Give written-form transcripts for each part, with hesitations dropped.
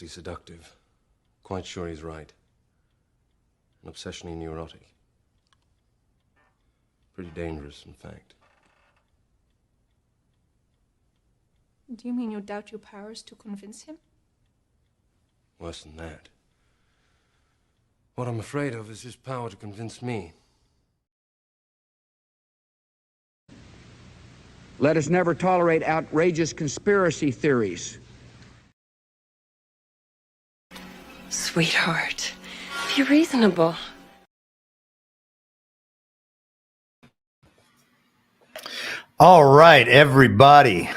He's seductive. Quite sure he's right. An obsessionally neurotic. Pretty dangerous, in fact. Do you mean you doubt your powers to convince him? Worse than that. What I'm afraid of is his power to convince me. Let us never tolerate outrageous conspiracy theories. Sweetheart, be reasonable. All right, everybody.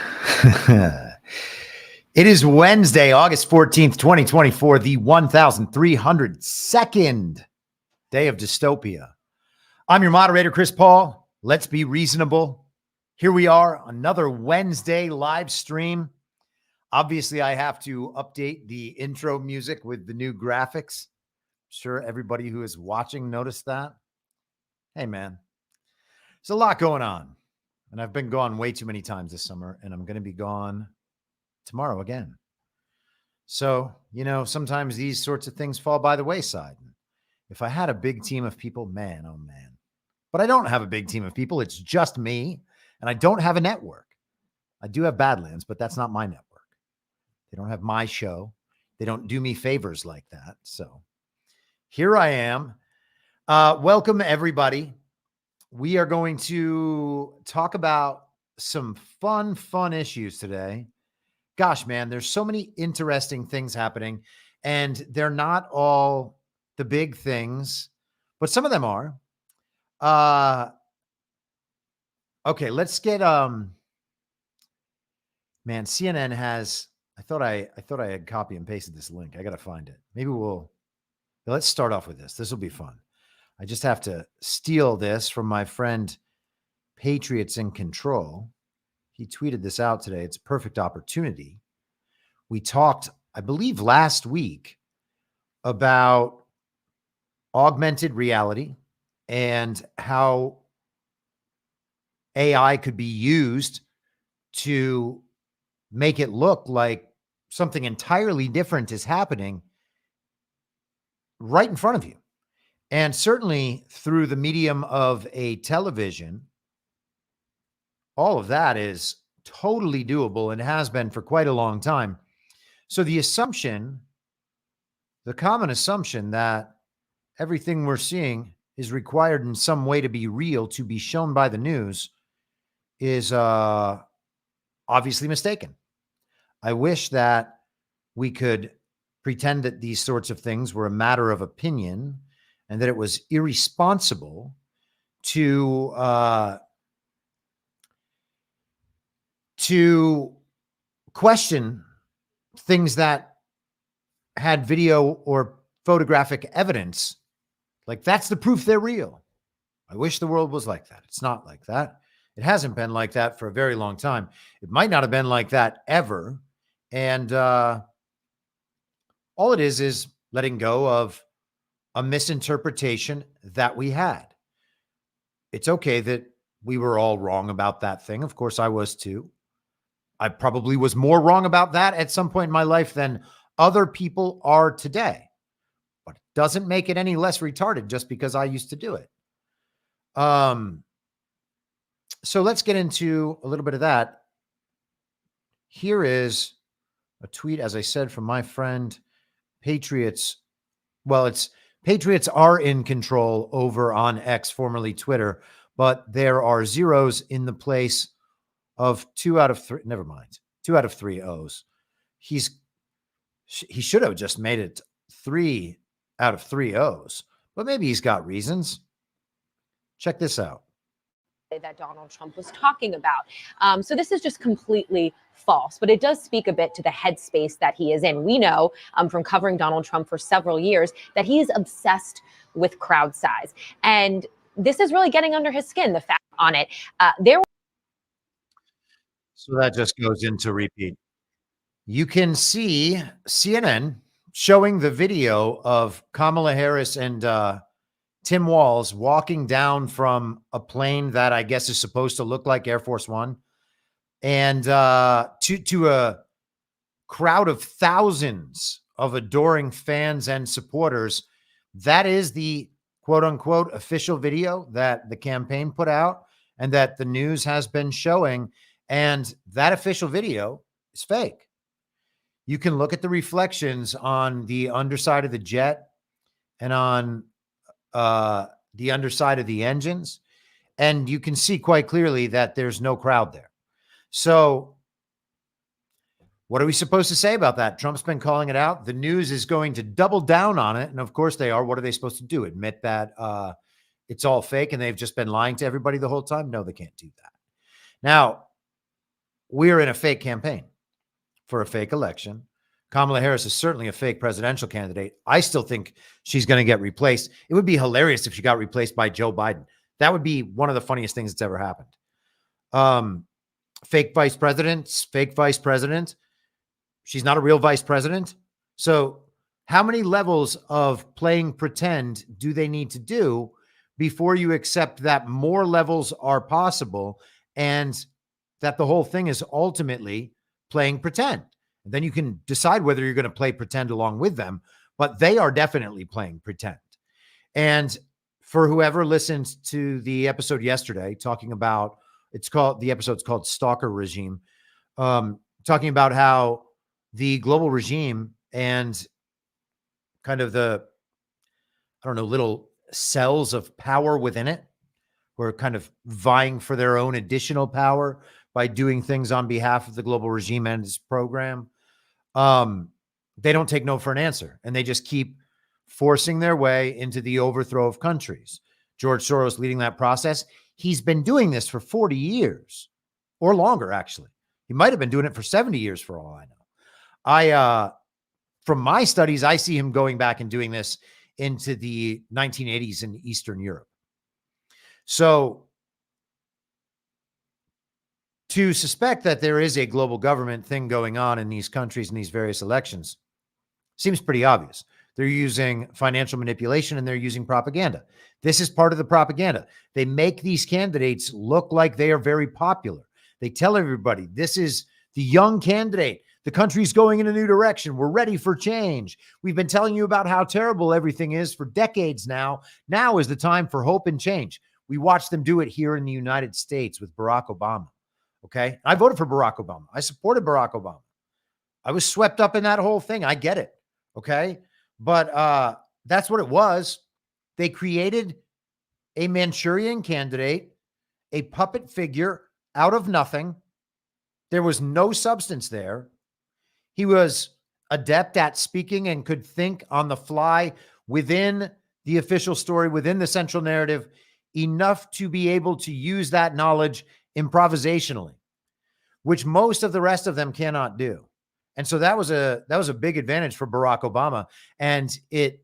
It is Wednesday, August 14th, 2024, the 1302nd day of dystopia. I'm your moderator, Chris Paul. Let's be reasonable. Here we are, another Wednesday live stream. Obviously, I have to update the intro music with the new graphics. I'm sure everybody who is watching noticed that. Hey, man, there's a lot going on. And I've been gone way too many times this summer, and I'm going to be gone tomorrow again. So, sometimes these sorts of things fall by the wayside. If I had a big team of people, man, oh man. But I don't have a big team of people. It's just me, and I don't have a network. I do have Badlands, but that's not my network. They don't have my show. They don't do me favors like that. So here I am. Welcome, everybody. We are going to talk about some fun issues today. Gosh, man, there's so many interesting things happening, and they're not all the big things, but some of them are. Okay, let's get man, CNN has I thought I had copy and pasted this link. I got to find it. Maybe let's start off with this. This will be fun. I just have to steal this from my friend Patriots in Control. He tweeted this out today. It's a perfect opportunity. We talked, I believe, last week about augmented reality and how AI could be used to make it look like something entirely different is happening right in front of you. And certainly through the medium of a television, all of that is totally doable and has been for quite a long time. So the common assumption that everything we're seeing is required in some way to be real, to be shown by the news, is obviously mistaken. I wish that we could pretend that these sorts of things were a matter of opinion and that it was irresponsible to question things that had video or photographic evidence. Like, that's the proof they're real. I wish the world was like that. It's not like that. It hasn't been like that for a very long time. It might not have been like that ever. And all it is letting go of a misinterpretation that we had. It's okay that we were all wrong about that thing. Of course, I was too. I probably was more wrong about that at some point in my life than other people are today. But it doesn't make it any less retarded just because I used to do it. So let's get into a little bit of that. Here is a tweet, as I said, from my friend Patriots. Well, it's Patriots are in control over on X, formerly Twitter, but there are zeros in the place of 2 out of 3. Never mind. 2 out of 3 O's. He should have just made it 3 out of 3 O's, but maybe he's got reasons. Check this out. That Donald Trump was talking about. So this is just completely false, but it does speak a bit to the headspace that he is in. We know from covering Donald Trump for several years that he is obsessed with crowd size. And this is really getting under his skin, the fact on it. So that just goes into repeat. You can see CNN showing the video of Kamala Harris and Tim Walz walking down from a plane that I guess is supposed to look like Air Force One, and to a crowd of thousands of adoring fans and supporters. That is the quote unquote official video that the campaign put out and that the news has been showing. And that official video is fake. You can look at the reflections on the underside of the jet and on the underside of the engines, and you can see quite clearly that there's no crowd there. So what are we supposed to say about that? Trump's been calling it out. The news is going to double down on it. And of course they are. What are they supposed to do? Admit that it's all fake and they've just been lying to everybody the whole time? No, they can't do that. Now, we're in a fake campaign for a fake election. Kamala Harris is certainly a fake presidential candidate. I still think she's going to get replaced. It would be hilarious if she got replaced by Joe Biden. That would be one of the funniest things that's ever happened. Fake vice president. She's not a real vice president. So how many levels of playing pretend do they need to do before you accept that more levels are possible and that the whole thing is ultimately playing pretend? And then you can decide whether you're going to play pretend along with them, but they are definitely playing pretend. And for whoever listened to the episode yesterday, talking about, the episode's called Stalker Regime, talking about how the global regime and kind of the, little cells of power within it were kind of vying for their own additional power by doing things on behalf of the global regime and its program. They don't take no for an answer, and they just keep forcing their way into the overthrow of countries. George Soros leading that process. He's been doing this for 40 years or longer, actually. He might have been doing it for 70 years for all I know. From my studies, I see him going back and doing this into the 1980s in Eastern Europe. So to suspect that there is a global government thing going on in these countries in these various elections seems pretty obvious. They're using financial manipulation and they're using propaganda. This is part of the propaganda. They make these candidates look like they are very popular. They tell everybody, this is the young candidate. The country's going in a new direction. We're ready for change. We've been telling you about how terrible everything is for decades now. Now is the time for hope and change. We watched them do it here in the United States with Barack Obama. Okay. I voted for Barack Obama. I supported Barack Obama. I was swept up in that whole thing. I get it. Okay. But that's what it was. They created a Manchurian candidate, a puppet figure out of nothing. There was no substance there. He was adept at speaking and could think on the fly within the official story, within the central narrative, enough to be able to use that knowledge improvisationally, which most of the rest of them cannot do. And so that was a big advantage for Barack Obama. And it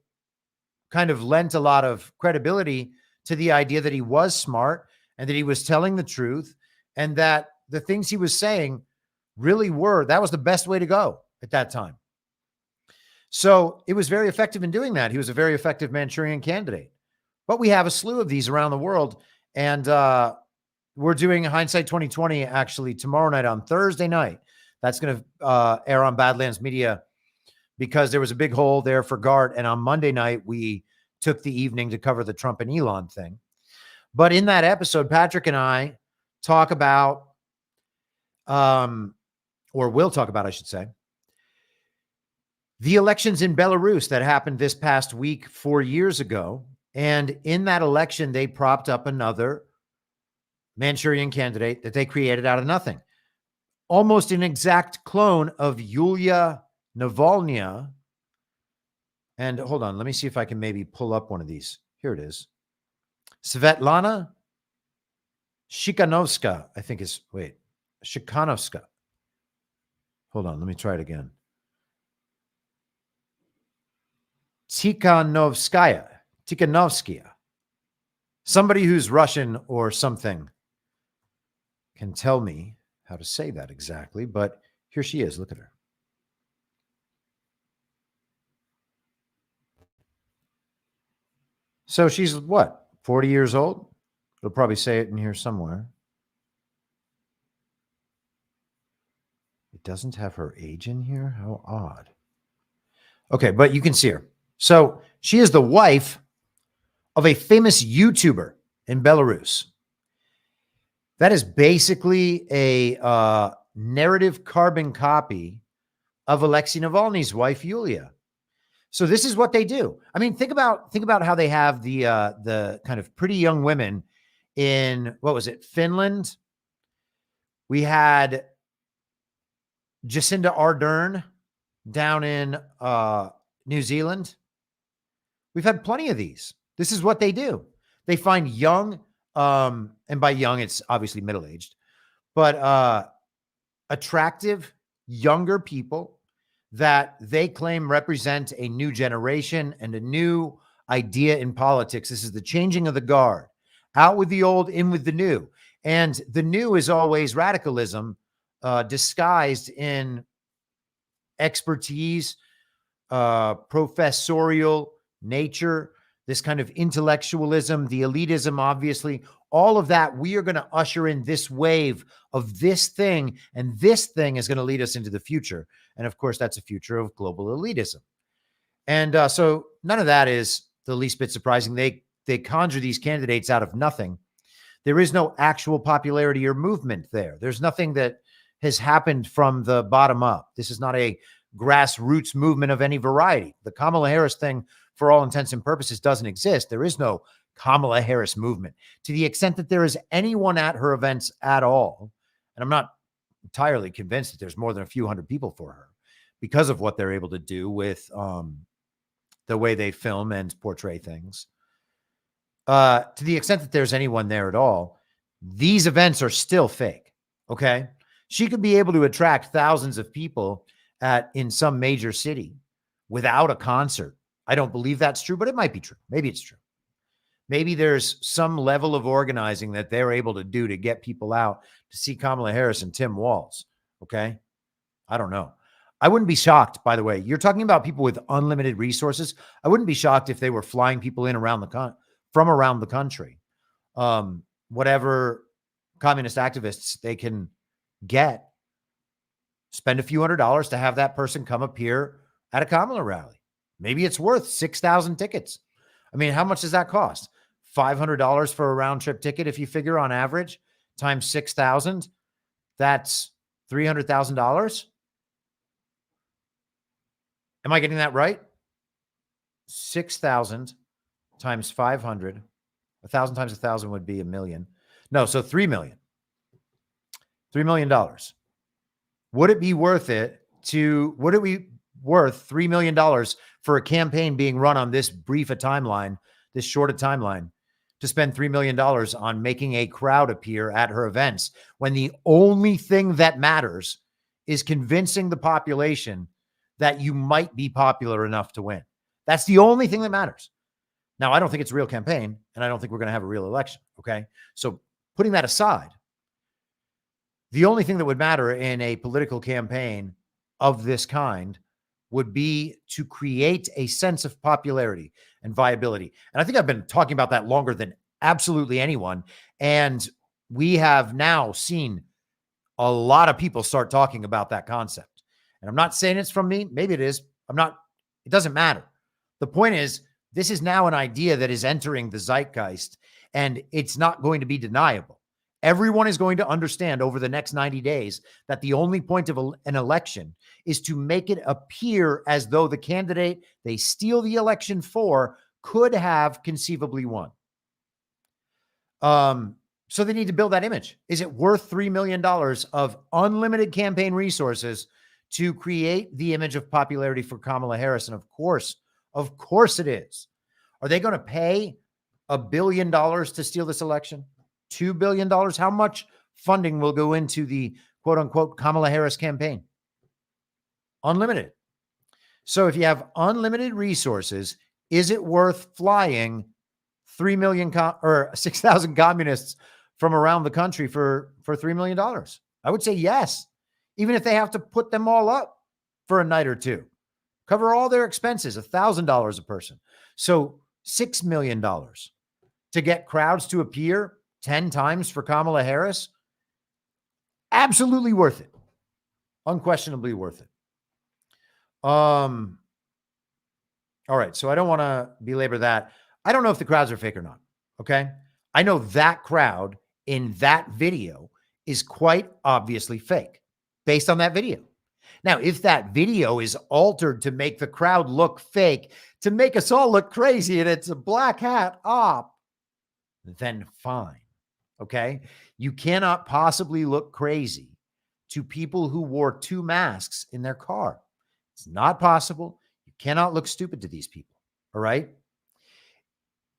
kind of lent a lot of credibility to the idea that he was smart and that he was telling the truth and that the things he was saying really that was the best way to go at that time. So it was very effective in doing that. He was a very effective Manchurian candidate. But we have a slew of these around the world. And we're doing Hindsight 2020 actually tomorrow night on Thursday night. That's going to air on Badlands Media because there was a big hole there for GART. And on Monday night, we took the evening to cover the Trump and Elon thing. But in that episode, Patrick and I talk about, or will talk about, I should say, the elections in Belarus that happened this past week 4 years ago. And in that election, they propped up another Manchurian candidate that they created out of nothing. Almost an exact clone of Yulia Navalny. And hold on, let me see if I can maybe pull up one of these. Here it is. Svetlana Tikhanovskaya, I think is, Tikhanovskaya. Hold on, let me try it again. Tikhanovskaya. Somebody who's Russian or something can tell me how to say that exactly, but here she is. Look at her. So she's what, 40 years old? It'll probably say it in here somewhere. It doesn't have her age in here? How odd. Okay, but you can see her. So she is the wife of a famous YouTuber in Belarus. That is basically a narrative carbon copy of Alexei Navalny's wife, Yulia. So this is what they do. I mean, think about how they have the kind of pretty young women in, what was it, Finland? We had Jacinda Ardern down in New Zealand. We've had plenty of these. This is what they do. They find young, and by young, it's obviously middle-aged, but attractive, younger people that they claim represent a new generation and a new idea in politics. This is the changing of the guard. Out with the old, in with the new. And the new is always radicalism disguised in expertise, professorial nature, this kind of intellectualism, the elitism, obviously. All of that, we are going to usher in this wave of this thing, and this thing is going to lead us into the future. And of course, that's a future of global elitism. And so none of that is the least bit surprising. They conjure these candidates out of nothing. There is no actual popularity or movement there. There's nothing that has happened from the bottom up. This is not a grassroots movement of any variety. The Kamala Harris thing, for all intents and purposes, doesn't exist. There is no Kamala Harris movement. To the extent that there is anyone at her events at all, and I'm not entirely convinced that there's more than a few hundred people for her because of what they're able to do with the way they film and portray things. To the extent that there's anyone there at all, these events are still fake. Okay. She could be able to attract thousands of people in some major city without a concert. I don't believe that's true, but it might be true. Maybe it's true. Maybe there's some level of organizing that they're able to do to get people out to see Kamala Harris and Tim Walz. Okay. I don't know. I wouldn't be shocked, by the way. You're talking about people with unlimited resources. I wouldn't be shocked if they were flying people in from around the country. Whatever communist activists they can get, spend a few $100s to have that person come appear at a Kamala rally. Maybe it's worth 6,000 tickets. I mean, how much does that cost? $500 for a round trip ticket. If you figure on average times 6,000, that's $300,000. Am I getting that right? 6,000 times 500, 1,000 times 1,000 would be $1 million. No, so $3 million. $3 million. Would it be worth it would it be worth $3 million for a campaign being run on this brief a timeline, this short a timeline, to spend $3 million on making a crowd appear at her events when the only thing that matters is convincing the population that you might be popular enough to win? That's the only thing that matters. Now, I don't think it's a real campaign, and I don't think we're going to have a real election. Okay. So putting that aside, the only thing that would matter in a political campaign of this kind would be to create a sense of popularity and viability. And I think I've been talking about that longer than absolutely anyone. And we have now seen a lot of people start talking about that concept. And I'm not saying it's from me. Maybe it is. It doesn't matter. The point is, this is now an idea that is entering the zeitgeist, and it's not going to be deniable. Everyone is going to understand over the next 90 days that the only point of an election is to make it appear as though the candidate they steal the election for could have conceivably won. So they need to build that image. Is it worth $3 million of unlimited campaign resources to create the image of popularity for Kamala Harris? And of course it is. Are they going to pay $1 billion to steal this election? $2 billion? How much funding will go into the quote unquote Kamala Harris campaign? Unlimited. So if you have unlimited resources, is it worth flying 3 million or 6,000 communists from around the country for $3 million? I would say yes, even if they have to put them all up for a night or two. Cover all their expenses, $1,000 a person. So $6 million to get crowds to appear 10 times for Kamala Harris. Absolutely worth it. Unquestionably worth it. All right. So I don't want to belabor that. I don't know if the crowds are fake or not. Okay. I know that crowd in that video is quite obviously fake based on that video. Now, if that video is altered to make the crowd look fake, to make us all look crazy, and it's a black hat op, then fine. Okay. You cannot possibly look crazy to people who wore 2 masks in their car. It's not possible. You cannot look stupid to these people. All right.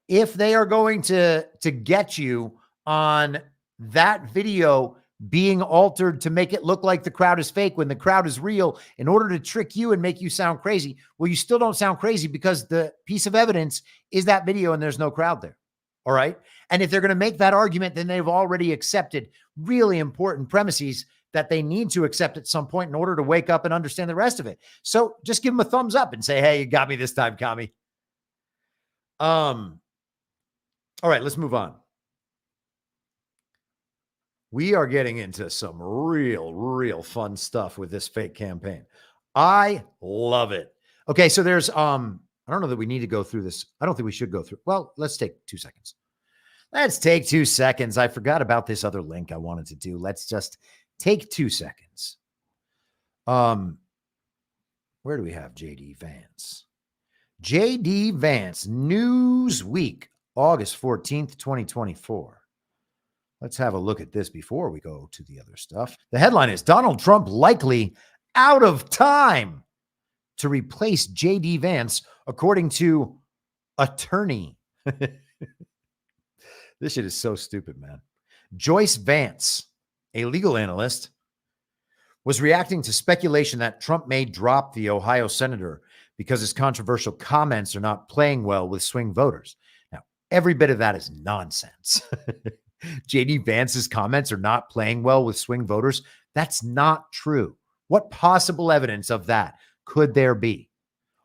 If they are going to get you on that video being altered to make it look like the crowd is fake when the crowd is real in order to trick you and make you sound crazy, well, you still don't sound crazy because the piece of evidence is that video and there's no crowd there. All right. And if they're going to make that argument, then they've already accepted really important premises that they need to accept at some point in order to wake up and understand the rest of it. So just give them a thumbs up and say, hey, you got me this time, commie. All right, let's move on. We are getting into some real fun stuff with this fake campaign. I love it. Okay, so there's I don't know that we need to go through this. I don't think we should go through. Well, let's take 2 seconds. Let's take 2 seconds. I forgot about this other link I wanted to do. Let's just take 2 seconds. Where do we have JD Vance? JD Vance, Newsweek, August 14th, 2024. Let's have a look at this before we go to the other stuff. The headline is Donald Trump likely out of time to replace JD Vance, according to attorney. This shit is so stupid, man. Joyce Vance, a legal analyst, was reacting to speculation that Trump may drop the Ohio senator because his controversial comments are not playing well with swing voters. Now, every bit of that is nonsense. JD Vance's comments are not playing well with swing voters. That's not true. What possible evidence of that could there be?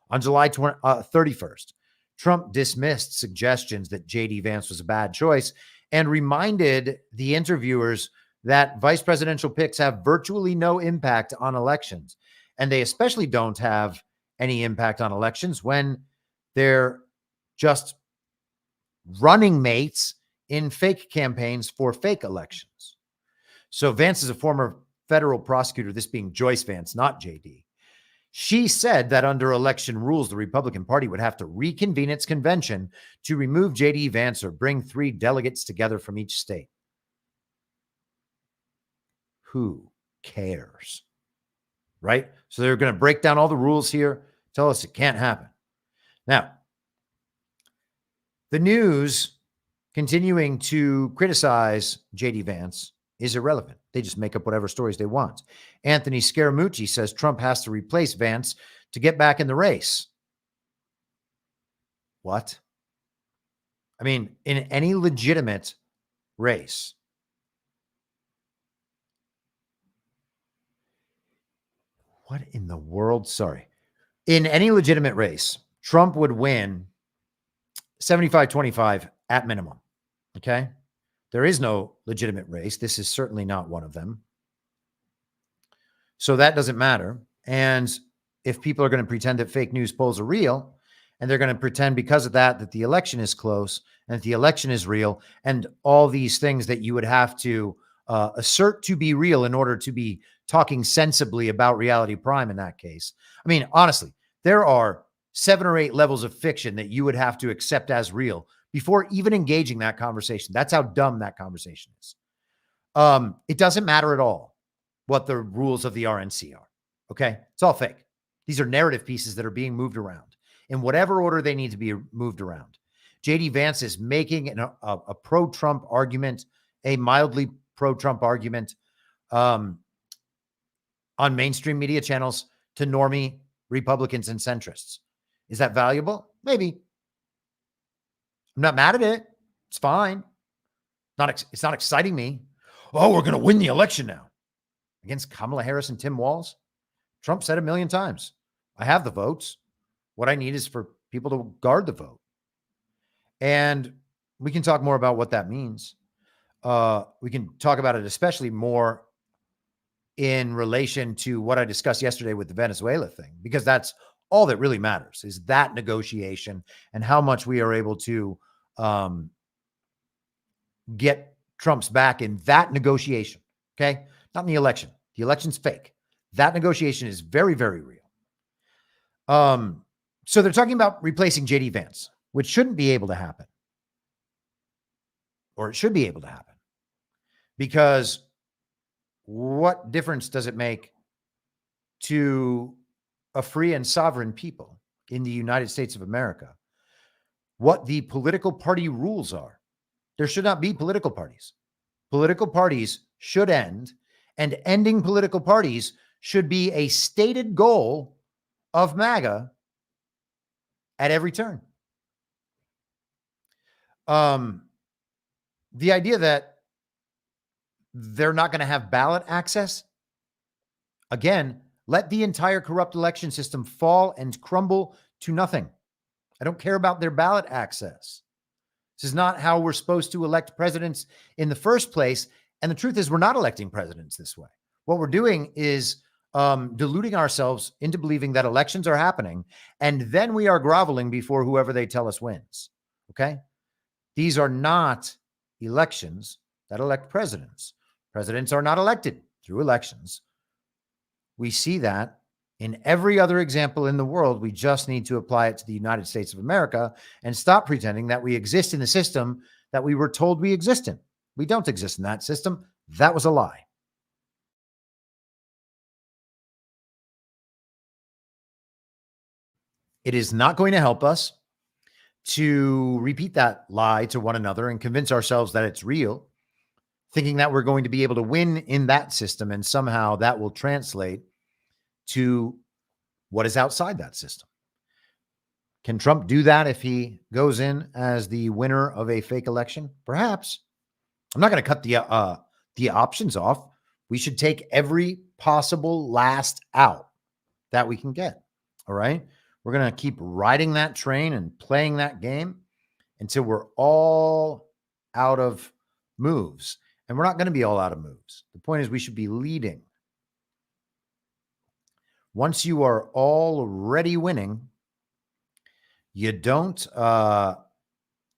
On July 31st, Trump dismissed suggestions that JD Vance was a bad choice and reminded the interviewers that vice presidential picks have virtually no impact on elections. And they especially don't have any impact on elections when they're just running mates in fake campaigns for fake elections. So Vance is a former federal prosecutor, this being Joyce Vance, not JD. She said that under election rules, the Republican Party would have to reconvene its convention to remove JD Vance or bring 3 delegates together from each state. Who cares? Right? So they're going to break down all the rules here, tell us it can't happen. Now, the news continuing to criticize JD Vance is irrelevant. They just make up whatever stories they want. Anthony Scaramucci says Trump has to replace Vance to get back in the race. What? I mean, in any legitimate race, what in the world? Sorry. In any legitimate race, Trump would win 75-25 at minimum. Okay? There is no legitimate race. This is certainly not one of them. So that doesn't matter. And if people are going to pretend that fake news polls are real, and they're going to pretend because of that the election is close and that the election is real, and all these things that you would have to assert to be real in order to be talking sensibly about reality prime in that case. I mean, honestly, there are 7 or 8 levels of fiction that you would have to accept as real before even engaging that conversation. That's how dumb that conversation is. It doesn't matter at all what the rules of the RNC are. Okay. It's all fake. These are narrative pieces that are being moved around in whatever order they need to be moved around. JD Vance is making a pro-Trump argument, a mildly pro-Trump argument on mainstream media channels to normie Republicans and centrists. Is that valuable? Maybe. I'm not mad at it. It's fine. It's not exciting me. Oh, we're going to win the election now against Kamala Harris and Tim Walz. Trump said 1 million times, I have the votes. What I need is for people to guard the vote. And we can talk more about what that means. We can talk about it, especially more in relation to what I discussed yesterday with the Venezuela thing, because that's all that really matters is that negotiation and how much we are able to get Trump's back in that negotiation. Okay. Not in the election. The election's fake. That negotiation is very, very real. So they're talking about replacing JD Vance, which shouldn't be able to happen. Or it should be able to happen. Because what difference does it make to a free and sovereign people in the United States of America what the political party rules are? There should not be political parties. Political parties should end, and ending political parties should be a stated goal of MAGA at every turn. The idea that they're not going to have ballot access, again, let the entire corrupt election system fall and crumble to nothing. I don't care about their ballot access. This is not how we're supposed to elect presidents in the first place. And the truth is, we're not electing presidents this way. What we're doing is deluding ourselves into believing that elections are happening, and then we are groveling before whoever they tell us wins. Okay? These are not elections that elect presidents. Presidents are not elected through elections. We see that in every other example in the world. We just need to apply it to the United States of America and stop pretending that we exist in the system that we were told we exist in. We don't exist in that system. That was a lie. It is not going to help us to repeat that lie to one another and convince ourselves that it's real, thinking that we're going to be able to win in that system and somehow that will translate to what is outside that system. Can Trump do that if he goes in as the winner of a fake election? Perhaps. I'm not going to cut the options off. We should take every possible last out that we can get. All right. We're going to keep riding that train and playing that game until we're all out of moves. And we're not going to be all out of moves. The point is, we should be leading. Once you are already winning, you don't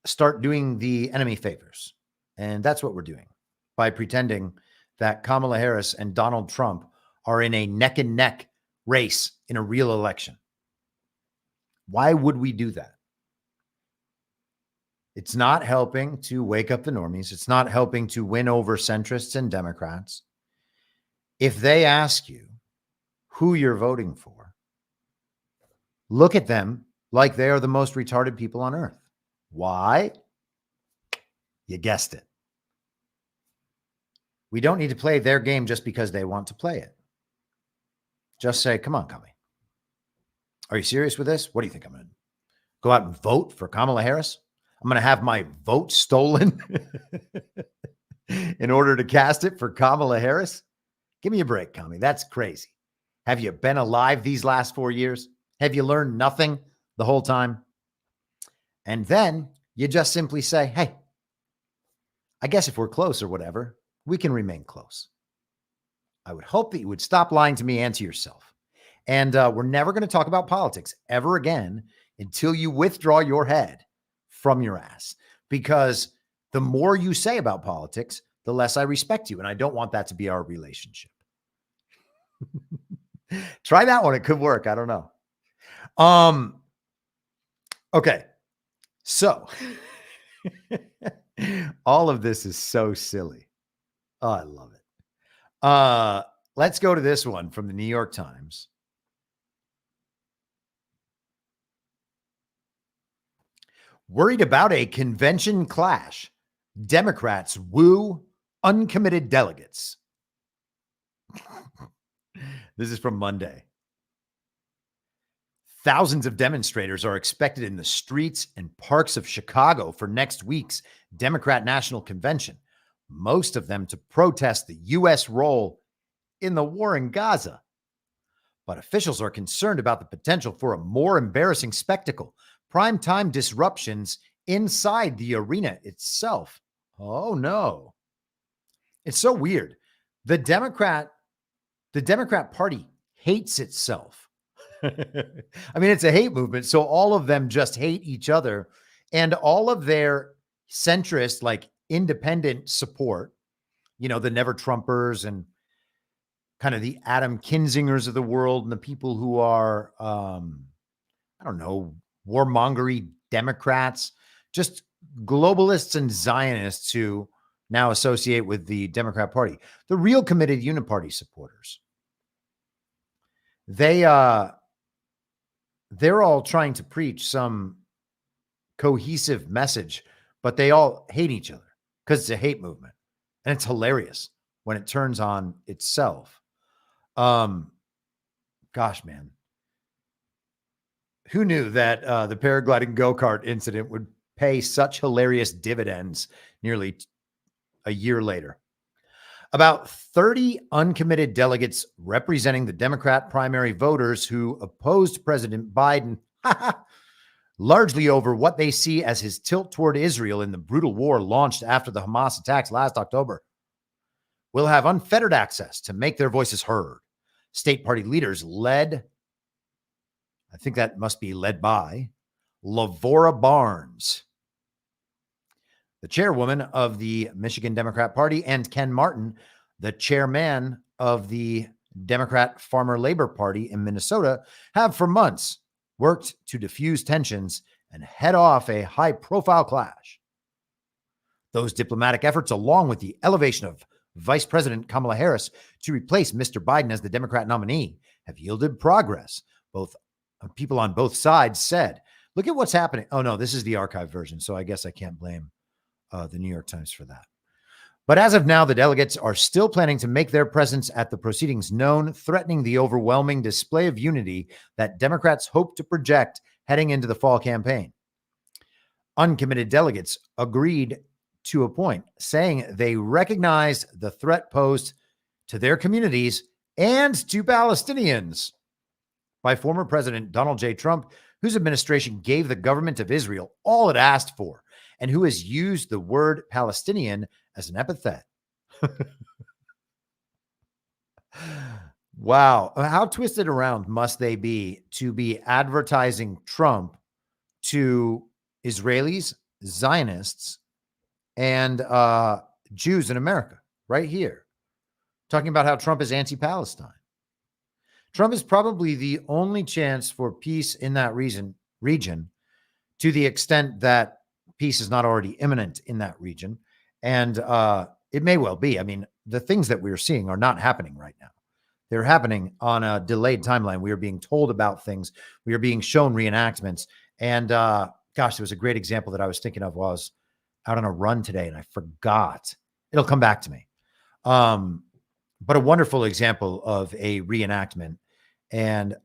start doing the enemy favors. And that's what we're doing by pretending that Kamala Harris and Donald Trump are in a neck and neck race in a real election. Why would we do that? It's not helping to wake up the normies. It's not helping to win over centrists and Democrats. If they ask you who you're voting for, look at them like they are the most retarded people on earth. Why? You guessed it. We don't need to play their game just because they want to play it. Just say, come on, Kami. Are you serious with this? What do you think? I'm going to go out and vote for Kamala Harris? I'm going to have my vote stolen in order to cast it for Kamala Harris? Give me a break, Kami. That's crazy. Have you been alive these last 4 years? Have you learned nothing the whole time? And then you just simply say, hey, I guess if we're close or whatever, we can remain close. I would hope that you would stop lying to me and to yourself. And we're never going to talk about politics ever again until you withdraw your head from your ass. Because the more you say about politics, the less I respect you. And I don't want that to be our relationship. Try that one. It could work. I don't know. Okay. So all of this is so silly. Oh, I love it. Let's go to this one from the New York Times. Worried about a convention clash, Democrats woo uncommitted delegates. This is from Monday. Thousands of demonstrators are expected in the streets and parks of Chicago for next week's Democrat National Convention, most of them to protest the U.S. role in the war in Gaza. But officials are concerned about the potential for a more embarrassing spectacle, primetime disruptions inside the arena itself. Oh, no. It's so weird. The Democrat Party hates itself. I mean, it's a hate movement. So all of them just hate each other, and all of their centrist, like independent support, the Never Trumpers and kind of the Adam Kinzingers of the world and the people who are, I don't know, warmongery Democrats, just globalists and Zionists who now associate with the Democrat Party. The real committed Uniparty supporters, they're all trying to preach some cohesive message, but they all hate each other because it's a hate movement. And it's hilarious when it turns on itself. Gosh, man. Who knew that the paragliding go-kart incident would pay such hilarious dividends nearly a year later? About 30 uncommitted delegates representing the Democrat primary voters who opposed President Biden, largely over what they see as his tilt toward Israel in the brutal war launched after the Hamas attacks last October, will have unfettered access to make their voices heard. State party leaders led by Lavora Barnes, the chairwoman of the Michigan Democrat Party, and Ken Martin, the chairman of the Democrat Farmer Labor Party in Minnesota, have for months worked to diffuse tensions and head off a high-profile clash. Those diplomatic efforts, along with the elevation of Vice President Kamala Harris to replace Mr. Biden as the Democrat nominee, have yielded progress. Both people on both sides said, look at what's happening. Oh, no, this is the archive version, so I guess I can't blame the New York Times for that. But as of now, the delegates are still planning to make their presence at the proceedings known, threatening the overwhelming display of unity that Democrats hope to project heading into the fall campaign. Uncommitted delegates agreed to a point, saying they recognize the threat posed to their communities and to Palestinians by former President Donald J. Trump, whose administration gave the government of Israel all it asked for, and who has used the word Palestinian as an epithet. Wow. How twisted around must they be to be advertising Trump to Israelis, Zionists, and Jews in America right here, talking about how Trump is anti-Palestine. Trump is probably the only chance for peace in that region, to the extent that peace is not already imminent in that region. And it may well be. I mean, the things that we're seeing are not happening right now. They're happening on a delayed timeline. We are being told about things. We are being shown reenactments. And gosh, there was a great example that I was thinking of while I was out on a run today, and I forgot. It'll come back to me. But a wonderful example of a reenactment. And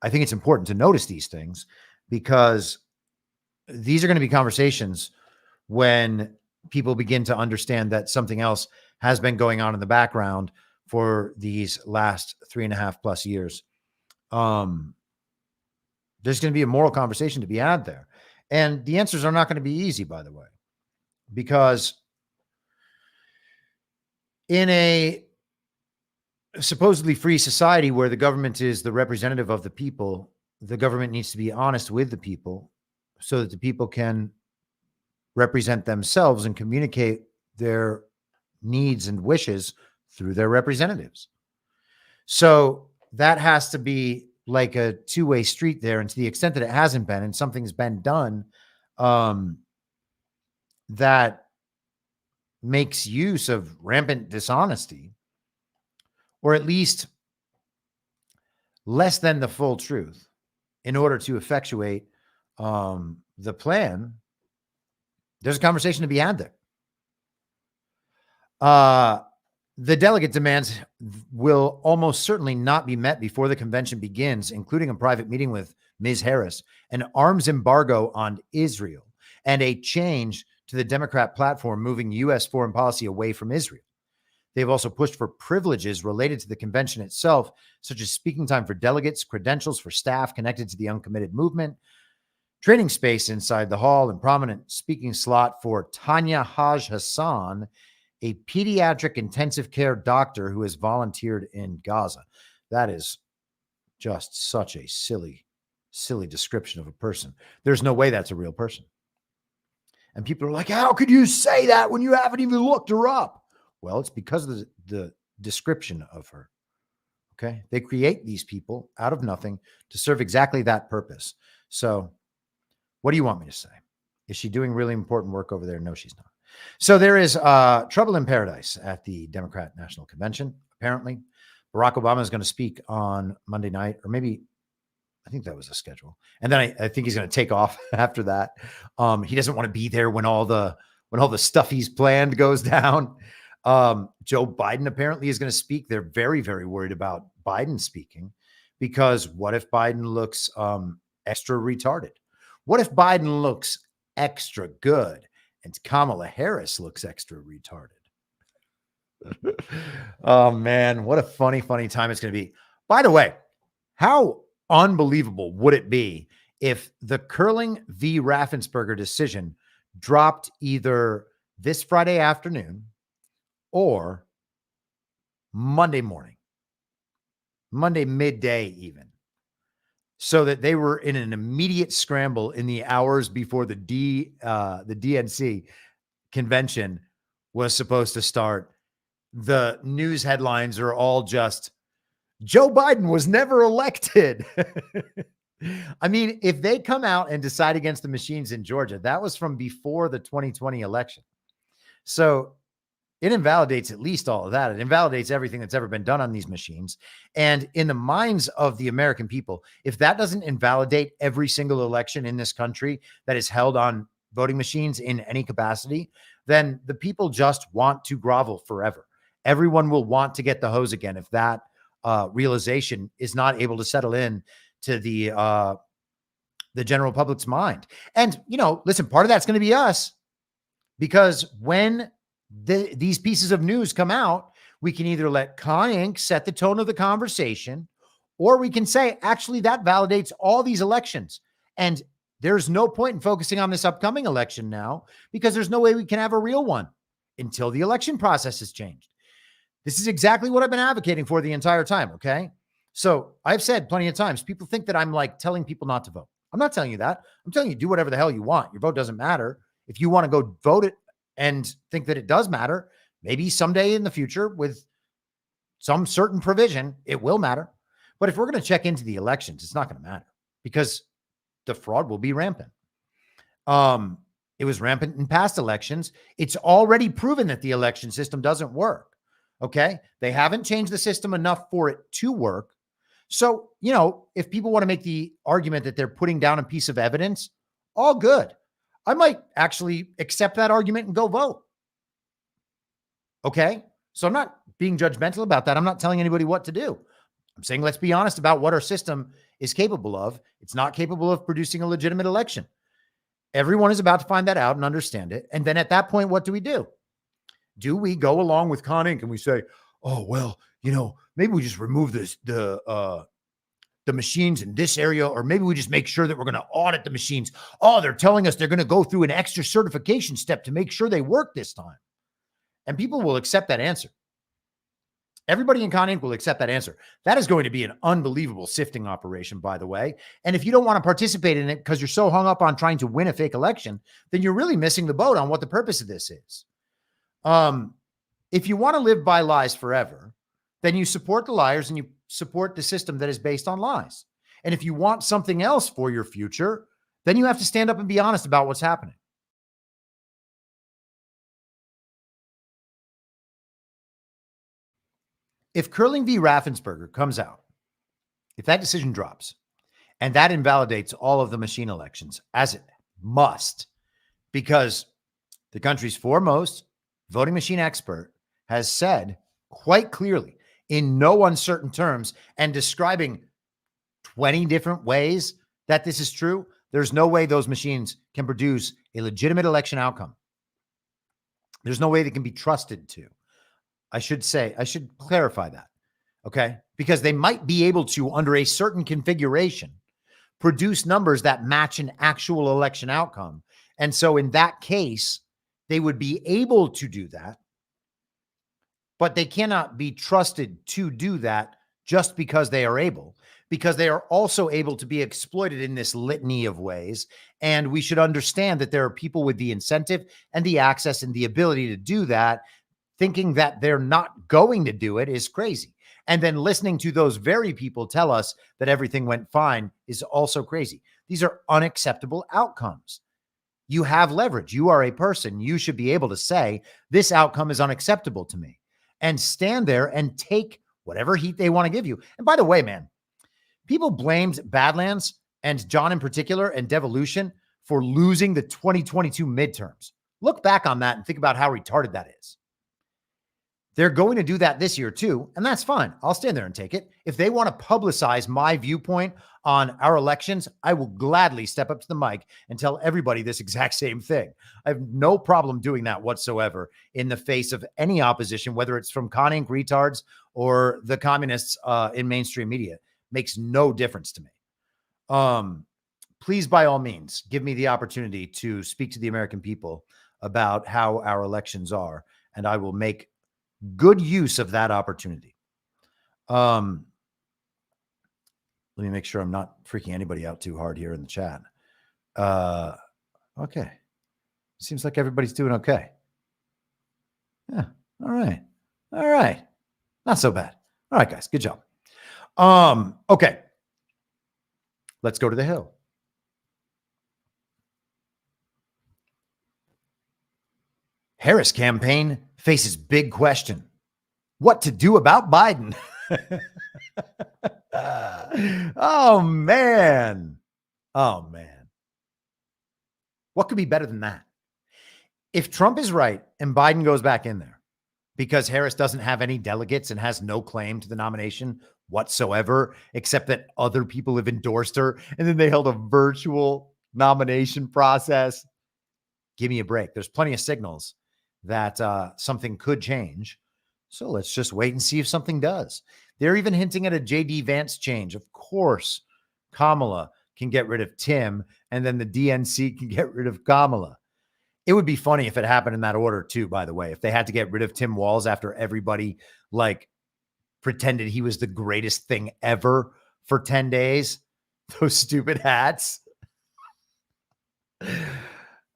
I think it's important to notice these things because these are going to be conversations when people begin to understand that something else has been going on in the background for these last 3.5+ years. There's going to be a moral conversation to be had there. And the answers are not going to be easy, by the way, because in a supposedly free society where the government is the representative of the people, the government needs to be honest with the people so that the people can represent themselves and communicate their needs and wishes through their representatives. So that has to be like a two-way street there. And to the extent that it hasn't been, and something's been done that makes use of rampant dishonesty, or at least less than the full truth, in order to effectuate the plan, there's a conversation to be had there. The delegate demands will almost certainly not be met before the convention begins, including a private meeting with Ms. Harris, an arms embargo on Israel, and a change to the Democrat platform moving U.S. foreign policy away from Israel. They've also pushed for privileges related to the convention itself, such as speaking time for delegates, credentials for staff connected to the uncommitted movement, training space inside the hall, and prominent speaking slot for Tanya Haj Hassan, a pediatric intensive care doctor who has volunteered in Gaza. That is just such a silly, silly description of a person. There's no way that's a real person. And people are like, how could you say that when you haven't even looked her up? Well, it's because of the description of her. Okay. They create these people out of nothing to serve exactly that purpose. So what do you want me to say? Is she doing really important work over there? No, she's not. So there is trouble in paradise at the Democrat National Convention. Apparently, Barack Obama is going to speak on Monday night, or maybe I think that was the schedule. And then I think he's going to take off after that. He doesn't want to be there when all the stuff he's planned goes down. Joe Biden apparently is going to speak. They're very, very worried about Biden speaking, because what if Biden looks extra retarded? What if Biden looks extra good and Kamala Harris looks extra retarded? Oh man, what a funny, funny time it's going to be. By the way, how unbelievable would it be if the Curling v. Raffensperger decision dropped either this Friday afternoon or Monday morning, Monday midday even, so that they were in an immediate scramble in the hours before the DNC convention was supposed to start. The news headlines are all just, Joe Biden was never elected. I mean, if they come out and decide against the machines in Georgia, that was from before the 2020 election. So it invalidates at least all of that. It invalidates everything that's ever been done on these machines. And in the minds of the American people, if that doesn't invalidate every single election in this country that is held on voting machines in any capacity, then the people just want to grovel forever. Everyone will want to get the hose again if that realization is not able to settle in to the general public's mind. And, you know, listen, part of that's going to be us, because when these pieces of news come out, we can either let Con Inc. set the tone of the conversation, or we can say, actually, that validates all these elections. And there's no point in focusing on this upcoming election now, because there's no way we can have a real one until the election process has changed. This is exactly what I've been advocating for the entire time. Okay. So I've said plenty of times, people think that I'm like telling people not to vote. I'm not telling you that. I'm telling you, do whatever the hell you want. Your vote doesn't matter. If you want to go vote it and think that it does matter, maybe someday in the future with some certain provision, it will matter. But if we're going to check into the elections, it's not going to matter, because the fraud will be rampant. It was rampant in past elections. It's already proven that the election system doesn't work. Okay. They haven't changed the system enough for it to work. So, you know, if people want to make the argument that they're putting down a piece of evidence, all good. I might actually accept that argument and go vote. Okay. So I'm not being judgmental about that. I'm not telling anybody what to do. I'm saying, let's be honest about what our system is capable of. It's not capable of producing a legitimate election. Everyone is about to find that out and understand it. And then at that point, what do? Do we go along with Con Inc. and we say, oh, well, you know, maybe we just remove the machines in this area, or maybe we just make sure that we're going to audit the machines. Oh, they're telling us they're going to go through an extra certification step to make sure they work this time. And people will accept that answer. Everybody in Con Inc. will accept that answer. That is going to be an unbelievable sifting operation, by the way. And if you don't want to participate in it because you're so hung up on trying to win a fake election, then you're really missing the boat on what the purpose of this is. If you want to live by lies forever, then you support the liars and you support the system that is based on lies. And if you want something else for your future, then you have to stand up and be honest about what's happening. If Curling v. Raffensperger comes out, if that decision drops, and that invalidates all of the machine elections, as it must, because the country's foremost voting machine expert has said quite clearly, in no uncertain terms, and describing 20 different ways that this is true, there's no way those machines can produce a legitimate election outcome. There's no way they can be trusted to. I should clarify that, okay? Because they might be able to, under a certain configuration, produce numbers that match an actual election outcome. And so in that case, they would be able to do that, but they cannot be trusted to do that just because they are able, because they are also able to be exploited in this litany of ways. And we should understand that there are people with the incentive and the access and the ability to do that. Thinking that they're not going to do it is crazy. And then listening to those very people tell us that everything went fine is also crazy. These are unacceptable outcomes. You have leverage. You are a person. You should be able to say, this outcome is unacceptable to me, and stand there and take whatever heat they want to give you. And by the way, man, people blamed Badlands and John in particular and Devolution for losing the 2022 midterms. Look back on that and think about how retarded that is. They're going to do that this year too, and that's fine. I'll stand there and take it. If they want to publicize my viewpoint on our elections, I will gladly step up to the mic and tell everybody this exact same thing. I have no problem doing that whatsoever in the face of any opposition, whether it's from Con Inc. retards or the communists in mainstream media. Makes no difference to me. Please, by all means, give me the opportunity to speak to the American people about how our elections are, and I will make good use of that opportunity. Let me make sure I'm not freaking anybody out too hard here in the chat. Okay. Seems like everybody's doing okay. Yeah. All right. All right. Not so bad. All right, guys. Good job. Okay. Let's go to the Hill. Harris campaign faces big question. What to do about Biden? Oh, man. Oh, man. What could be better than that? If Trump is right and Biden goes back in there because Harris doesn't have any delegates and has no claim to the nomination whatsoever, except that other people have endorsed her, and then they held a virtual nomination process. Give me a break. There's plenty of signals that something could change. So let's just wait and see if something does. They're even hinting at a J.D. Vance change. Of course, Kamala can get rid of Tim, and then the DNC can get rid of Kamala. It would be funny if it happened in that order too, by the way, if they had to get rid of Tim Walz after everybody pretended he was the greatest thing ever for 10 days. Those stupid hats.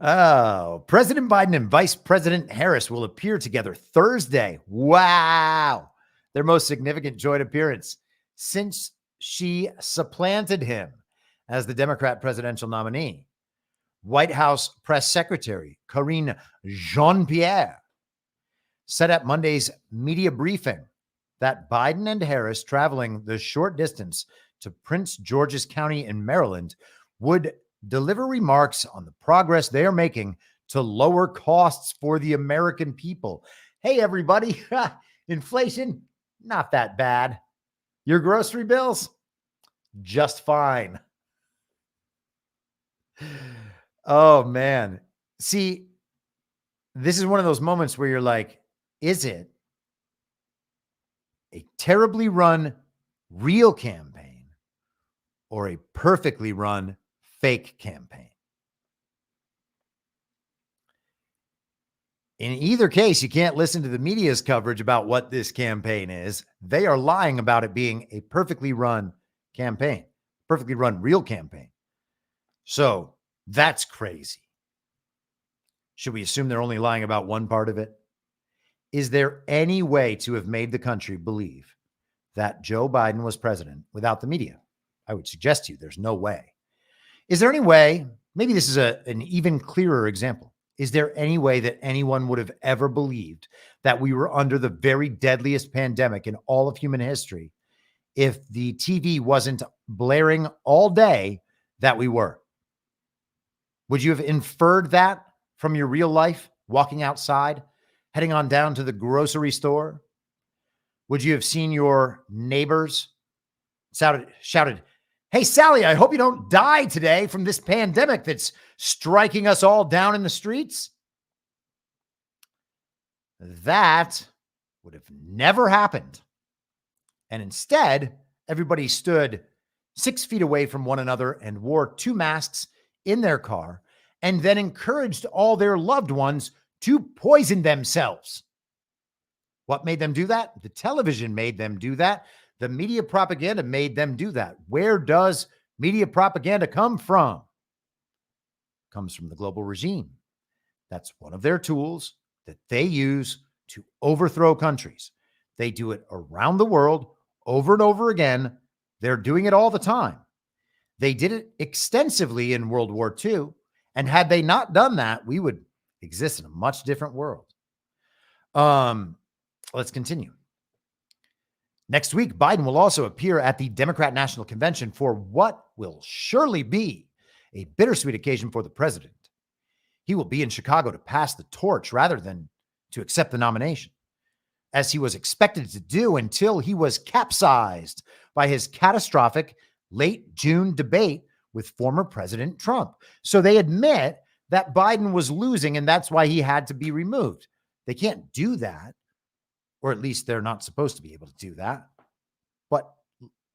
Oh, President Biden and Vice President Harris will appear together Thursday. Wow. Their most significant joint appearance since she supplanted him as the Democrat presidential nominee. White House Press Secretary Karine Jean-Pierre said at Monday's media briefing that Biden and Harris traveling the short distance to Prince George's County in Maryland would deliver remarks on the progress they are making to lower costs for the American people. Hey, everybody, inflation, not that bad. Your grocery bills, just fine. Oh, man. See, this is one of those moments where you're like, is it a terribly run real campaign or a perfectly run fake campaign? In either case, you can't listen to the media's coverage about what this campaign is. They are lying about it being a perfectly run campaign, perfectly run real campaign. So that's crazy. Should we assume they're only lying about one part of it? Is there any way to have made the country believe that Joe Biden was president without the media? I would suggest to you there's no way. Is there any way, maybe this is an even clearer example. Is there any way that anyone would have ever believed that we were under the very deadliest pandemic in all of human history if the TV wasn't blaring all day that we were? Would you have inferred that from your real life, walking outside, heading on down to the grocery store? Would you have seen your neighbors shouted, "Hey, Sally, I hope you don't die today from this pandemic that's striking us all down in the streets"? That would have never happened. And instead, everybody stood 6 feet away from one another and wore 2 masks in their car and then encouraged all their loved ones to poison themselves. What made them do that? The television made them do that The media propaganda made them do that. Where does media propaganda come from? Comes from the global regime. That's one of their tools that they use to overthrow countries. They do it around the world over and over again. They're doing it all the time. They did it extensively in World War II. And had they not done that, we would exist in a much different world. Let's continue. Next week, Biden will also appear at the Democrat National Convention for what will surely be a bittersweet occasion for the president. He will be in Chicago to pass the torch rather than to accept the nomination, as he was expected to do until he was capsized by his catastrophic late June debate with former President Trump. So they admit that Biden was losing, and that's why he had to be removed. They can't do that, or at least they're not supposed to be able to do that. But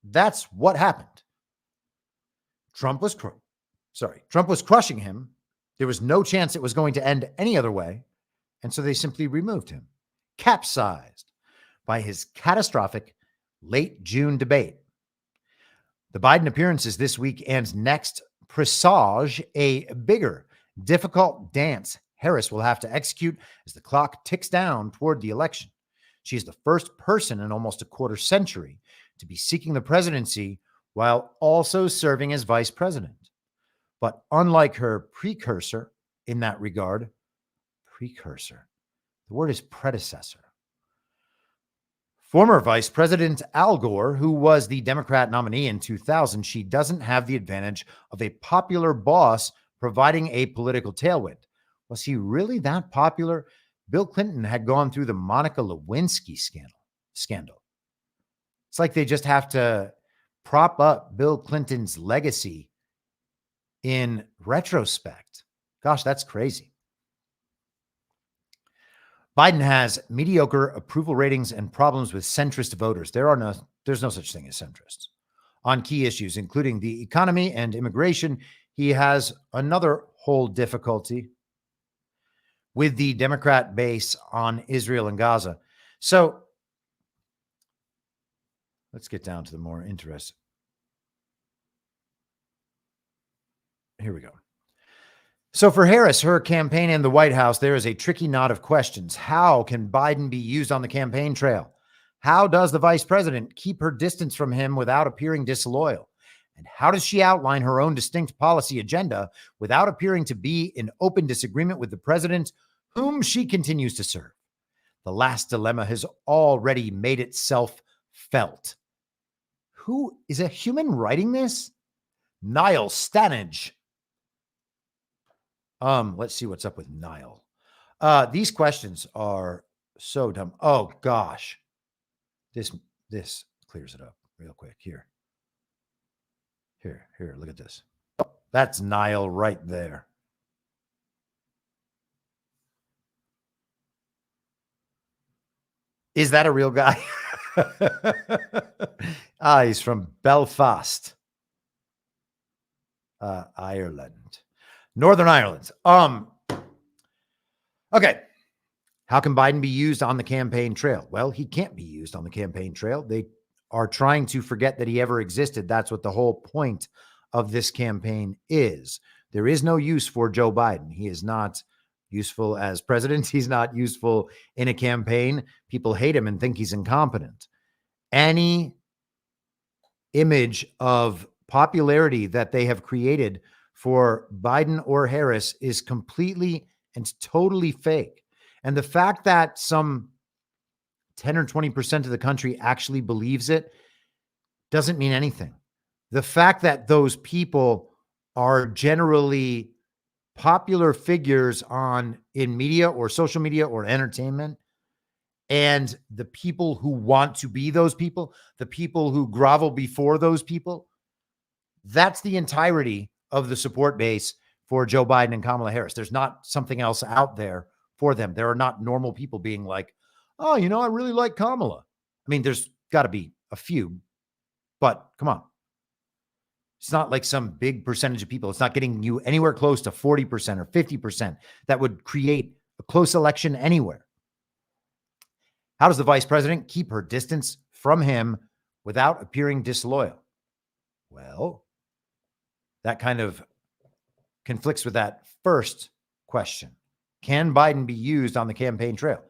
that's what happened. Trump was crushing him. There was no chance it was going to end any other way. And so they simply removed him, capsized by his catastrophic late June debate. The Biden appearances this week and next presage a bigger, difficult dance Harris will have to execute as the clock ticks down toward the election. She is the first person in almost a quarter century to be seeking the presidency while also serving as vice president. But unlike her precursor in that regard, the word is predecessor. Former Vice President Al Gore, who was the Democrat nominee in 2000, she doesn't have the advantage of a popular boss providing a political tailwind. Was he really that popular? Bill Clinton had gone through the Monica Lewinsky scandal. It's like they just have to prop up Bill Clinton's legacy in retrospect. Gosh, that's crazy. Biden has mediocre approval ratings and problems with centrist voters. There's no such thing as centrists. On key issues, including the economy and immigration, he has another whole difficulty with the Democrat base on Israel and Gaza. So let's get down to the more interesting. Here we go. So for Harris, her campaign and the White House, there is a tricky knot of questions. How can Biden be used on the campaign trail? How does the vice president keep her distance from him without appearing disloyal? And how does she outline her own distinct policy agenda without appearing to be in open disagreement with the president, whom she continues to serve? The last dilemma has already made itself felt. Who is a human writing this? Niall Stanage. Let's see what's up with Niall. These questions are so dumb. Oh gosh. This clears it up real quick. Here, look at this. Oh, that's Niall right there. Is that a real guy? He's from Belfast, Ireland. Northern Ireland. Okay. How can Biden be used on the campaign trail? Well, he can't be used on the campaign trail. They are trying to forget that he ever existed. That's what the whole point of this campaign is. There is no use for Joe Biden. He is not useful as president. He's not useful in a campaign. People hate him and think he's incompetent. Any image of popularity that they have created for Biden or Harris is completely and totally fake. And the fact that some 10 or 20% of the country actually believes it doesn't mean anything. The fact that those people are generally popular figures in media or social media or entertainment, and the people who want to be those people, the people who grovel before those people, that's the entirety of the support base for Joe Biden and Kamala Harris. There's not something else out there for them. There are not normal people being like, oh, I really like Kamala. I mean, there's got to be a few, but come on. It's not like some big percentage of people. It's not getting you anywhere close to 40% or 50% that would create a close election anywhere. How does the vice president keep her distance from him without appearing disloyal. Well, that kind of conflicts with that first question. Can Biden be used on the campaign trail?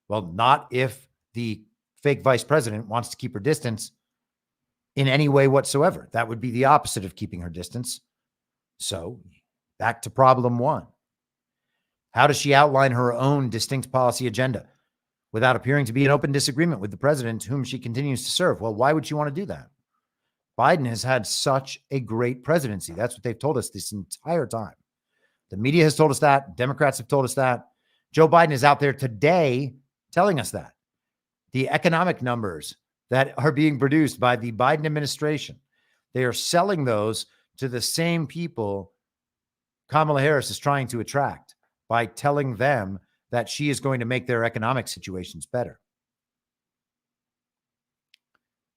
Well, not if the fake vice president wants to keep her distance in any way whatsoever. That would be the opposite of keeping her distance. So back to problem one. How does she outline her own distinct policy agenda without appearing to be in open disagreement with the president whom she continues to serve? Well, why would she want to do that? Biden has had such a great presidency. That's what they've told us this entire time. The media has told us that. Democrats have told us that. Joe Biden is out there today telling us that. The economic numbers that are being produced by the Biden administration, they are selling those to the same people Kamala Harris is trying to attract by telling them that she is going to make their economic situations better.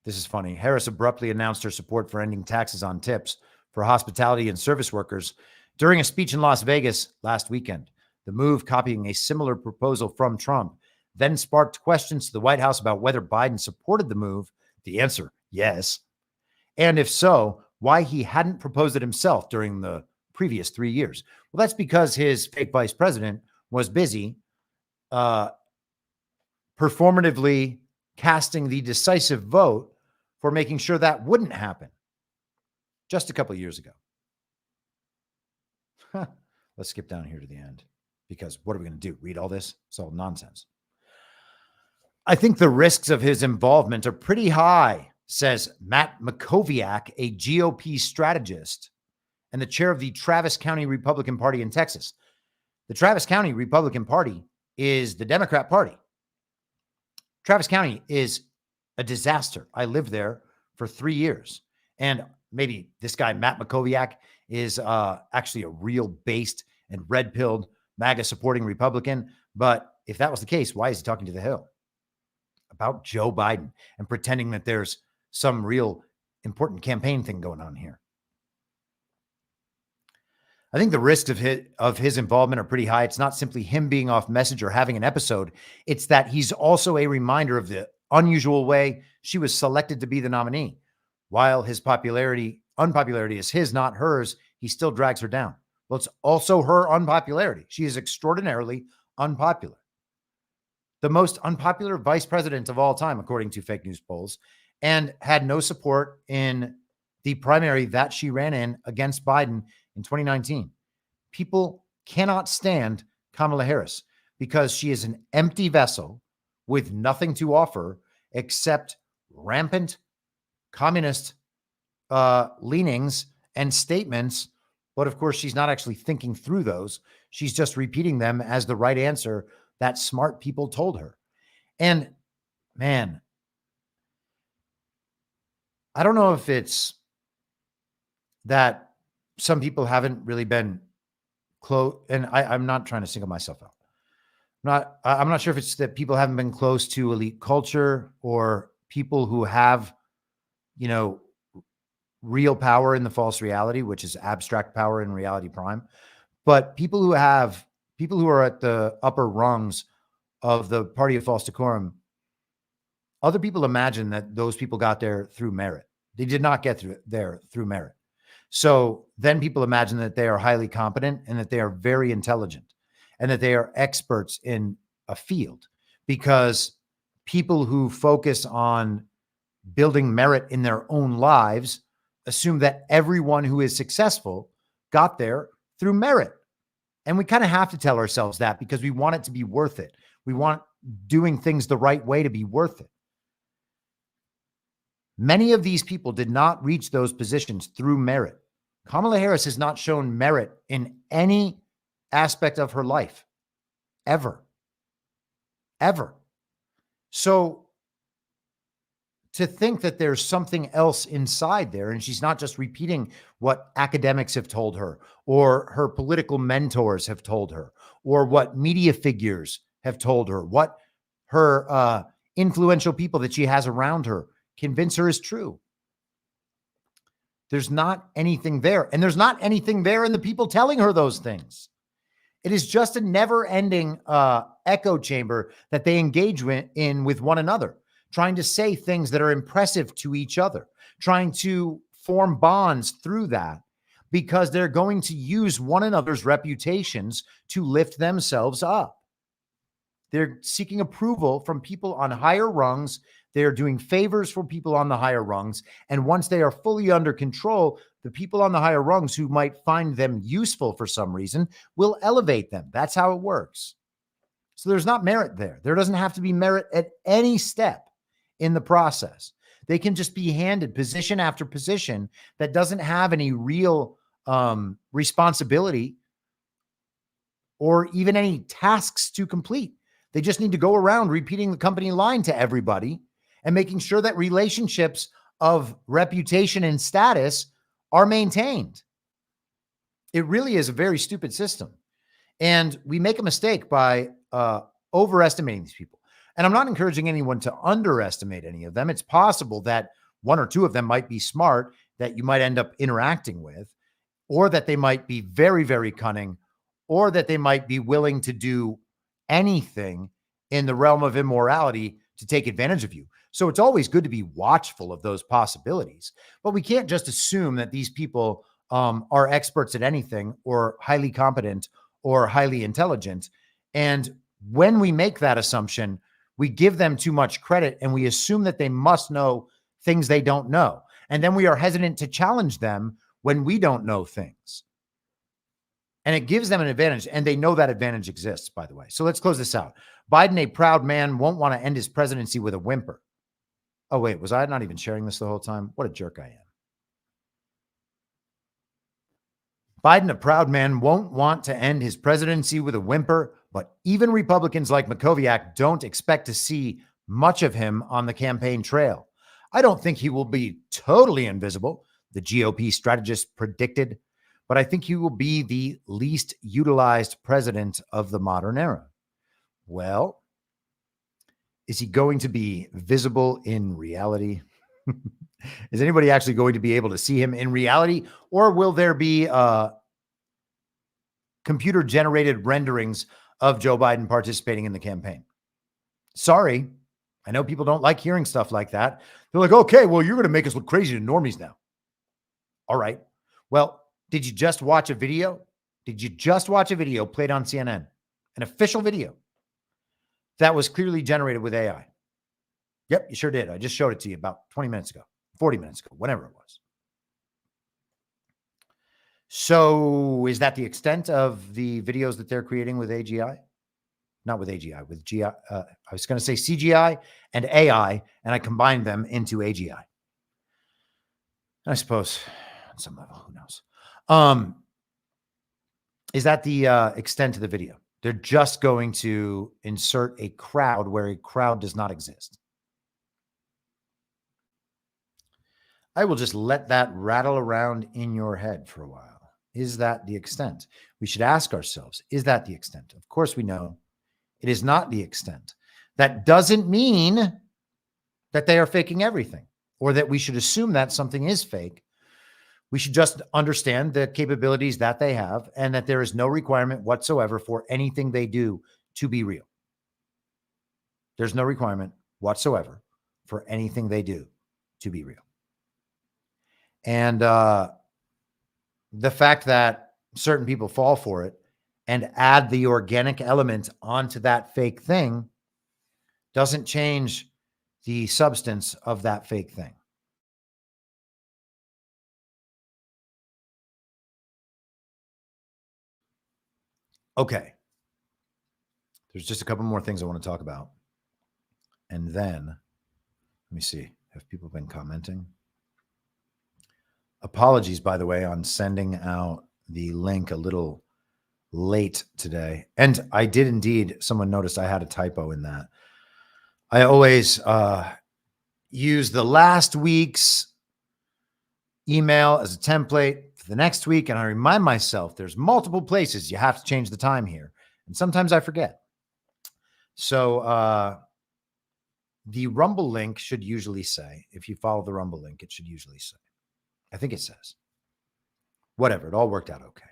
This is funny. Harris abruptly announced her support for ending taxes on tips for hospitality and service workers during a speech in Las Vegas last weekend. The move, copying a similar proposal from Trump, then sparked questions to the White House about whether Biden supported the move. The answer, yes. And if so, why he hadn't proposed it himself during the previous 3 years. Well, that's because his fake vice president was busy performatively casting the decisive vote for making sure that wouldn't happen just a couple of years ago. Let's skip down here to the end, because what are we going to do? Read all this? It's all nonsense. I think the risks of his involvement are pretty high, says Matt Makoviak, a GOP strategist and the chair of the Travis County Republican Party in Texas. The Travis County Republican Party is the Democrat Party. Travis County is a disaster. I lived there for 3 years. And maybe this guy, Matt Makoviak, is actually a real based and red-pilled MAGA supporting Republican. But if that was the case, why is he talking to the Hill about Joe Biden and pretending that there's some real important campaign thing going on here? I think the risks of his involvement are pretty high. It's not simply him being off message or having an episode. It's that he's also a reminder of the unusual way she was selected to be the nominee. While his unpopularity is his, not hers, he still drags her down. Well, it's also her unpopularity. She is extraordinarily unpopular. The most unpopular vice president of all time, according to fake news polls, and had no support in the primary that she ran in against Biden in 2019. People cannot stand Kamala Harris because she is an empty vessel with nothing to offer except rampant communist leanings and statements. But of course, she's not actually thinking through those. She's just repeating them as the right answer that smart people told her. And man, I don't know if it's that some people haven't really been close, and I'm not trying to single myself out. I'm not sure if it's that people haven't been close to elite culture or people who have, real power in the false reality, which is abstract power in reality prime. But people who are at the upper rungs of the party of false decorum, other people imagine that those people got there through merit. They did not get there through merit. So then people imagine that they are highly competent and that they are very intelligent and that they are experts in a field, because people who focus on building merit in their own lives assume that everyone who is successful got there through merit. And we kind of have to tell ourselves that because we want it to be worth it. We want doing things the right way to be worth it. Many of these people did not reach those positions through merit. Kamala Harris has not shown merit in any aspect of her life, ever. So to think that there's something else inside there, and she's not just repeating what academics have told her or her political mentors have told her or what media figures have told her, what her influential people that she has around her convince her is true. There's not anything there. And there's not anything there in the people telling her those things. It is just a never-ending echo chamber that they engage in with one another, trying to say things that are impressive to each other, trying to form bonds through that, because they're going to use one another's reputations to lift themselves up. They're seeking approval from people on higher rungs. They're doing favors for people on the higher rungs. And once they are fully under control, the people on the higher rungs who might find them useful for some reason will elevate them. That's how it works. So there's not merit there. There doesn't have to be merit at any step in the process. They can just be handed position after position that doesn't have any real responsibility or even any tasks to complete. They just need to go around repeating the company line to everybody and making sure that relationships of reputation and status are maintained. It really is a very stupid system. And we make a mistake by overestimating these people. And I'm not encouraging anyone to underestimate any of them. It's possible that one or two of them might be smart that you might end up interacting with, or that they might be very, very cunning, or that they might be willing to do anything in the realm of immorality to take advantage of you. So it's always good to be watchful of those possibilities, but we can't just assume that these people are experts at anything or highly competent or highly intelligent. And when we make that assumption, we give them too much credit and we assume that they must know things they don't know. And then we are hesitant to challenge them when we don't know things. And it gives them an advantage, and they know that advantage exists, by the way. So let's close this out. Biden, a proud man, won't want to end his presidency with a whimper. Oh, wait, was I not even sharing this the whole time? What a jerk I am. Biden, a proud man, won't want to end his presidency with a whimper, but even Republicans like Mackowiak don't expect to see much of him on the campaign trail. I don't think he will be totally invisible, the GOP strategist predicted, but I think he will be the least utilized president of the modern era. Well, is he going to be visible in reality? Is anybody actually going to be able to see him in reality? Or will there be computer-generated renderings of Joe Biden participating in the campaign? Sorry. I know people don't like hearing stuff like that. They're like, okay, well, you're going to make us look crazy to normies now. All right. Well, did you just watch a video? Did you just watch a video played on CNN? An official video that was clearly generated with AI. Yep, you sure did. I just showed it to you about 20 minutes ago, 40 minutes ago, whatever it was. So is that the extent of the videos that they're creating with AGI? Not with AGI, with GI. I was going to say CGI and AI, and I combined them into AGI. I suppose on some level, who knows? Is that the extent of the video? They're just going to insert a crowd where a crowd does not exist. I will just let that rattle around in your head for a while. Is that the extent? We should ask ourselves, is that the extent? Of course, we know it is not the extent. That doesn't mean that they are faking everything or that we should assume that something is fake. We should just understand the capabilities that they have and that there is no requirement whatsoever for anything they do to be real. There's no requirement whatsoever for anything they do to be real. And the fact that certain people fall for it and add the organic element onto that fake thing doesn't change the substance of that fake thing. Okay. There's just a couple more things I want to talk about. And then, let me see. Have people been commenting? Apologies, by the way, on sending out the link a little late today. And I did indeed, someone noticed I had a typo in that. I always use the last week's email as a template for the next week. And I remind myself there's multiple places you have to change the time here. And sometimes I forget. So the Rumble link should usually say, if you follow the Rumble link, it should usually say, I think it says, whatever, it all worked out okay.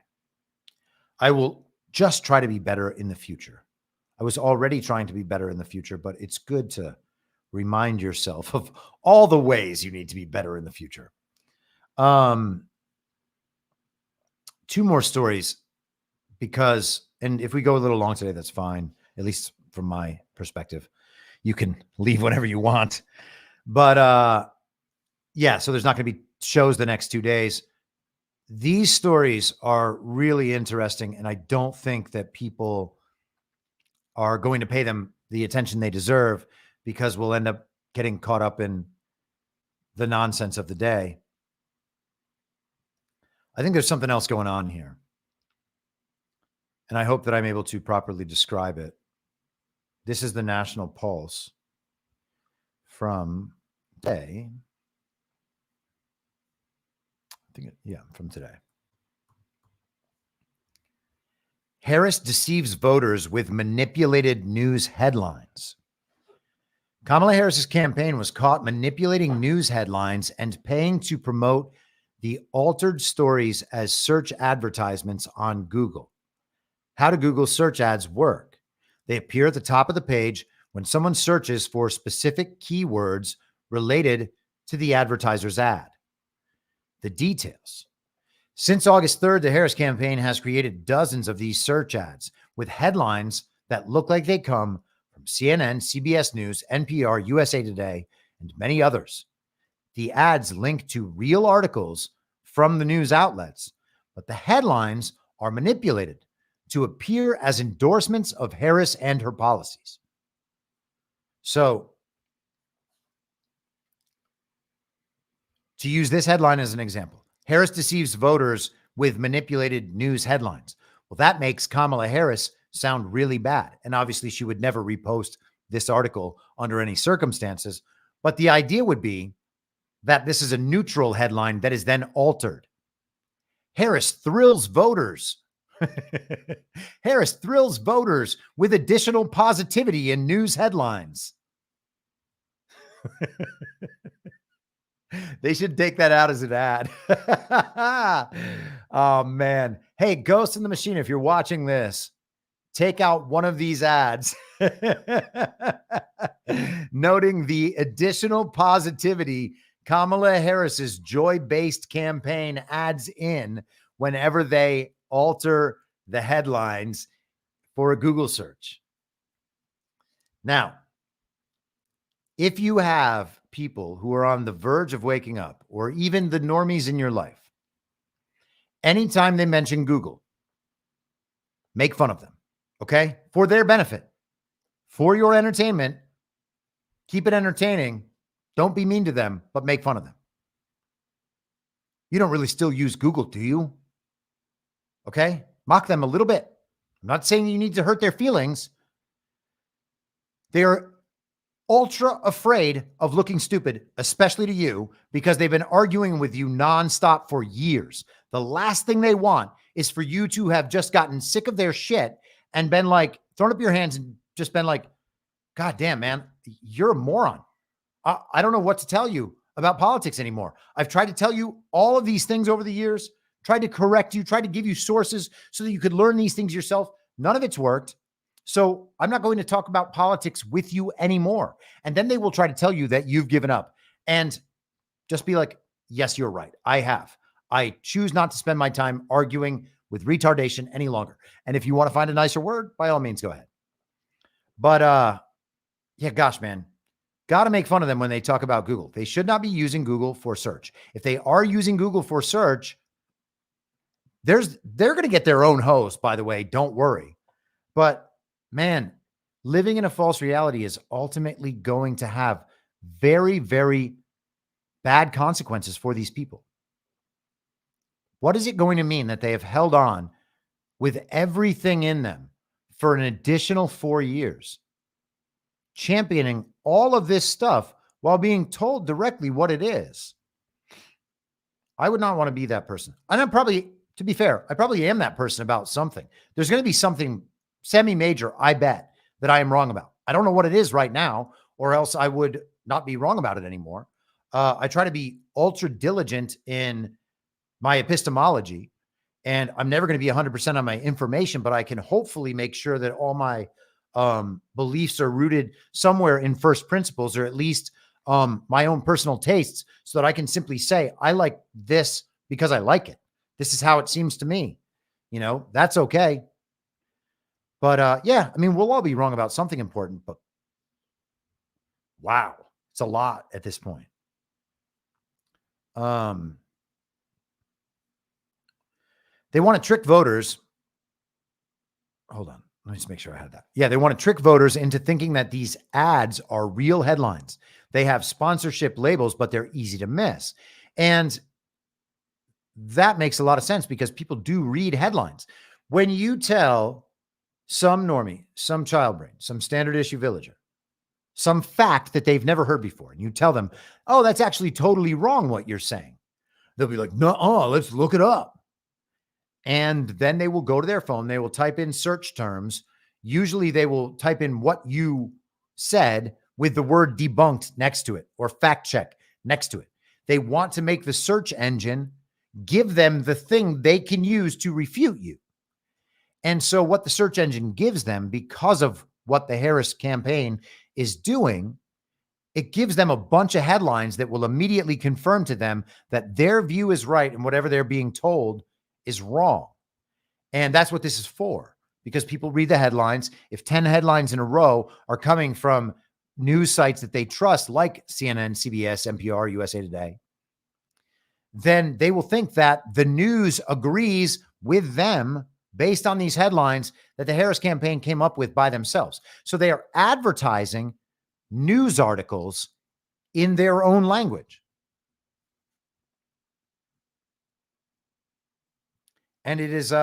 I will just try to be better in the future. I was already trying to be better in the future, but it's good to remind yourself of all the ways you need to be better in the future. Two more stories because, and if we go a little long today, that's fine, at least from my perspective. You can leave whenever you want. But yeah, so there's not going to be shows the next 2 days. These stories are really interesting, and I don't think that people are going to pay them the attention they deserve because we'll end up getting caught up in the nonsense of the day. I think there's something else going on here, and I hope that I'm able to properly describe it. This is the National Pulse from today. From today. Harris deceives voters with manipulated news headlines. Kamala Harris's campaign was caught manipulating news headlines and paying to promote the altered stories as search advertisements on Google. How do Google search ads work? They appear at the top of the page when someone searches for specific keywords related to the advertiser's ad. The details. Since August 3rd, the Harris campaign has created dozens of these search ads with headlines that look like they come from CNN, CBS News, NPR, USA Today, and many others. The ads link to real articles from the news outlets, but the headlines are manipulated to appear as endorsements of Harris and her policies. So, to use this headline as an example, Harris deceives voters with manipulated news headlines. Well, that makes Kamala Harris sound really bad. And obviously, she would never repost this article under any circumstances. But the idea would be that this is a neutral headline that is then altered. Harris thrills voters. Harris thrills voters with additional positivity in news headlines. They should take that out as an ad. Oh, man. Hey, Ghost in the Machine, if you're watching this, take out one of these ads noting the additional positivity Kamala Harris's joy-based campaign adds in whenever they alter the headlines for a Google search. Now, if you have people who are on the verge of waking up, or even the normies in your life, anytime they mention Google, make fun of them, okay? For their benefit, for your entertainment, keep it entertaining. Don't be mean to them, but make fun of them. You don't really still use Google, do you? Okay? Mock them a little bit. I'm not saying you need to hurt their feelings. They're ultra afraid of looking stupid, especially to you, because they've been arguing with you nonstop for years. The last thing they want is for you to have just gotten sick of their shit and been like, thrown up your hands and just been like, God damn, man, you're a moron. I don't know what to tell you about politics anymore. I've tried to tell you all of these things over the years, tried to correct you, tried to give you sources so that you could learn these things yourself. None of it's worked. So I'm not going to talk about politics with you anymore. And then they will try to tell you that you've given up and just be like, yes, you're right. I have. I choose not to spend my time arguing with retardation any longer. And if you want to find a nicer word, by all means, go ahead. But yeah, gosh, man, got to make fun of them when they talk about Google. They should not be using Google for search. If they are using Google for search, they're going to get their own host, by the way. Don't worry. But man, living in a false reality is ultimately going to have very, very bad consequences for these people. What is it going to mean that they have held on with everything in them for an additional 4 years, championing all of this stuff while being told directly what it is? I would not want to be that person. And I'm probably, to be fair, I probably am that person about something. There's going to be something semi-major, I bet, that I am wrong about. I don't know what it is right now, or else I would not be wrong about it anymore. I try to be ultra diligent in my epistemology, and I'm never going to be 100% on my information, but I can hopefully make sure that all my beliefs are rooted somewhere in first principles, or at least my own personal tastes, so that I can simply say, I like this because I like it. This is how it seems to me. That's okay. But yeah, I mean, we'll all be wrong about something important, but wow, it's a lot at this point. They want to trick voters. Hold on. Let me just make sure I had that. Yeah, they want to trick voters into thinking that these ads are real headlines. They have sponsorship labels, but they're easy to miss. And that makes a lot of sense because people do read headlines. When you tell some normie, some child brain, some standard issue villager, some fact that they've never heard before, and you tell them, oh, that's actually totally wrong what you're saying, they'll be like, no, let's look it up. And then they will go to their phone. They will type in search terms. Usually they will type in what you said with the word debunked next to it or fact check next to it. They want to make the search engine give them the thing they can use to refute you. And so what the search engine gives them, because of what the Harris campaign is doing, it gives them a bunch of headlines that will immediately confirm to them that their view is right and whatever they're being told is wrong. And that's what this is for, because people read the headlines. If 10 headlines in a row are coming from news sites that they trust, like CNN, CBS, NPR, USA Today, then they will think that the news agrees with them based on these headlines that the Harris campaign came up with by themselves. So they are advertising news articles in their own language. And it is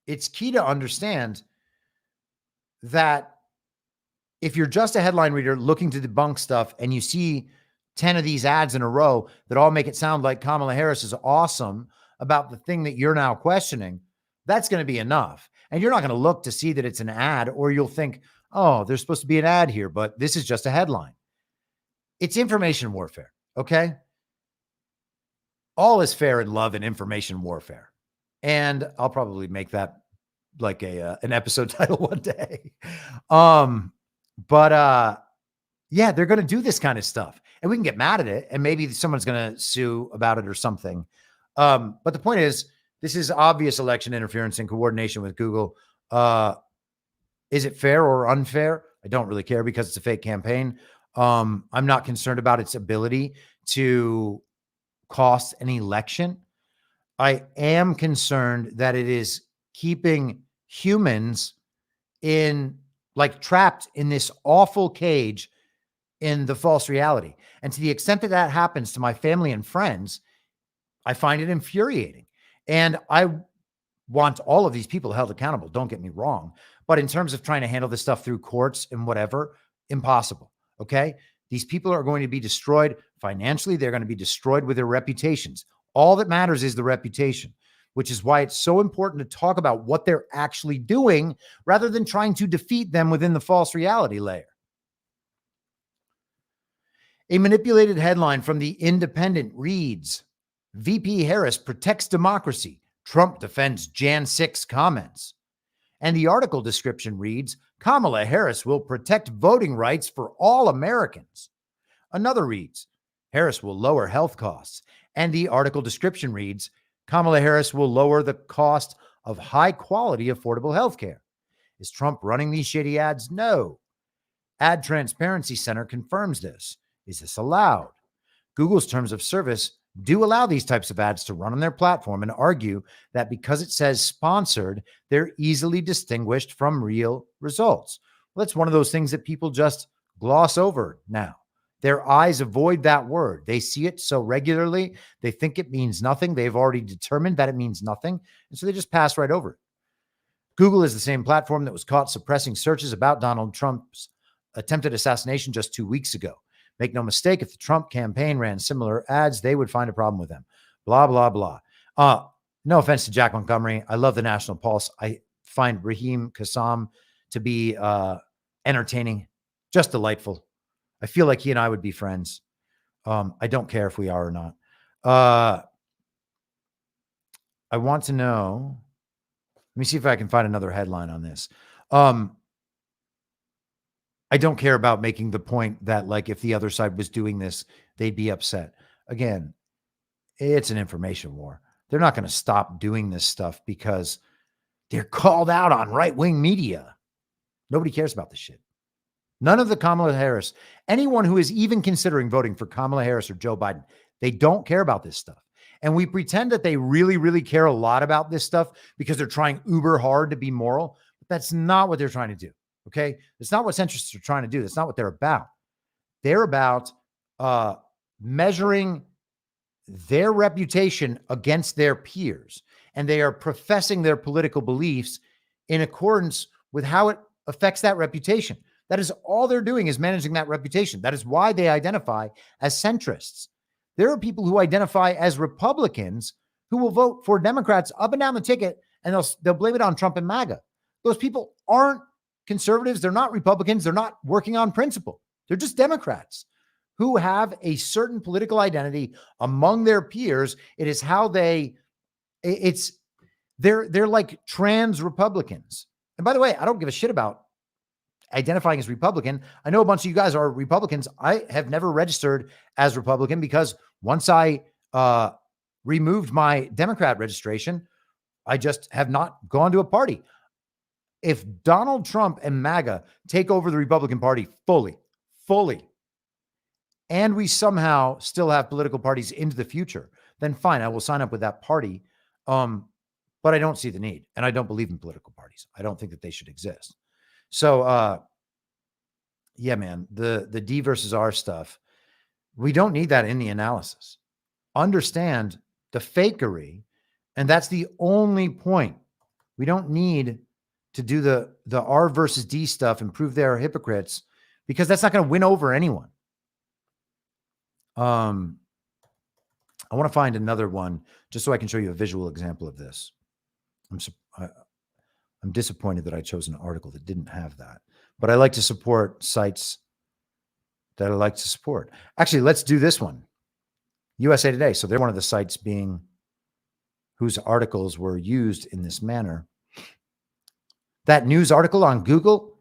it's key to understand that if you're just a headline reader looking to debunk stuff and you see 10 of these ads in a row that all make it sound like Kamala Harris is awesome about the thing that you're now questioning, that's going to be enough. And you're not going to look to see that it's an ad, or you'll think, oh, there's supposed to be an ad here, but this is just a headline. It's information warfare, okay? All is fair in love and information warfare. And I'll probably make that like an episode title one day. Yeah, they're going to do this kind of stuff, and we can get mad at it, and maybe someone's going to sue about it or something. But the point is, this is obvious election interference in coordination with Google. Is it fair or unfair? I don't really care because it's a fake campaign. I'm not concerned about its ability to cost an election. I am concerned that it is keeping humans trapped in this awful cage in the false reality. And to the extent that that happens to my family and friends, I find it infuriating. And I want all of these people held accountable. Don't get me wrong. But in terms of trying to handle this stuff through courts and whatever, impossible. Okay. These people are going to be destroyed financially. They're going to be destroyed with their reputations. All that matters is the reputation, which is why it's so important to talk about what they're actually doing rather than trying to defeat them within the false reality layer. A manipulated headline from The Independent reads, VP Harris protects democracy. Trump defends Jan 6 comments. And the article description reads, Kamala Harris will protect voting rights for all Americans. Another reads, Harris will lower health costs. And the article description reads, Kamala Harris will lower the cost of high-quality, affordable health care. Is Trump running these shady ads? No. Ad Transparency Center confirms this. Is this allowed? Google's terms of service do allow these types of ads to run on their platform and argue that because it says sponsored, they're easily distinguished from real results. Well, that's one of those things that people just gloss over now. Their eyes avoid that word. They see it so regularly, they think it means nothing. They've already determined that it means nothing, and so they just pass right over it. Google is the same platform that was caught suppressing searches about Donald Trump's attempted assassination just 2 weeks ago. Make no mistake, if the Trump campaign ran similar ads, they would find a problem with them. Blah, blah, blah. No offense to Jack Montgomery. I love the National Pulse. I find Raheem Kassam to be entertaining, just delightful. I feel like he and I would be friends. I don't care if we are or not. I want to know. Let me see if I can find another headline on this. I don't care about making the point that, like, if the other side was doing this, they'd be upset. Again, it's an information war. They're not going to stop doing this stuff because they're called out on right-wing media. Nobody cares about this shit. None of the Kamala Harris, anyone who is even considering voting for Kamala Harris or Joe Biden, they don't care about this stuff. And we pretend that they really, really care a lot about this stuff because they're trying uber hard to be moral. But that's not what they're trying to do. Okay. It's not what centrists are trying to do. That's not what they're about. They're about measuring their reputation against their peers. And they are professing their political beliefs in accordance with how it affects that reputation. That is all they're doing, is managing that reputation. That is why they identify as centrists. There are people who identify as Republicans who will vote for Democrats up and down the ticket, and they'll blame it on Trump and MAGA. Those people aren't conservatives. They're not Republicans. They're not working on principle. They're just Democrats who have a certain political identity among their peers. It is how they're like trans Republicans. And by the way, I don't give a shit about identifying as Republican. I know a bunch of you guys are Republicans. I have never registered as Republican because once I removed my Democrat registration, I just have not gone to a party. If Donald Trump and MAGA take over the Republican Party fully, and we somehow still have political parties into the future, then fine, I will sign up with that party. But I don't see the need, and I don't believe in political parties. I don't think that they should exist. So, yeah, man, the D versus R stuff, we don't need that in the analysis. Understand the fakery, and that's the only point. We don't need to do the R versus D stuff and prove they're hypocrites, because that's not going to win over anyone. I want to find another one just so I can show you a visual example of this. I'm disappointed that I chose an article that didn't have that, but I like to support sites that I like to support. Actually, let's do this one. USA Today. So they're one of the sites whose articles were used in this manner. That news article on Google,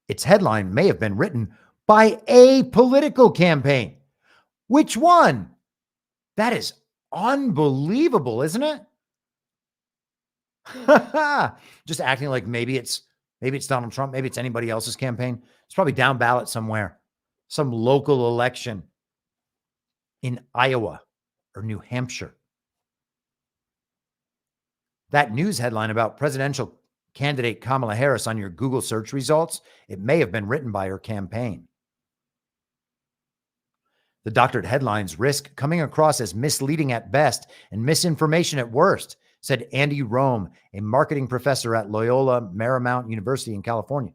its headline may have been written by a political campaign. Which one? That is unbelievable, isn't it? Just acting like maybe it's Donald Trump, maybe it's anybody else's campaign. It's probably down ballot somewhere, some local election in Iowa or New Hampshire. That news headline about presidential candidate Kamala Harris on your Google search results, it may have been written by her campaign. The doctored headlines risk coming across as misleading at best and misinformation at worst, said Andy Rome, a marketing professor at Loyola Marymount University in California.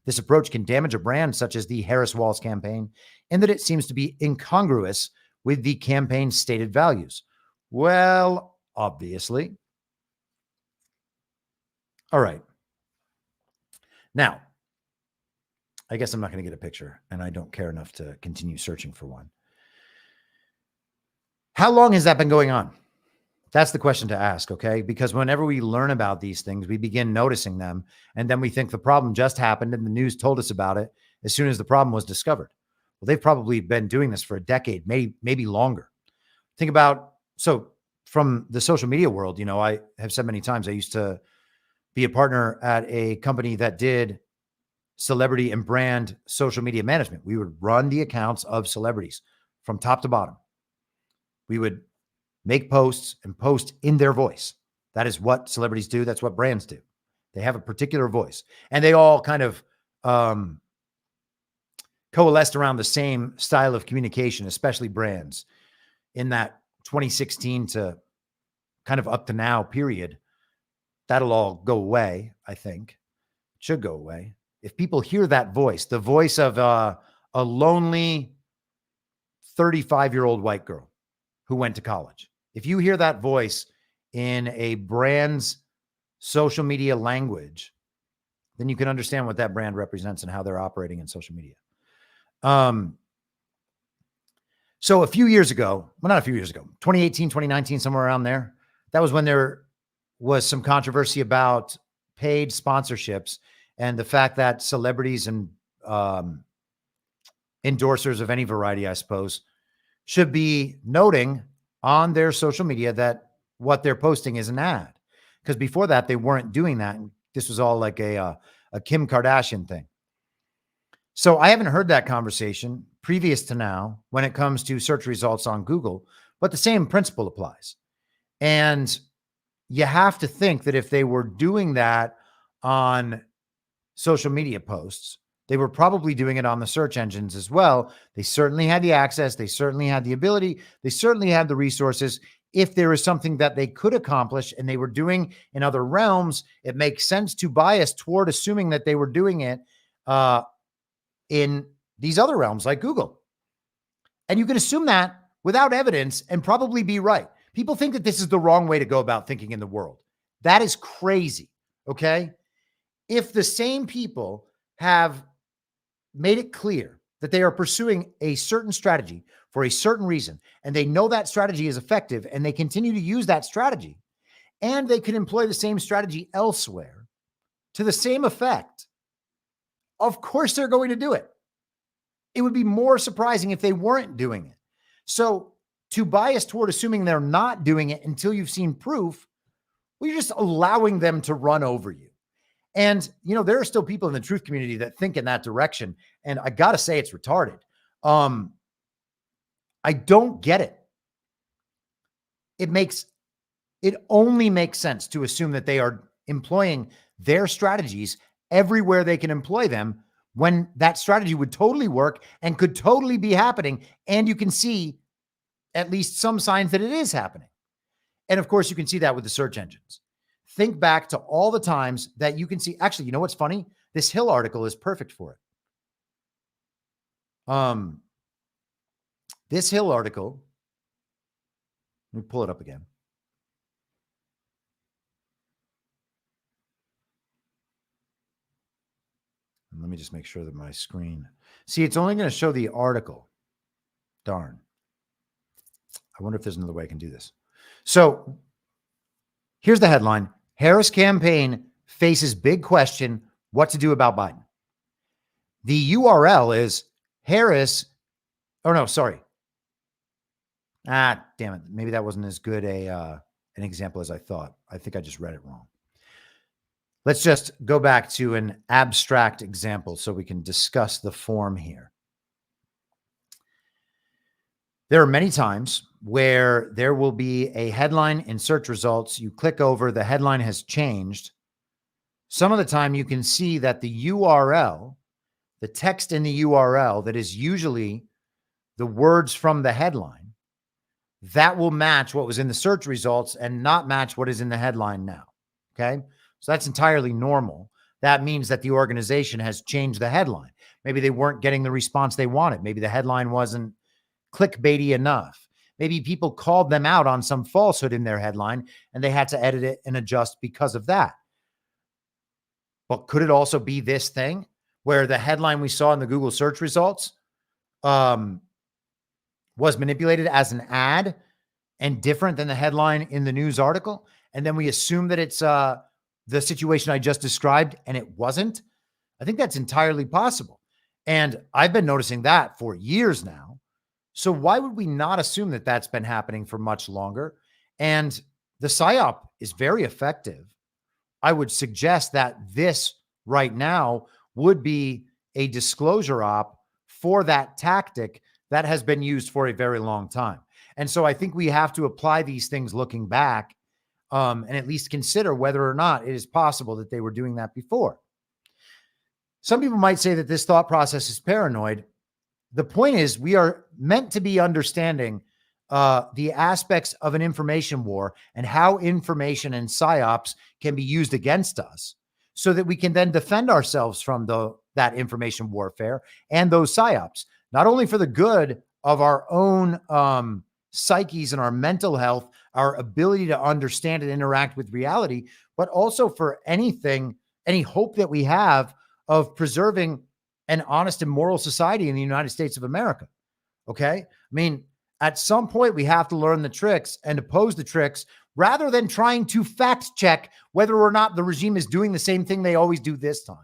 This approach can damage a brand such as the Harris Walls campaign in that it seems to be incongruous with the campaign's stated values. Well, obviously. All right. Now, I guess I'm not going to get a picture, and I don't care enough to continue searching for one. How long has that been going on? That's the question to ask, okay? Because whenever we learn about these things, we begin noticing them, and then we think the problem just happened and the news told us about it as soon as the problem was discovered. Well, they've probably been doing this for a decade, maybe longer. Think about, so from the social media world, you know, I have said many times, I used to be a partner at a company that did celebrity and brand social media management. We would run the accounts of celebrities from top to bottom. We would make posts and post in their voice. That is what celebrities do. That's what brands do. They have a particular voice, and they all kind of coalesced around the same style of communication, especially brands in that 2016 to kind of up to now period. That'll all go away. I think it should go away. If people hear that voice, the voice of a lonely 35-year-old white girl who went to college, if you hear that voice in a brand's social media language, then you can understand what that brand represents and how they're operating in social media. So a few years ago, well, not a few years ago, 2018, 2019, somewhere around there, that was when there was some controversy about paid sponsorships and the fact that celebrities and endorsers of any variety, I suppose, should be noting on their social media that what they're posting is an ad. Because before that, they weren't doing that. This was all like a Kim Kardashian thing. So I haven't heard that conversation previous to now when it comes to search results on Google, but the same principle applies. And you have to think that if they were doing that on social media posts, they were probably doing it on the search engines as well. They certainly had the access. They certainly had the ability. They certainly had the resources. If there is something that they could accomplish and they were doing in other realms, it makes sense to bias toward assuming that they were doing it in these other realms like Google. And you can assume that without evidence and probably be right. People think that this is the wrong way to go about thinking in the world. That is crazy, okay? If the same people have made it clear that they are pursuing a certain strategy for a certain reason, and they know that strategy is effective, and they continue to use that strategy, and they can employ the same strategy elsewhere to the same effect, of course they're going to do it. It would be more surprising if they weren't doing it. So to bias toward assuming they're not doing it until you've seen proof, well, you're just allowing them to run over you. And, you know, there are still people in the truth community that think in that direction. And I got to say, it's retarded. I don't get it. It only makes sense to assume that they are employing their strategies everywhere they can employ them when that strategy would totally work and could totally be happening. And you can see at least some signs that it is happening. And of course, you can see that with the search engines. Think back to all the times that you can see. Actually, you know what's funny? This Hill article is perfect for it. This Hill article, let me pull it up again. And let me just make sure that my screen, see, it's only going to show the article. Darn. I wonder if there's another way I can do this. So here's the headline. Harris campaign faces big question, what to do about Biden. The URL is Harris. Oh, no, sorry. Damn it. Maybe that wasn't as good an example as I thought. I think I just read it wrong. Let's just go back to an abstract example so we can discuss the form here. There are many times where there will be a headline in search results. You click over, the headline has changed. Some of the time you can see that the URL, the text in the URL that is usually the words from the headline, that will match what was in the search results and not match what is in the headline now. Okay. So that's entirely normal. That means that the organization has changed the headline. Maybe they weren't getting the response they wanted. Maybe the headline wasn't clickbaity enough. Maybe people called them out on some falsehood in their headline and they had to edit it and adjust because of that. But could it also be this thing where the headline we saw in the Google search results was manipulated as an ad and different than the headline in the news article? And then we assume that it's the situation I just described and it wasn't? I think that's entirely possible. And I've been noticing that for years now. So why would we not assume that that's been happening for much longer? And the PSYOP is very effective. I would suggest that this right now would be a disclosure op for that tactic that has been used for a very long time. And so I think we have to apply these things looking back and at least consider whether or not it is possible that they were doing that before. Some people might say that this thought process is paranoid. The point is we are meant to be understanding the aspects of an information war and how information and PSYOPs can be used against us so that we can then defend ourselves from that information warfare and those PSYOPs, not only for the good of our own psyches and our mental health, our ability to understand and interact with reality, but also for any hope that we have of preserving an honest and moral society in the United States of America. Okay. I mean, at some point we have to learn the tricks and oppose the tricks rather than trying to fact check whether or not the regime is doing the same thing they always do this time.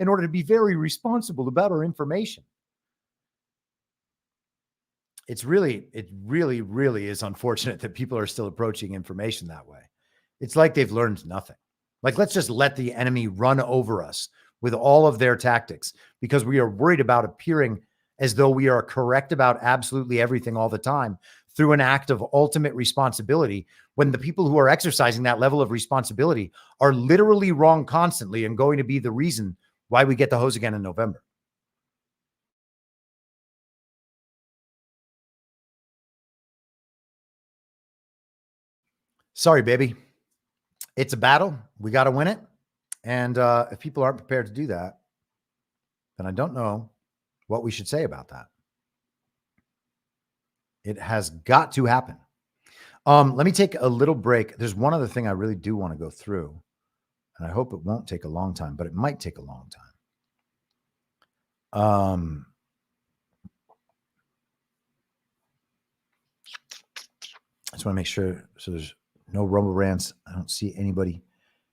in order to be very responsible about our information. It really, really is unfortunate that people are still approaching information that way. It's like they've learned nothing. Like, let's just let the enemy run over us with all of their tactics because we are worried about appearing as though we are correct about absolutely everything all the time through an act of ultimate responsibility, when the people who are exercising that level of responsibility are literally wrong constantly and going to be the reason why we get the hose again in November. Sorry, baby. It's a battle. We got to win it. And if people aren't prepared to do that, then I don't know what we should say about that. It has got to happen. Let me take a little break. There's one other thing I really do want to go through, and I hope it won't take a long time, but it might take a long time. I just want to make sure so there's no rumble rants. I don't see anybody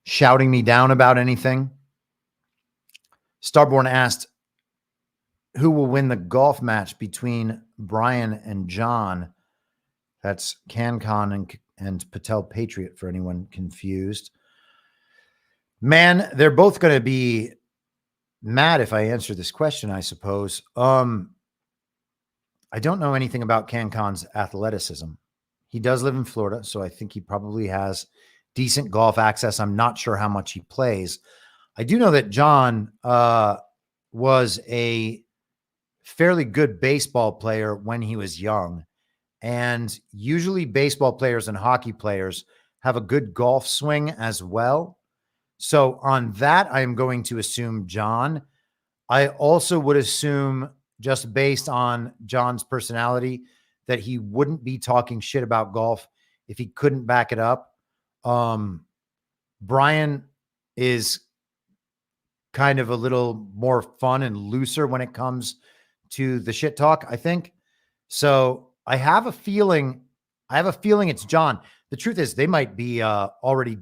shouting me down about anything. Starborn asked, who will win the golf match between Brian and John? That's CanCon and Patel Patriot, for anyone confused. Man, they're both going to be mad if I answer this question, I suppose. I don't know anything about CanCon's athleticism. He does live in Florida, so I think he probably has decent golf access. I'm not sure how much he plays. I do know that John was a fairly good baseball player when he was young. And usually baseball players and hockey players have a good golf swing as well. So on that, I am going to assume John. I also would assume, just based on John's personality, that he wouldn't be talking shit about golf if he couldn't back it up. Brian is kind of a little more fun and looser when it comes to the shit talk, I think. So I have a feeling it's John. The truth is they might be already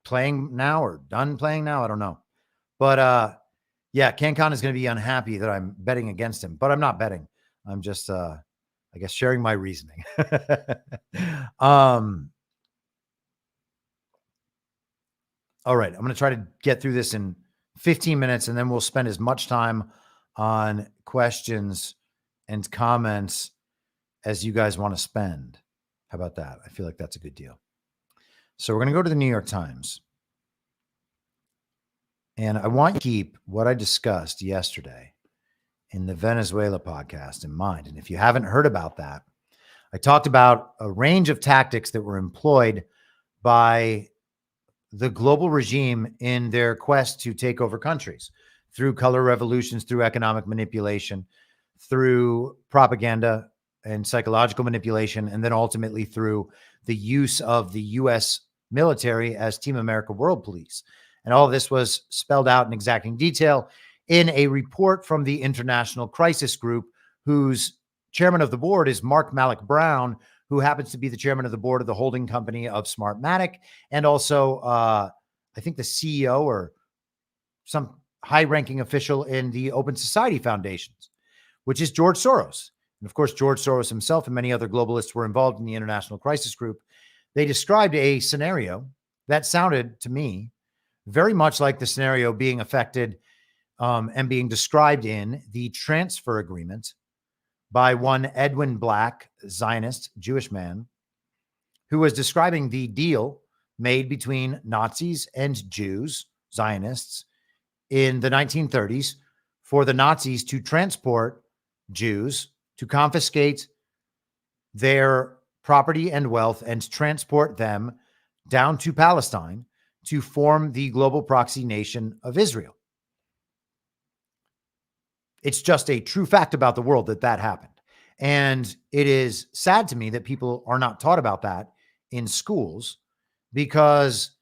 playing now or done playing now. I don't know. But yeah, CanCon is going to be unhappy that I'm betting against him, but I'm not betting. I'm just, I guess, sharing my reasoning. All right. I'm going to try to get through this in 15 minutes, and then we'll spend as much time on questions and comments as you guys want to spend. How about that? I feel like that's a good deal. So we're going to go to the New York Times. And I want to keep what I discussed yesterday in the Venezuela podcast in mind. And if you haven't heard about that, I talked about a range of tactics that were employed by the global regime in their quest to take over countries through color revolutions, through economic manipulation, through propaganda and psychological manipulation, and then ultimately through the use of the U.S. military as Team America World Police. And all of this was spelled out in exacting detail in a report from the International Crisis Group, whose chairman of the board is Mark Malloch Brown, who happens to be the chairman of the board of the holding company of Smartmatic, and also I think the CEO or some high-ranking official in the Open Society Foundations, which is George Soros. And of course, George Soros himself and many other globalists were involved in the International Crisis Group. They described a scenario that sounded to me very much like the scenario being affected and being described in the transfer agreement by one Edwin Black, Zionist, Jewish man, who was describing the deal made between Nazis and Jews, Zionists, in the 1930s for the Nazis to transport Jews, to confiscate their property and wealth and transport them down to Palestine to form the global proxy nation of Israel. It's just a true fact about the world that that happened. And it is sad to me that people are not taught about that in schools, because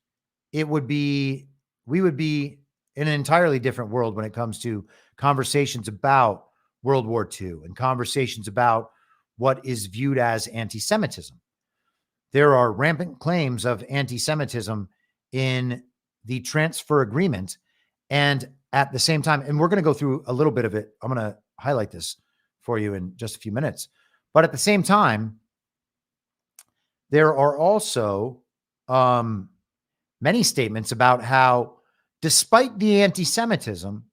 we would be in an entirely different world when it comes to conversations about World War II and conversations about what is viewed as anti-Semitism. There are rampant claims of anti-Semitism in the transfer agreement. And at the same time, and we're going to go through a little bit of it. I'm going to highlight this for you in just a few minutes. But at the same time, there are also many statements about how, despite the anti-Semitism,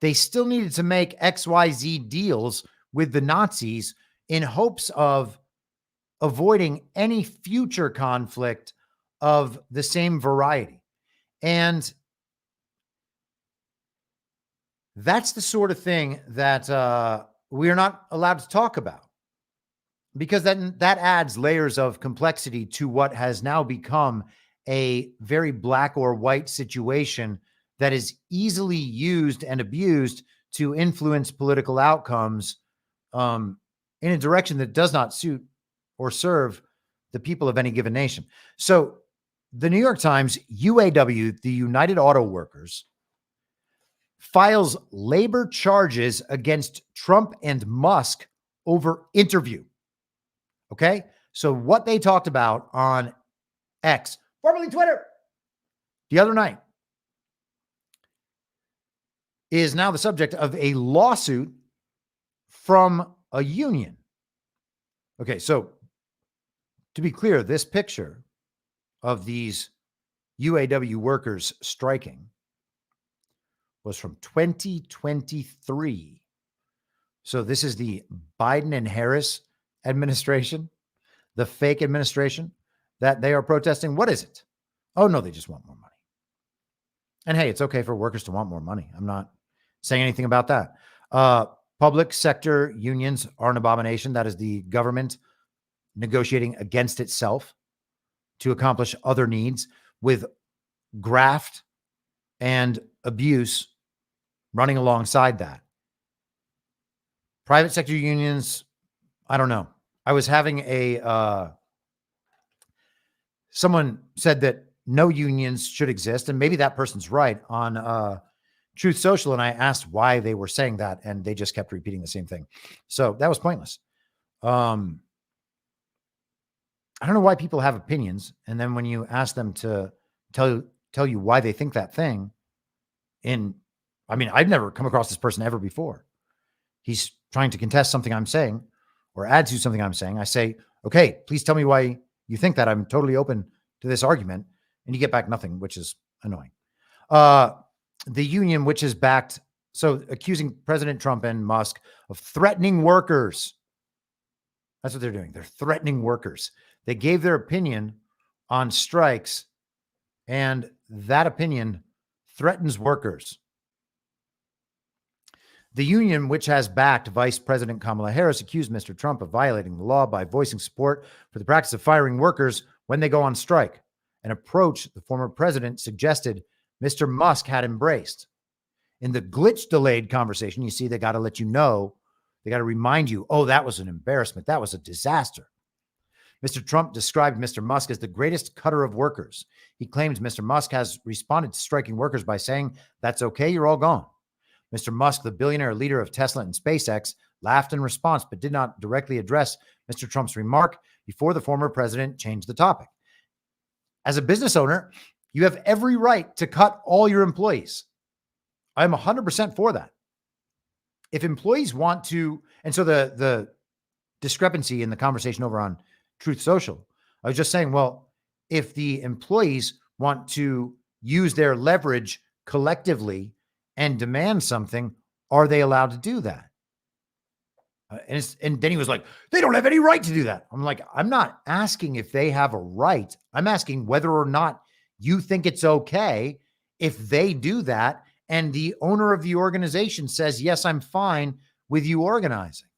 they still needed to make XYZ deals with the Nazis in hopes of avoiding any future conflict of the same variety. And that's the sort of thing that we're not allowed to talk about, because that adds layers of complexity to what has now become a very black or white situation that is easily used and abused to influence political outcomes in a direction that does not suit or serve the people of any given nation. So the New York Times, UAW, the United Auto Workers, files labor charges against Trump and Musk over interview. Okay? So what they talked about on X, formerly Twitter, the other night, is now the subject of a lawsuit from a union. Okay, so to be clear, this picture of these UAW workers striking was from 2023. So this is the Biden and Harris administration, the fake administration that they are protesting. What is it? Oh, no, they just want more money. And hey, it's okay for workers to want more money. I'm not saying anything about that. Public sector unions are an abomination. That is the government negotiating against itself to accomplish other needs, with graft and abuse running alongside that. Private sector unions, I don't know. I was having someone said that no unions should exist, and maybe that person's right, on Truth Social, and I asked why they were saying that, and they just kept repeating the same thing. So that was pointless. I don't know why people have opinions, and then when you ask them to tell you why they think that thing, I've never come across this person ever before. He's trying to contest something I'm saying or add to something I'm saying. I say, okay, please tell me why you think that. I'm totally open to this argument. And you get back nothing, which is annoying. The union, which is backed, so accusing President Trump and Musk of threatening workers. That's what they're doing. They're threatening workers. They gave their opinion on strikes, and that opinion threatens workers. The union, which has backed Vice President Kamala Harris, accused Mr. Trump of violating the law by voicing support for the practice of firing workers when they go on strike, an approach the former president suggested Mr. Musk had embraced. In the glitch-delayed conversation, you see, they got to let you know, they got to remind you, oh, that was an embarrassment. That was a disaster. Mr. Trump described Mr. Musk as the greatest cutter of workers. He claims Mr. Musk has responded to striking workers by saying, that's okay, you're all gone. Mr. Musk, the billionaire leader of Tesla and SpaceX, laughed in response, but did not directly address Mr. Trump's remark before the former president changed the topic. As a business owner, you have every right to cut all your employees. I'm 100% for that. If employees want to, and so the discrepancy in the conversation over on Truth Social, I was just saying, well, if the employees want to use their leverage collectively and demand something, are they allowed to do that? And then he was like, they don't have any right to do that. I'm like, I'm not asking if they have a right. I'm asking whether or not you think it's okay if they do that and the owner of the organization says, yes, I'm fine with you organizing.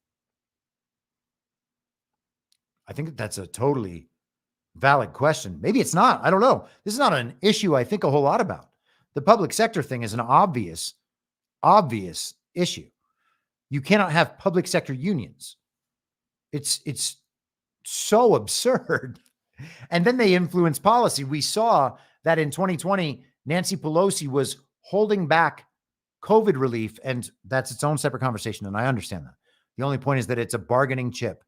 I think that's a totally valid question. Maybe it's not. I don't know. This is not an issue I think a whole lot about. The public sector thing is an obvious issue. You cannot have public sector unions. It's so absurd. And then they influence policy. We saw that in 2020, Nancy Pelosi was holding back COVID relief, and that's its own separate conversation, and I understand that. The only point is that it's a bargaining chip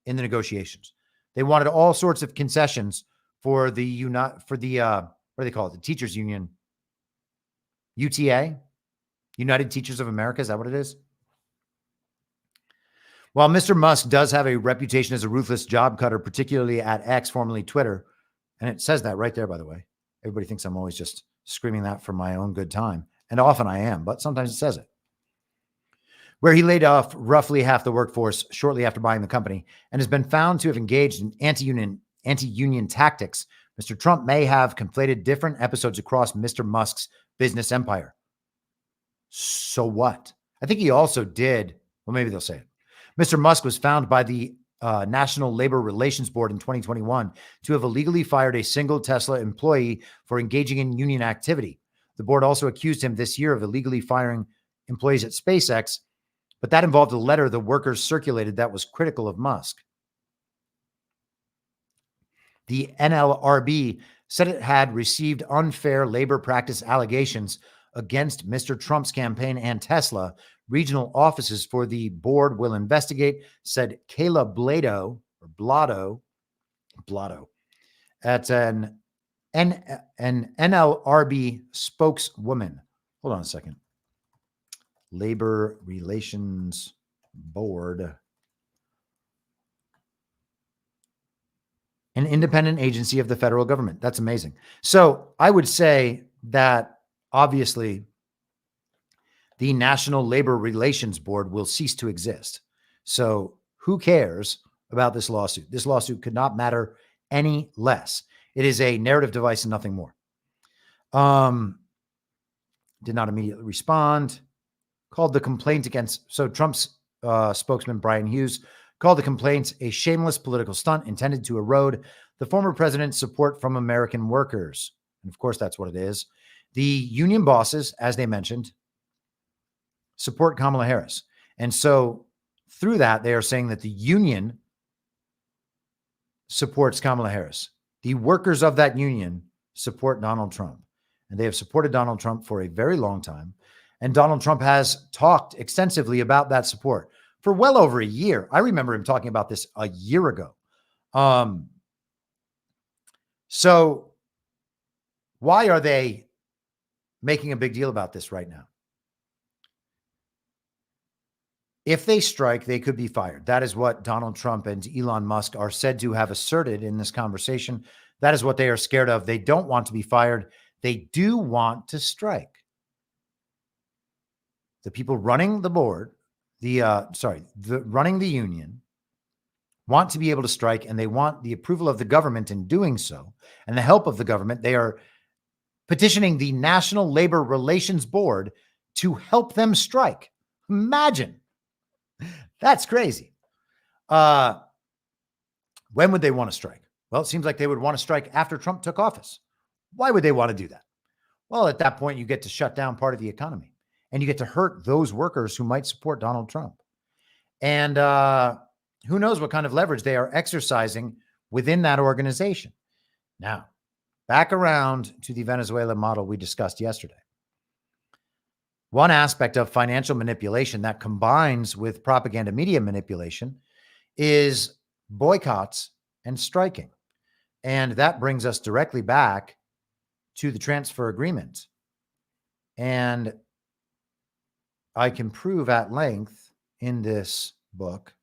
in the negotiations. They wanted all sorts of concessions for the what do they call it? The teachers union, UTA. United Teachers of America, is that what it is? While Mr. Musk does have a reputation as a ruthless job cutter, particularly at X, formerly Twitter, and it says that right there, by the way. Everybody thinks I'm always just screaming that for my own good time. And often I am, but sometimes it says it. Where he laid off roughly half the workforce shortly after buying the company and has been found to have engaged in anti-union tactics, Mr. Trump may have conflated different episodes across Mr. Musk's business empire. So what? I think he also did. Well, maybe they'll say it. Mr. Musk was found by the National Labor Relations Board in 2021 to have illegally fired a single Tesla employee for engaging in union activity. The board also accused him this year of illegally firing employees at SpaceX, but that involved a letter the workers circulated that was critical of Musk. The NLRB said it had received unfair labor practice allegations against Mr. Trump's campaign and Tesla. Regional offices for the board will investigate, said Kayla Blotto, at an NLRB spokeswoman. Hold on a second. Labor Relations Board, an independent agency of the federal government. That's amazing. So I would say that obviously the National Labor Relations Board will cease to exist. So who cares about this lawsuit? This lawsuit could not matter any less. It is a narrative device and nothing more. Did not immediately respond. Called the complaint against, so Trump's spokesman, Brian Hughes, called the complaint a shameless political stunt intended to erode the former president's support from American workers. And of course, that's what it is. The union bosses, as they mentioned, support Kamala Harris. And so through that, they are saying that the union supports Kamala Harris. The workers of that union support Donald Trump. And they have supported Donald Trump for a very long time. And Donald Trump has talked extensively about that support for well over a year. I remember him talking about this a year ago. So why are they making a big deal about this right now? If they strike, they could be fired. That is what Donald Trump and Elon Musk are said to have asserted in this conversation. That is what they are scared of. They don't want to be fired. They do want to strike. The people running the board, running the union, want to be able to strike, and they want the approval of the government in doing so and the help of the government. They are petitioning the National Labor Relations Board to help them strike. Imagine. That's crazy. When would they want to strike? Well, it seems like they would want to strike after Trump took office. Why would they want to do that? Well, at that point, you get to shut down part of the economy and you get to hurt those workers who might support Donald Trump. And who knows what kind of leverage they are exercising within that organization. Now, back around to the Venezuela model we discussed yesterday. One aspect of financial manipulation that combines with propaganda media manipulation is boycotts and striking. And that brings us directly back to the transfer agreement. And I can prove at length in this book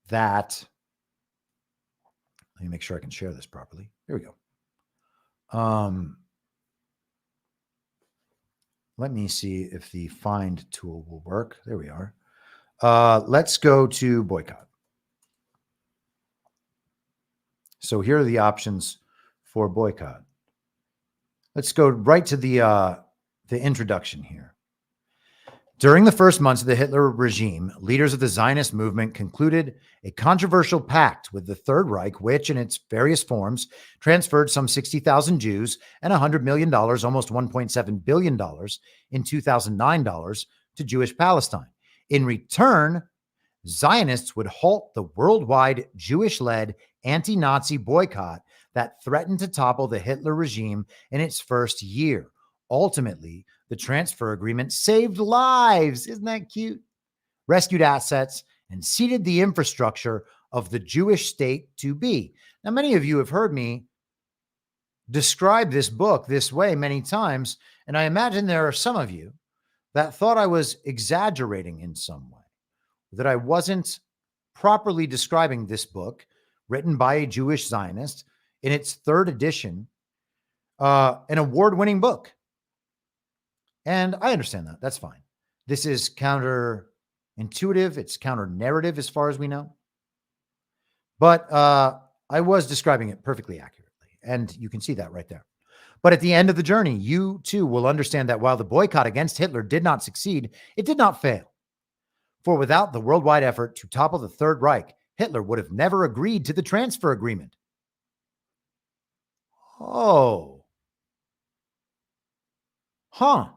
that, let me make sure I can share this properly. Here we go. Let me see if the find tool will work. There we are. Let's go to boycott. So here are the options for boycott. Let's go right to the introduction here. During the first months of the Hitler regime, leaders of the Zionist movement concluded a controversial pact with the Third Reich, which in its various forms transferred some 60,000 Jews and $100 million, almost $1.7 billion in 2009 dollars to Jewish Palestine. In return, Zionists would halt the worldwide Jewish-led anti-Nazi boycott that threatened to topple the Hitler regime in its first year. Ultimately, the transfer agreement saved lives. Isn't that cute? Rescued assets and seeded the infrastructure of the Jewish state to be. Now, many of you have heard me described this book this way many times, and I imagine there are some of you that thought I was exaggerating in some way, that I wasn't properly describing this book written by a Jewish Zionist in its third edition, an award-winning book. And I understand that. That's fine. This is counterintuitive. It's counter-narrative as far as we know. But I was describing it perfectly accurately. And you can see that right there. But at the end of the journey, you too will understand that while the boycott against Hitler did not succeed, it did not fail. For without the worldwide effort to topple the Third Reich, Hitler would have never agreed to the transfer agreement. Oh. Huh.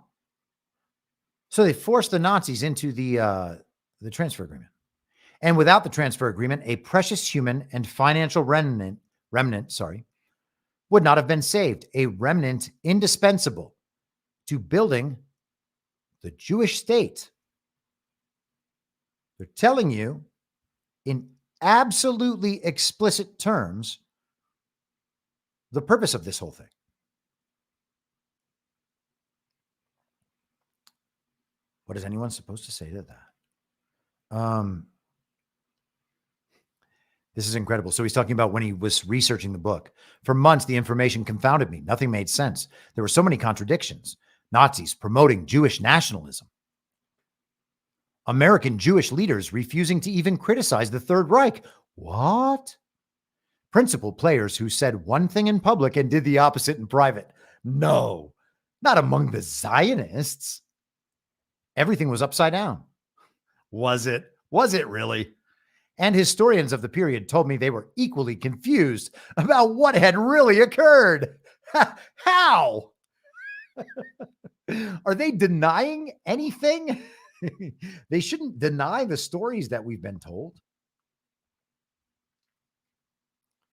So they forced the Nazis into the transfer agreement. And without the transfer agreement, a precious human and financial remnant, would not have been saved. A remnant indispensable to building the Jewish state. They're telling you in absolutely explicit terms the purpose of this whole thing. What is anyone supposed to say to that? This is incredible. So he's talking about when he was researching the book. For months, the information confounded me. Nothing made sense. There were so many contradictions. Nazis promoting Jewish nationalism. American Jewish leaders refusing to even criticize the Third Reich. What? Principal players who said one thing in public and did the opposite in private. No, not among the Zionists. Everything was upside down. Was it? Was it really? And historians of the period told me they were equally confused about what had really occurred. How? Are they denying anything? They shouldn't deny the stories that we've been told.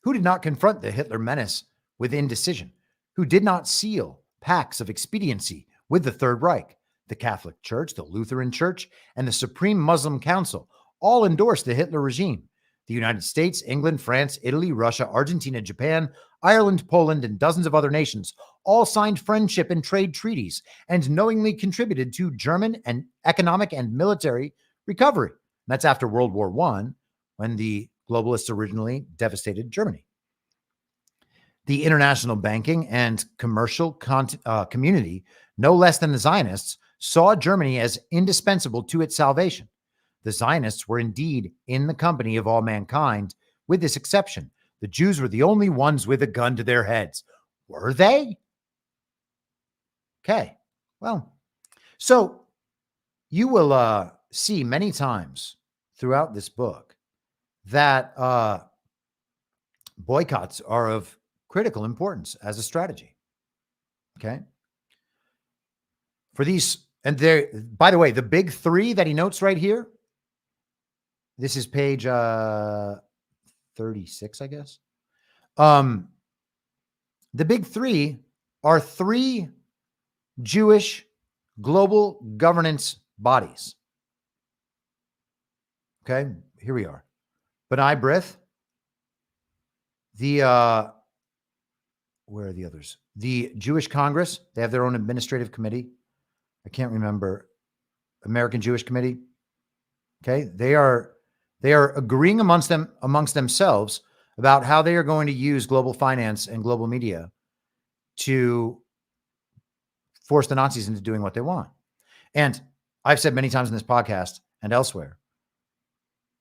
Who did not confront the Hitler menace with indecision? Who did not seal pacts of expediency with the Third Reich? The Catholic Church, the Lutheran Church, and the Supreme Muslim Council all endorsed the Hitler regime. The United States, England, France, Italy, Russia, Argentina, Japan, Ireland, Poland, and dozens of other nations all signed friendship and trade treaties and knowingly contributed to German and economic and military recovery. That's after World War I, when the globalists originally devastated Germany. The international banking and commercial community, no less than the Zionists, saw Germany as indispensable to its salvation. The Zionists were indeed in the company of all mankind, with this exception. The Jews were the only ones with a gun to their heads. Were they? Okay. Well, so you will see many times throughout this book that boycotts are of critical importance as a strategy. Okay. For these, and there, by the way, the big three that he notes right here, this is page 36, I guess. The big three are three Jewish global governance bodies. Okay, here we are. B'nai B'rith, the, where are the others? The Jewish Congress, they have their own administrative committee. I can't remember. American Jewish Committee. Okay, they are agreeing amongst themselves about how they are going to use global finance and global media to force the Nazis into doing what they want. And I've said many times in this podcast and elsewhere,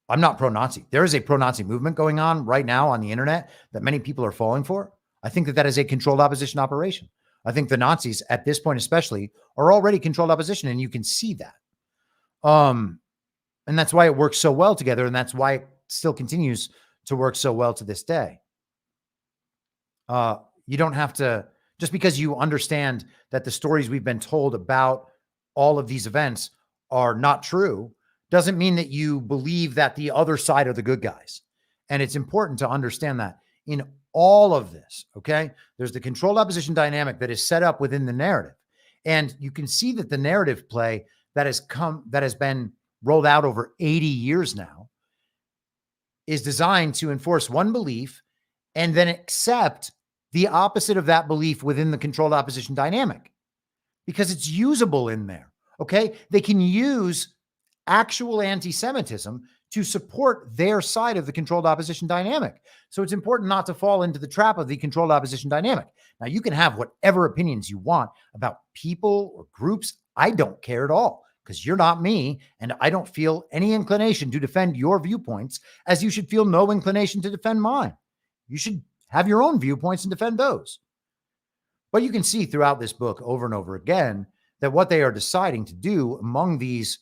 I'm not pro-Nazi. There is a pro-Nazi movement going on right now on the internet that many people are falling for. I think that is a controlled opposition operation. I think the Nazis at this point, especially, are already controlled opposition, and you can see that. And that's why it works so well together. And that's why it still continues to work so well to this day. You don't have to, just because you understand that the stories we've been told about all of these events are not true, doesn't mean that you believe that the other side are the good guys. And it's important to understand that in all of this, okay? There's the controlled opposition dynamic that is set up within the narrative. And you can see that the narrative play that has been rolled out over 80 years now is designed to enforce one belief and then accept the opposite of that belief within the controlled opposition dynamic because it's usable in there. Okay. They can use actual anti-Semitism to support their side of the controlled opposition dynamic. So it's important not to fall into the trap of the controlled opposition dynamic. Now, you can have whatever opinions you want about people or groups. I don't care at all because you're not me, and I don't feel any inclination to defend your viewpoints, as you should feel no inclination to defend mine. You should have your own viewpoints and defend those. But you can see throughout this book over and over again that what they are deciding to do among these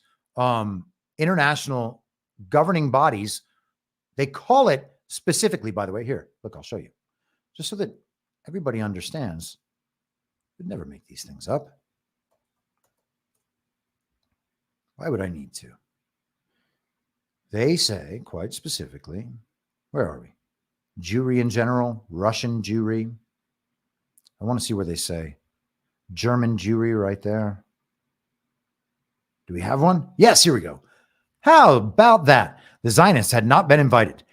international governing bodies, they call it specifically, by the way, here, look, I'll show you, just so that everybody understands. We'd never make these things up. Why would I need to? They say quite specifically, where are we? Jewry in general, Russian Jewry. I want to see where they say German Jewry right there. Do we have one? Yes, here we go. How about that? The Zionists had not been invited.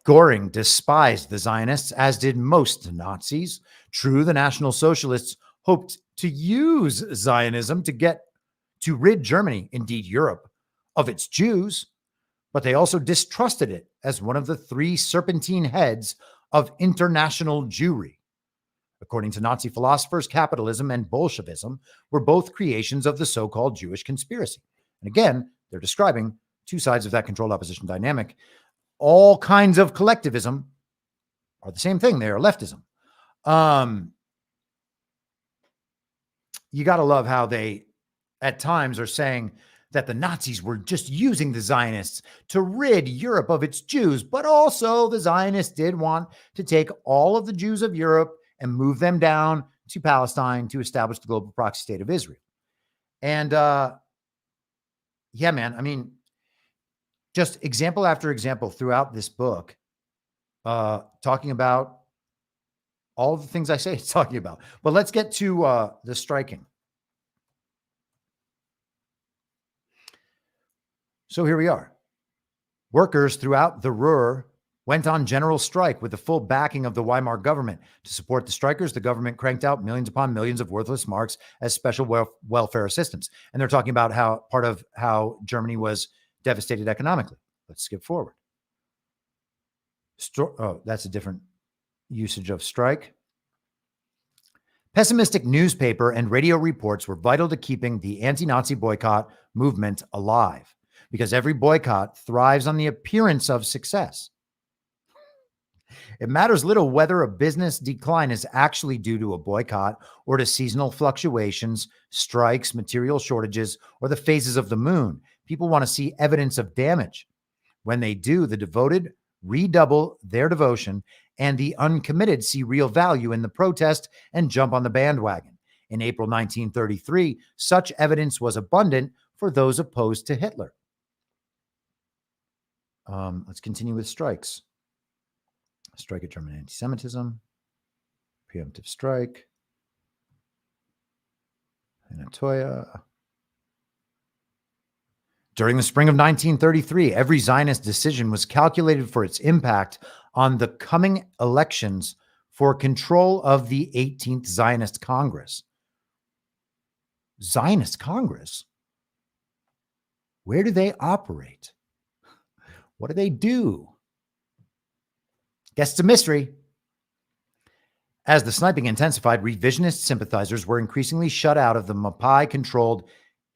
Goring despised the Zionists, as did most Nazis. True, the National Socialists hoped to use Zionism to rid Germany, indeed Europe, of its Jews, but they also distrusted it as one of the three serpentine heads of international Jewry. According to Nazi philosophers, capitalism and Bolshevism were both creations of the so-called Jewish conspiracy. And again, they're describing two sides of that controlled opposition dynamic. All kinds of collectivism are the same thing. They are leftism. You got to love how they, at times, are saying that the Nazis were just using the Zionists to rid Europe of its Jews, but also the Zionists did want to take all of the Jews of Europe and move them down to Palestine to establish the global proxy state of Israel. And yeah, man, I mean, just example after example throughout this book, talking about all the things I say it's talking about. But let's get to the striking. So here we are. Workers throughout the Ruhr went on general strike with the full backing of the Weimar government. To support the strikers, the government cranked out millions upon millions of worthless marks as special welfare assistance. And they're talking about how part of how Germany was devastated economically. Let's skip forward. That's a different usage of strike. Pessimistic newspaper and radio reports were vital to keeping the anti-Nazi boycott movement alive, because every boycott thrives on the appearance of success. It matters little whether a business decline is actually due to a boycott or to seasonal fluctuations, strikes, material shortages, or the phases of the moon. People want to see evidence of damage. When they do, the devoted redouble their devotion, and the uncommitted see real value in the protest and jump on the bandwagon. In April 1933, such evidence was abundant for those opposed to Hitler. Let's continue with strikes. Strike at German anti-Semitism. Preemptive strike. Anatolia. During the spring of 1933, every Zionist decision was calculated for its impact on the coming elections for control of the 18th Zionist Congress. Zionist Congress? Where do they operate? What do they do? Guess it's a mystery. As the sniping intensified, revisionist sympathizers were increasingly shut out of the Mapai-controlled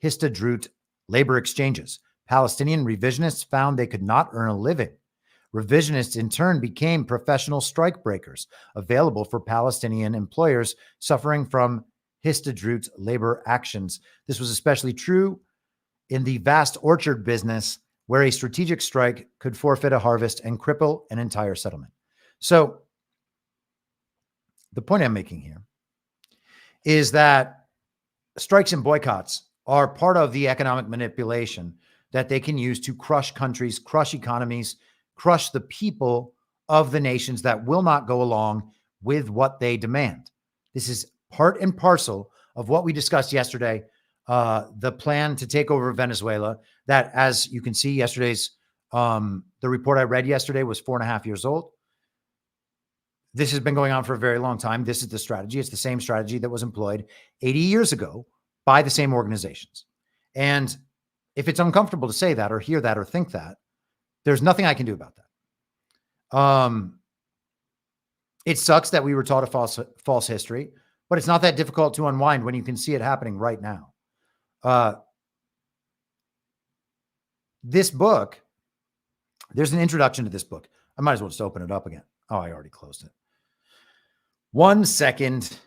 Histadrut labor exchanges. Palestinian revisionists found they could not earn a living. Revisionists, in turn, became professional strike breakers, available for Palestinian employers suffering from Histadrut labor actions. This was especially true in the vast orchard business, where a strategic strike could forfeit a harvest and cripple an entire settlement. So the point I'm making here is that strikes and boycotts are part of the economic manipulation that they can use to crush countries, crush economies, crush the people of the nations that will not go along with what they demand. This is part and parcel of what we discussed yesterday, the plan to take over Venezuela, that, as you can see, yesterday's, the report I read yesterday was 4.5 years old. This has been going on for a very long time. This is the strategy. It's the same strategy that was employed 80 years ago by the same organizations. And if it's uncomfortable to say that or hear that or think that, there's nothing I can do about that. It sucks that we were taught a false history, but it's not that difficult to unwind when you can see it happening right now. This book, there's an introduction to this book. I might as well just open it up again. Oh, I already closed it. 1 second.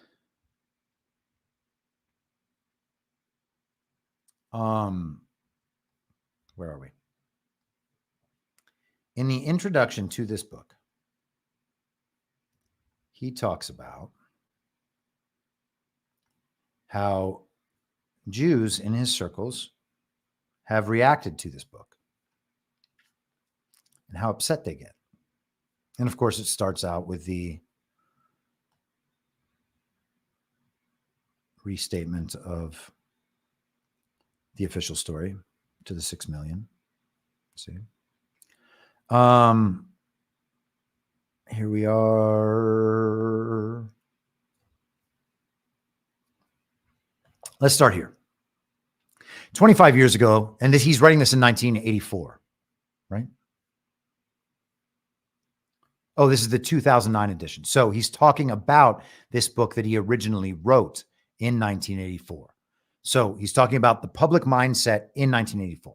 Where are we? In the introduction to this book, he talks about how Jews in his circles have reacted to this book and how upset they get. And of course, it starts out with the restatement of the official story to the 6 million. Let's see. Here we are. Let's start here. 25 years ago, and he's writing this in 1984, right? Oh, this is the 2009 edition. So he's talking about this book that he originally wrote in 1984. So he's talking about the public mindset in 1984.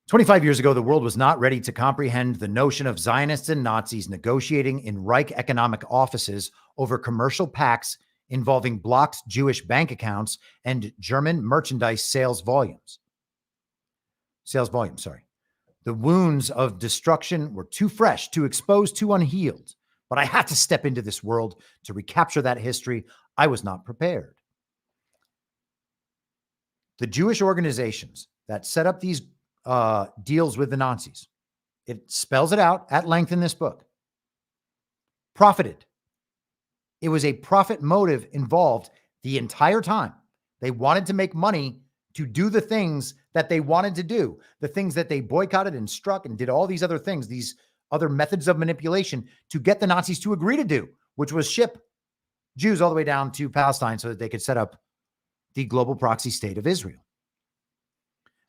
25 years ago, the world was not ready to comprehend the notion of Zionists and Nazis negotiating in Reich economic offices over commercial pacts involving blocked Jewish bank accounts and German merchandise sales volumes. The wounds of destruction were too fresh, too exposed, too unhealed. But I had to step into this world to recapture that history. I was not prepared. The Jewish organizations that set up these deals with the Nazis, it spells it out at length in this book, profited. It was a profit motive involved the entire time. They wanted to make money to do the things that they wanted to do, the things that they boycotted and struck and did all these other things, these other methods of manipulation to get the Nazis to agree to do, which was ship Jews all the way down to Palestine so that they could set up the global proxy state of Israel.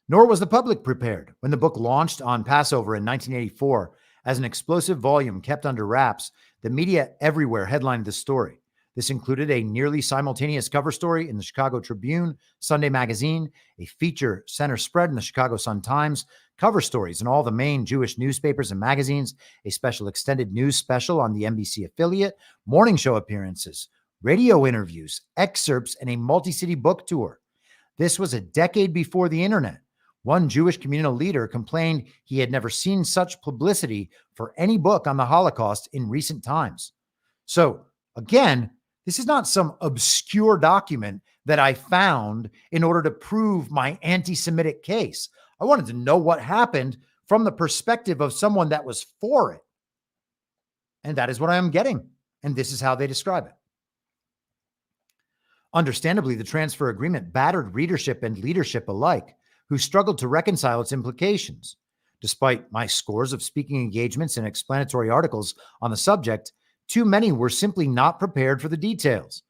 Nor was the public prepared. When the book launched on Passover in 1984 as an explosive volume kept under wraps, the media everywhere headlined the story. This included a nearly simultaneous cover story in the Chicago Tribune, Sunday Magazine, a feature center spread in the Chicago Sun-Times, cover stories in all the main Jewish newspapers and magazines, a special extended news special on the NBC affiliate, morning show appearances, radio interviews, excerpts, and a multi-city book tour. This was a decade before the internet. One Jewish communal leader complained he had never seen such publicity for any book on the Holocaust in recent times. So, again, this is not some obscure document that I found in order to prove my anti-Semitic case. I wanted to know what happened from the perspective of someone that was for it. And that is what I am getting. And this is how they describe it. Understandably, the transfer agreement battered readership and leadership alike, who struggled to reconcile its implications. Despite my scores of speaking engagements and explanatory articles on the subject, too many were simply not prepared for the details.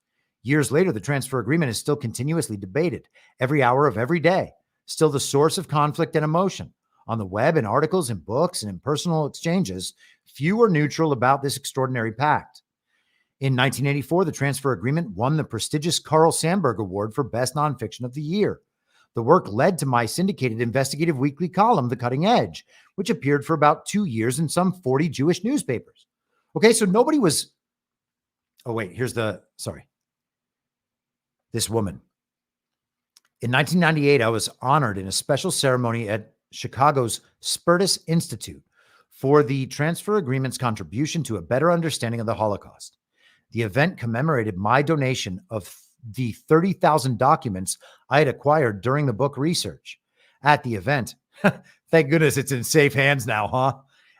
Years later, the transfer agreement is still continuously debated, every hour of every day, still the source of conflict and emotion. On the web, in articles, in books, and in personal exchanges, few are neutral about this extraordinary pact. In 1984, the transfer agreement won the prestigious Carl Sandburg Award for Best Nonfiction of the Year. The work led to my syndicated investigative weekly column, The Cutting Edge, which appeared for about 2 years in some 40 Jewish newspapers. Okay, so nobody was... Oh, wait, this woman. In 1998, I was honored in a special ceremony at Chicago's Spertus Institute for the transfer agreement's contribution to a better understanding of the Holocaust. The event commemorated my donation of the 30,000 documents I had acquired during the book research. At the event, thank goodness it's in safe hands now, huh?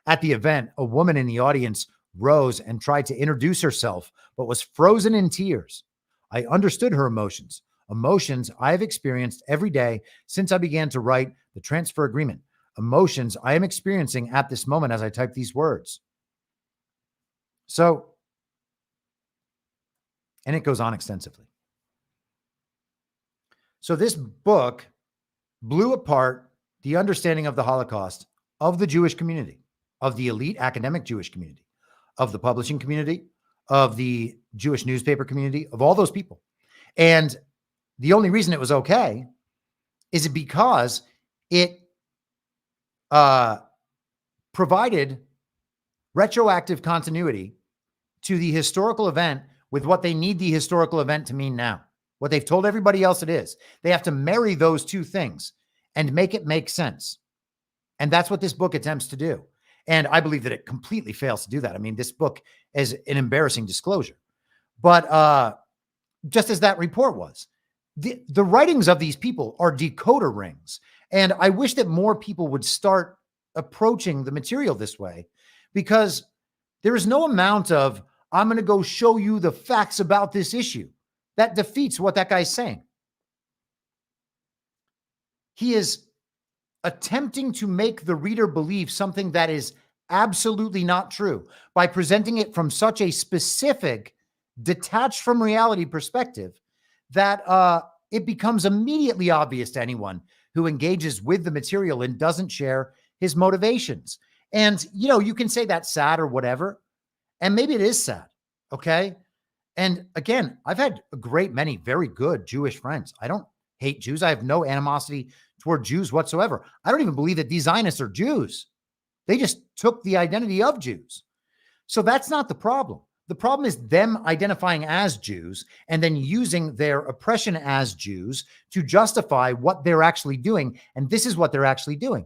At the event, a woman in the audience rose and tried to introduce herself, but was frozen in tears. I understood her emotions I have experienced every day since I began to write the transfer agreement, emotions I am experiencing at this moment as I type these words. So And it goes on extensively. So this book blew apart the understanding of the Holocaust of the Jewish community, of the elite academic Jewish community, of the publishing community, of the Jewish newspaper community, of all those people. And the only reason it was okay is because it provided retroactive continuity to the historical event with what they need the historical event to mean now, what they've told everybody else it is. They have to marry those two things and make it make sense. And that's what this book attempts to do. And I believe that it completely fails to do that. I mean, this book is an embarrassing disclosure. But just as that report was, the writings of these people are decoder rings. And I wish that more people would start approaching the material this way, because there is no amount of, I'm going to go show you the facts about this issue, that defeats what that guy's saying. He is attempting to make the reader believe something that is absolutely not true by presenting it from such a specific, detached from reality perspective that it becomes immediately obvious to anyone who engages with the material and doesn't share his motivations. And, you know, you can say that's sad or whatever, and maybe it is sad, okay? And again, I've had a great many very good Jewish friends. I don't hate Jews. I have no animosity toward Jews whatsoever. I don't even believe that these Zionists are Jews. They just took the identity of Jews. So that's not the problem. The problem is them identifying as Jews and then using their oppression as Jews to justify what they're actually doing. And this is what they're actually doing.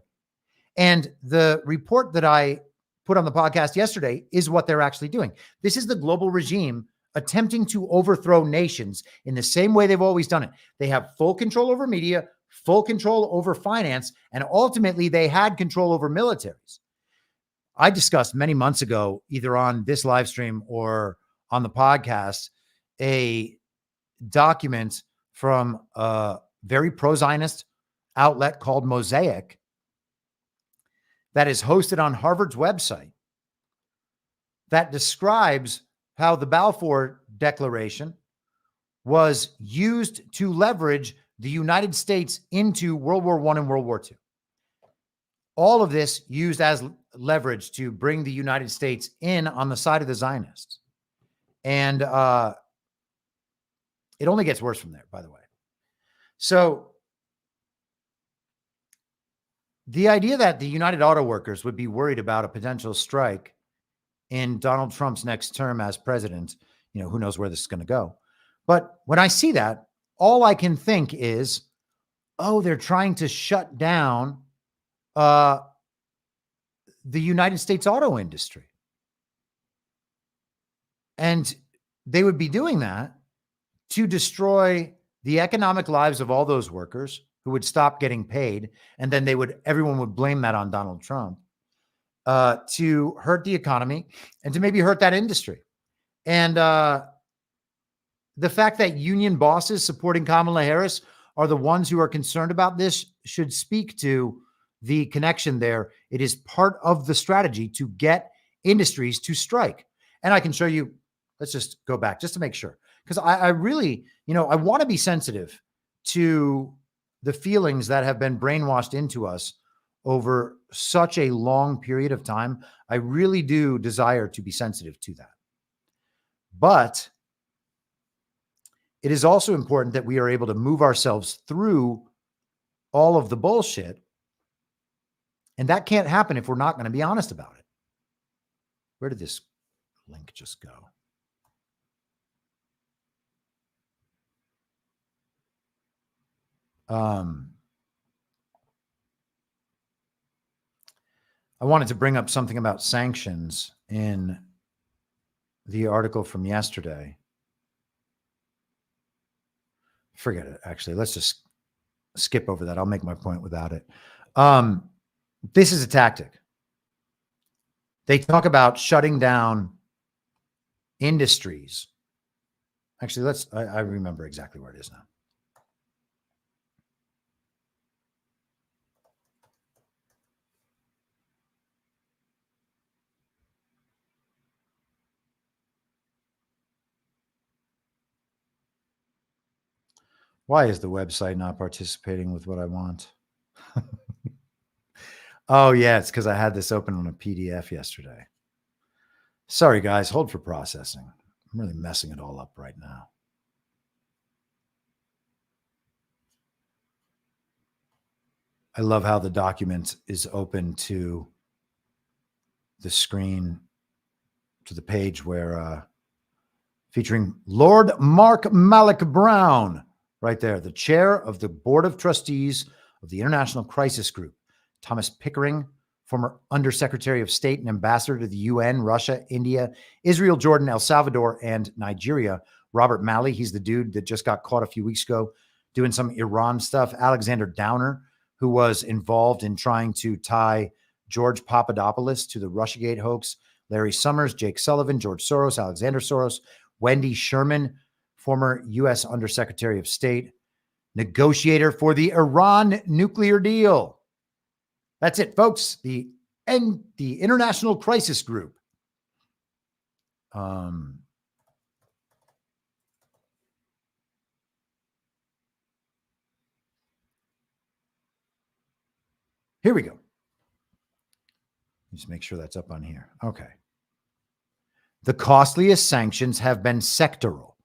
And the report that I put on the podcast yesterday is what they're actually doing. This is the global regime attempting to overthrow nations in the same way they've always done it. They have full control over media, full control over finance, and ultimately they had control over militaries. I discussed many months ago, either on this live stream or on the podcast, a document from a very pro-Zionist outlet called Mosaic that is hosted on Harvard's website that describes how the Balfour Declaration was used to leverage the United States into World War I and World War II. All of this used as leverage to bring the United States in on the side of the Zionists. And it only gets worse from there, by the way. So the idea that the United Auto Workers would be worried about a potential strike in Donald Trump's next term as president, you know, who knows where this is going to go. But when I see that, all I can think is, oh, they're trying to shut down the United States auto industry. And they would be doing that to destroy the economic lives of all those workers who would stop getting paid. And then everyone would blame that on Donald Trump, to hurt the economy and to maybe hurt that industry. And the fact that union bosses supporting Kamala Harris are the ones who are concerned about this should speak to the connection there. It is part of the strategy to get industries to strike. And I can show you, let's just go back just to make sure. Because I really, I want to be sensitive to the feelings that have been brainwashed into us over such a long period of time. I really do desire to be sensitive to that. But it is also important that we are able to move ourselves through all of the bullshit. And that can't happen if we're not going to be honest about it. Where did this link just go? I wanted to bring up something about sanctions in the article from yesterday. Forget it, actually. Let's just skip over that. I'll make my point without it. This is a tactic. They talk about shutting down industries. Actually, I remember exactly where it is now. Why is the website not participating with what I want? Oh, yeah, it's because I had this open on a PDF yesterday. Sorry, guys. Hold for processing. I'm really messing it all up right now. I love how the document is open to the screen, to the page where featuring Lord Mark Malloch Brown, right there, the chair of the Board of Trustees of the International Crisis Group. Thomas Pickering, former Undersecretary of State and Ambassador to the UN, Russia, India, Israel, Jordan, El Salvador, and Nigeria. Robert Malley, he's the dude that just got caught a few weeks ago doing some Iran stuff. Alexander Downer, who was involved in trying to tie George Papadopoulos to the Russiagate hoax. Larry Summers, Jake Sullivan, George Soros, Alexander Soros, Wendy Sherman, former U.S. Undersecretary of State, negotiator for the Iran nuclear deal. That's it, folks. The International Crisis Group. Here we go. Just make sure that's up on here. Okay. The costliest sanctions have been sectoral,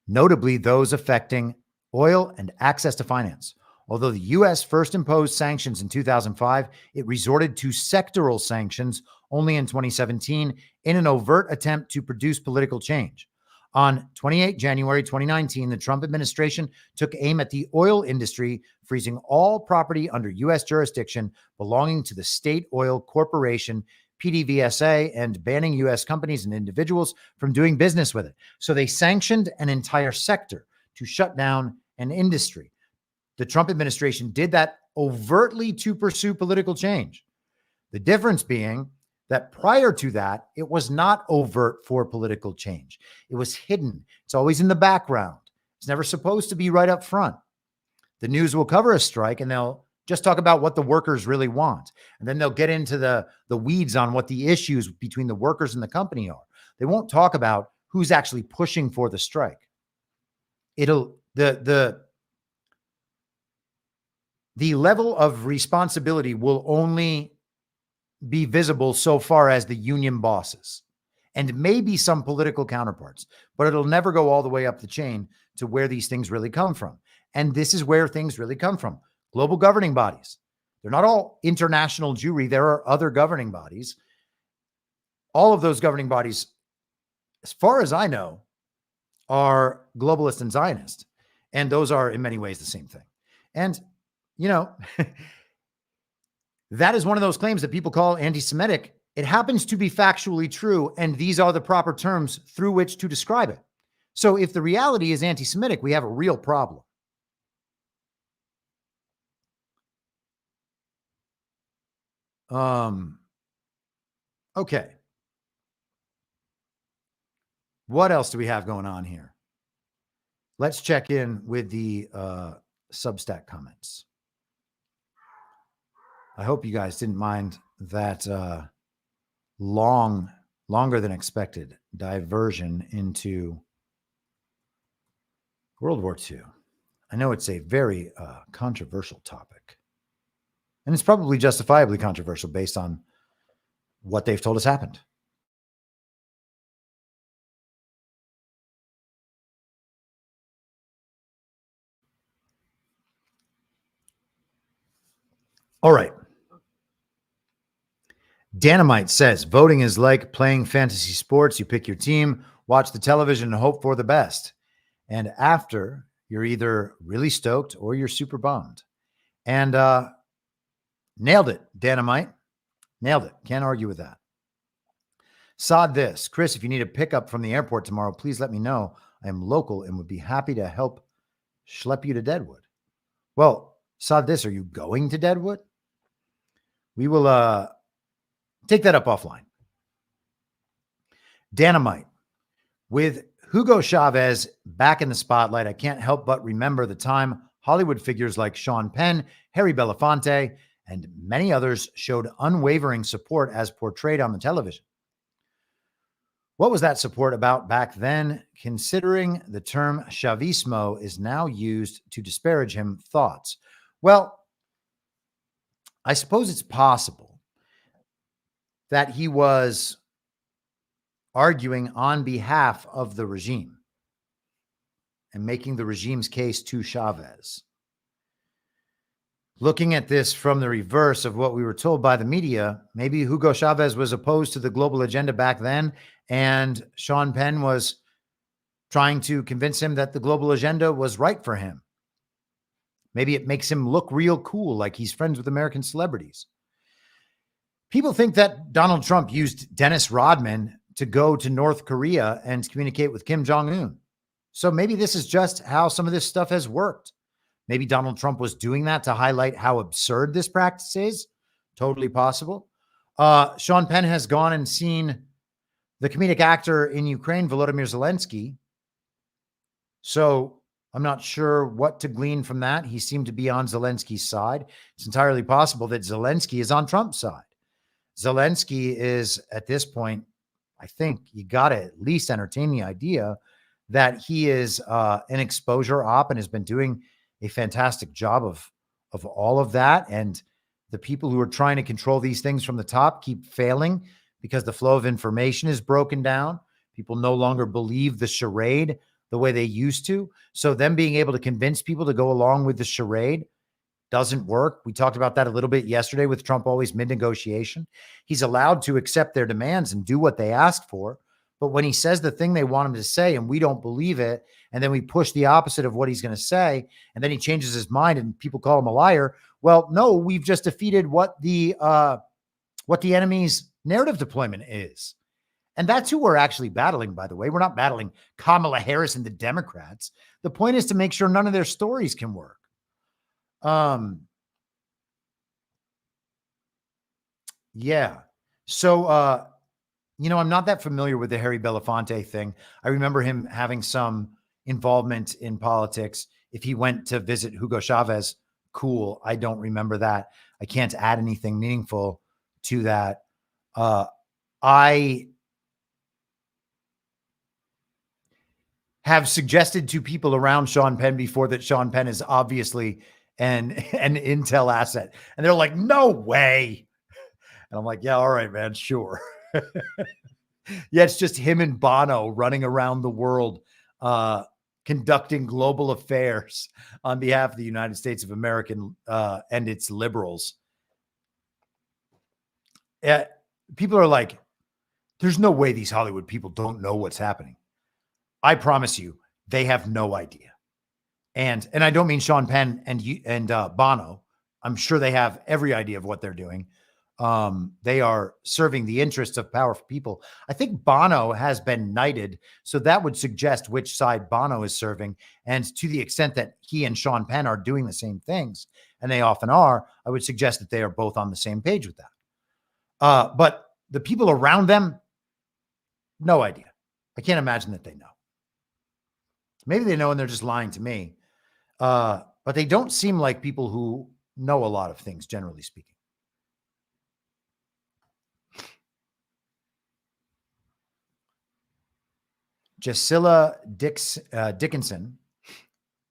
notably those affecting oil and access to finance. Although the U.S. first imposed sanctions in 2005, it resorted to sectoral sanctions only in 2017 in an overt attempt to produce political change. On 28 January 2019, the Trump administration took aim at the oil industry, freezing all property under U.S. jurisdiction belonging to the State Oil Corporation, PDVSA, and banning U.S. companies and individuals from doing business with it. So they sanctioned an entire sector to shut down an industry. The Trump administration did that overtly to pursue political change. The difference being that prior to that, it was not overt for political change. It was hidden. It's always in the background. It's never supposed to be right up front. The news will cover a strike and they'll just talk about what the workers really want. And then they'll get into the weeds on what the issues between the workers and the company are. They won't talk about who's actually pushing for the strike. The level of responsibility will only be visible so far as the union bosses and maybe some political counterparts, but it'll never go all the way up the chain to where these things really come from. And this is where things really come from. Global governing bodies. They're not all international Jewry. There are other governing bodies. All of those governing bodies, as far as I know, are globalist and Zionist. And those are in many ways the same thing. And you know, that is one of those claims that people call anti-Semitic. It happens to be factually true, and these are the proper terms through which to describe it. So if the reality is anti-Semitic, we have a real problem. Okay. What else do we have going on here? Let's check in with the Substack comments. I hope you guys didn't mind that longer than expected diversion into World War II. I know it's a very controversial topic. And it's probably justifiably controversial based on what they've told us happened. All right. Danamite says, voting is like playing fantasy sports. You pick your team, watch the television, and hope for the best. And after, you're either really stoked or you're super bummed. And nailed it, Danamite. Nailed it. Can't argue with that. Sod this. Chris, if you need a pickup from the airport tomorrow, please let me know. I am local and would be happy to help schlep you to Deadwood. Well, Sod this. Are you going to Deadwood? We will take that up offline. Danamite. With Hugo Chavez back in the spotlight, I can't help but remember the time Hollywood figures like Sean Penn, Harry Belafonte, and many others showed unwavering support as portrayed on the television. What was that support about back then, considering the term Chavismo is now used to disparage him? Thoughts? Well, I suppose it's possible that he was arguing on behalf of the regime and making the regime's case to Chavez. Looking at this from the reverse of what we were told by the media, maybe Hugo Chavez was opposed to the global agenda back then, and Sean Penn was trying to convince him that the global agenda was right for him. Maybe it makes him look real cool, like he's friends with American celebrities. People think that Donald Trump used Dennis Rodman to go to North Korea and communicate with Kim Jong-un. So maybe this is just how some of this stuff has worked. Maybe Donald Trump was doing that to highlight how absurd this practice is. Totally possible. Sean Penn has gone and seen the comedic actor in Ukraine, Volodymyr Zelensky. So I'm not sure what to glean from that. He seemed to be on Zelensky's side. It's entirely possible that Zelensky is on Trump's side. Zelensky is, at this point, I think you got to at least entertain the idea that he is an exposure op and has been doing a fantastic job of all of that. And the people who are trying to control these things from the top keep failing because the flow of information is broken down. People no longer believe the charade the way they used to. So them being able to convince people to go along with the charade doesn't work. We talked about that a little bit yesterday with Trump always mid-negotiation. He's allowed to accept their demands and do what they ask for. But when he says the thing they want him to say and we don't believe it, and then we push the opposite of what he's going to say, and then he changes his mind and people call him a liar. Well, no, we've just defeated what the enemy's narrative deployment is. And that's who we're actually battling, by the way. We're not battling Kamala Harris and the Democrats. The point is to make sure none of their stories can work. Yeah. So, I'm not that familiar with the Harry Belafonte thing. I remember him having some involvement in politics. If he went to visit Hugo Chavez, cool. I don't remember that. I can't add anything meaningful to that. I have suggested to people around Sean Penn before that Sean Penn is obviously an intel asset. And they're like, no way. And I'm like, yeah, all right, man, sure. Yeah, it's just him and Bono running around the world, conducting global affairs on behalf of the United States of America and its liberals. People are like, there's no way these Hollywood people don't know what's happening. I promise you, they have no idea. And I don't mean Sean Penn and Bono. I'm sure they have every idea of what they're doing. They are serving the interests of powerful people. I think Bono has been knighted, so that would suggest which side Bono is serving. And to the extent that he and Sean Penn are doing the same things, and they often are, I would suggest that they are both on the same page with that. But the people around them, no idea. I can't imagine that they know. Maybe they know and they're just lying to me. But they don't seem like people who know a lot of things, generally speaking. Jasilla Dickinson.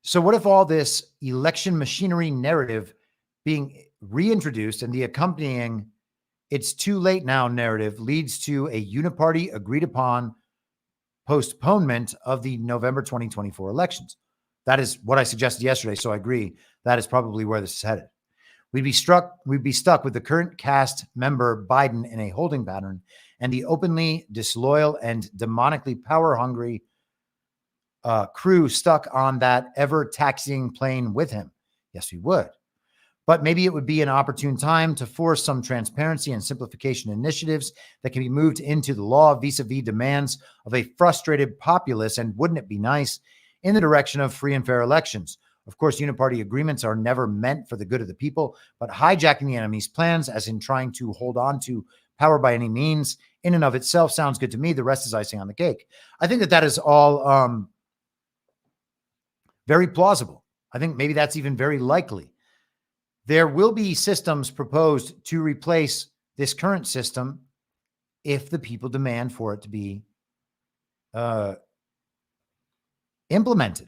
So what if all this election machinery narrative being reintroduced and the accompanying "it's too late now" narrative leads to a uniparty agreed upon postponement of the November 2024 elections? That is what I suggested yesterday. So I agree. That is probably where this is headed. We'd be stuck with the current cast member Biden in a holding pattern and the openly disloyal and demonically power-hungry crew stuck on that ever-taxiing plane with him. Yes, we would. But maybe it would be an opportune time to force some transparency and simplification initiatives that can be moved into the law vis-a-vis demands of a frustrated populace. And wouldn't it be nice in the direction of free and fair elections? Of course, uniparty agreements are never meant for the good of the people, but hijacking the enemy's plans, as in trying to hold on to power by any means, in and of itself sounds good to me. The rest is icing on the cake. I think that is all very plausible. I think maybe that's even very likely. There will be systems proposed to replace this current system if the people demand for it to be implemented.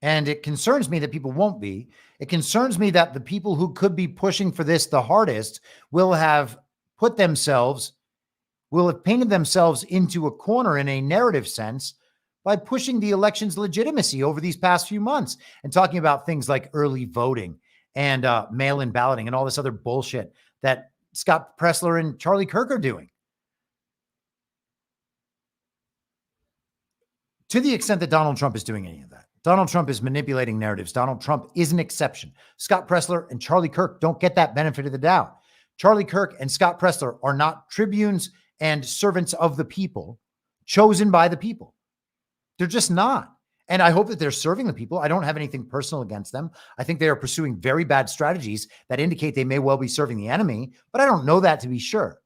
And it concerns me that people won't be. It concerns me that the people who could be pushing for this the hardest will have painted themselves into a corner in a narrative sense by pushing the election's legitimacy over these past few months and talking about things like early voting and mail-in balloting and all this other bullshit that Scott Presler and Charlie Kirk are doing. To the extent that Donald Trump is doing any of that, Donald Trump is manipulating narratives. Donald Trump is an exception. Scott Presler and Charlie Kirk don't get that benefit of the doubt. Charlie Kirk and Scott Presler are not tribunes and servants of the people chosen by the people. They're just not. And I hope that they're serving the people. I don't have anything personal against them. I think they are pursuing very bad strategies that indicate they may well be serving the enemy, but I don't know that to be sure.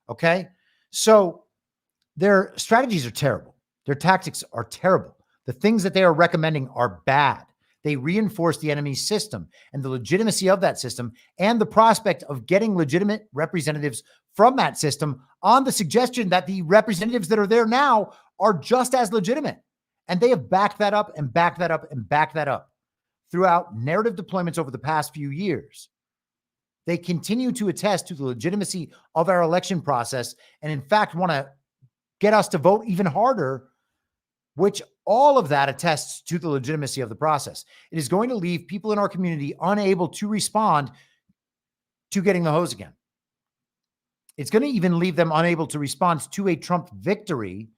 Okay? So their strategies are terrible. Their tactics are terrible. The things that they are recommending are bad. They reinforce the enemy's system and the legitimacy of that system and the prospect of getting legitimate representatives from that system on the suggestion that the representatives that are there now are just as legitimate. And they have backed that up and backed that up and backed that up throughout narrative deployments over the past few years. They continue to attest to the legitimacy of our election process and, in fact, want to get us to vote even harder, which all of that attests to the legitimacy of the process. It is going to leave people in our community unable to respond to getting the hose again. It's going to even leave them unable to respond to a Trump victory,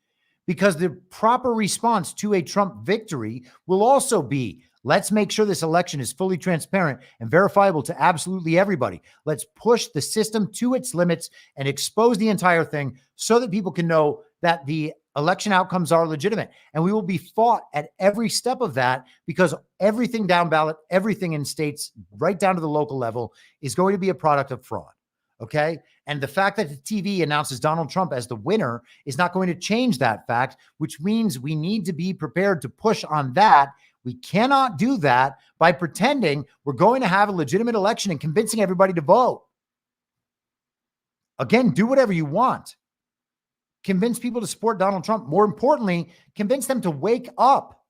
because the proper response to a Trump victory will also be, let's make sure this election is fully transparent and verifiable to absolutely everybody. Let's push the system to its limits and expose the entire thing so that people can know that the election outcomes are legitimate. And we will be fought at every step of that, because everything down ballot, everything in states, right down to the local level, is going to be a product of fraud. Okay. And the fact that the TV announces Donald Trump as the winner is not going to change that fact, which means we need to be prepared to push on that. We cannot do that by pretending we're going to have a legitimate election and convincing everybody to vote. Again, do whatever you want. Convince people to support Donald Trump. More importantly, convince them to wake up.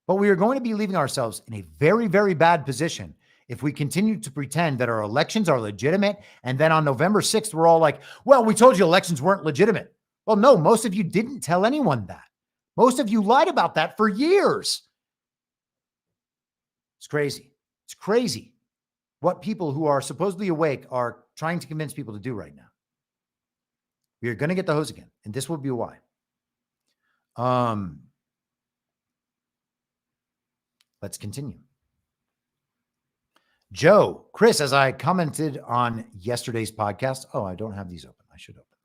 But we are going to be leaving ourselves in a very, very bad position if we continue to pretend that our elections are legitimate, and then on November 6th, we're all like, well, we told you elections weren't legitimate. Well, no, most of you didn't tell anyone that. Most of you lied about that for years. It's crazy. It's crazy what people who are supposedly awake are trying to convince people to do right now. We are going to get the hose again, and this will be why. Let's continue. Joe, Chris, as I commented on yesterday's podcast. Oh, I don't have these open. I should open them.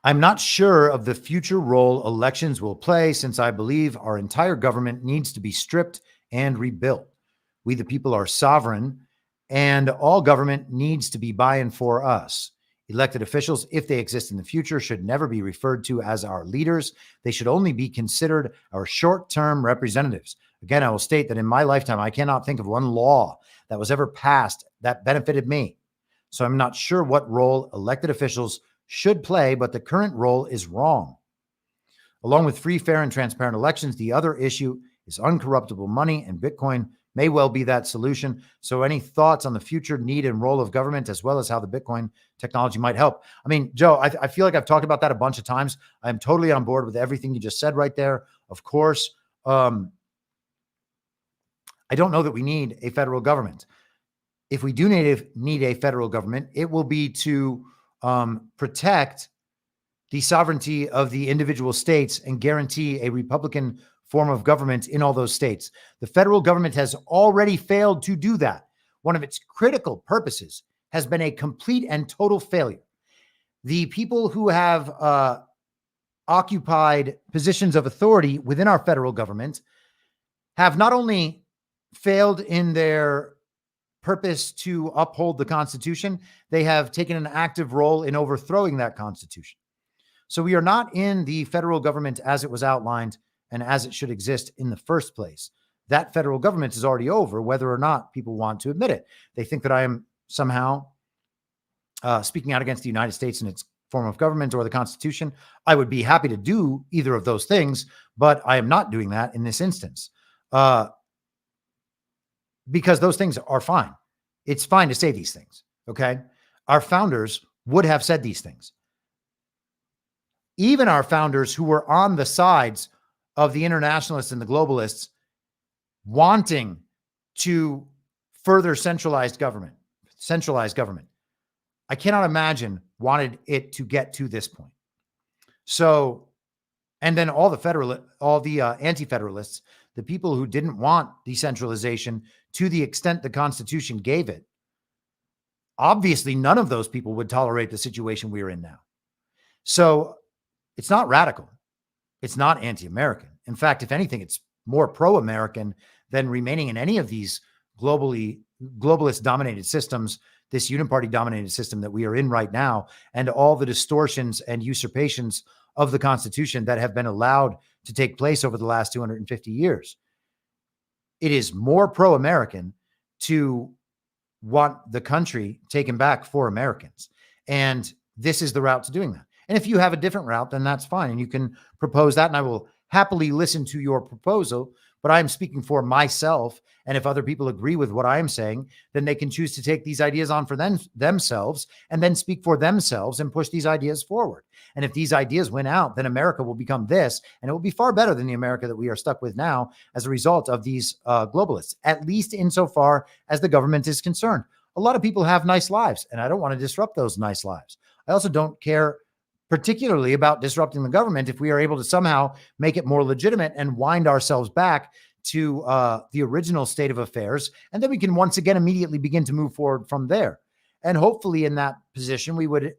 I'm not sure of the future role elections will play, since I believe our entire government needs to be stripped and rebuilt. We, the people, are sovereign, and all government needs to be by and for us. Elected officials, if they exist in the future, should never be referred to as our leaders. They should only be considered our short-term representatives. Again, I will state that in my lifetime, I cannot think of one law that was ever passed that benefited me. So I'm not sure what role elected officials should play, but the current role is wrong. Along with free, fair, and transparent elections, the other issue is uncorruptible money, and Bitcoin may well be that solution. So any thoughts on the future need and role of government, as well as how the Bitcoin technology might help? I mean, Joe, I feel like I've talked about that a bunch of times. I'm totally on board with everything you just said right there. Of course, I don't know that we need a federal government. If we do need a federal government, it will be to protect the sovereignty of the individual states and guarantee a Republican form of government in all those states. The federal government has already failed to do that. One of its critical purposes has been a complete and total failure. The people who have occupied positions of authority within our federal government have not only failed in their purpose to uphold the Constitution, they have taken an active role in overthrowing that Constitution. So we are not in the federal government as it was outlined and as it should exist in the first place. That federal government is already over, whether or not people want to admit it. They think that I am somehow speaking out against the United States and its form of government or the Constitution. I would be happy to do either of those things, but I am not doing that in this instance because those things are fine. It's fine to say these things, okay? Our founders would have said these things. Even our founders who were on the sides of the internationalists and the globalists wanting to further centralized government, I cannot imagine wanted it to get to this point. So, and then all the anti-federalists, the people who didn't want decentralization to the extent the Constitution gave it, obviously none of those people would tolerate the situation we're in now. So it's not radical. It's not anti-American. In fact, if anything, it's more pro-American than remaining in any of these globalist dominated systems, this uniparty dominated system that we are in right now, and all the distortions and usurpations of the Constitution that have been allowed to take place over the last 250 years. It is more pro-American to want the country taken back for Americans. And this is the route to doing that. And if you have a different route, then that's fine. And you can propose that. And I will happily listen to your proposal, but I'm speaking for myself. And if other people agree with what I'm saying, then they can choose to take these ideas on for themselves and then speak for themselves and push these ideas forward. And if these ideas win out, then America will become this, and it will be far better than the America that we are stuck with now as a result of these globalists, at least insofar as the government is concerned. A lot of people have nice lives, and I don't want to disrupt those nice lives. I also don't care particularly about disrupting the government if we are able to somehow make it more legitimate and wind ourselves back to the original state of affairs. And then we can once again immediately begin to move forward from there. And hopefully in that position, we would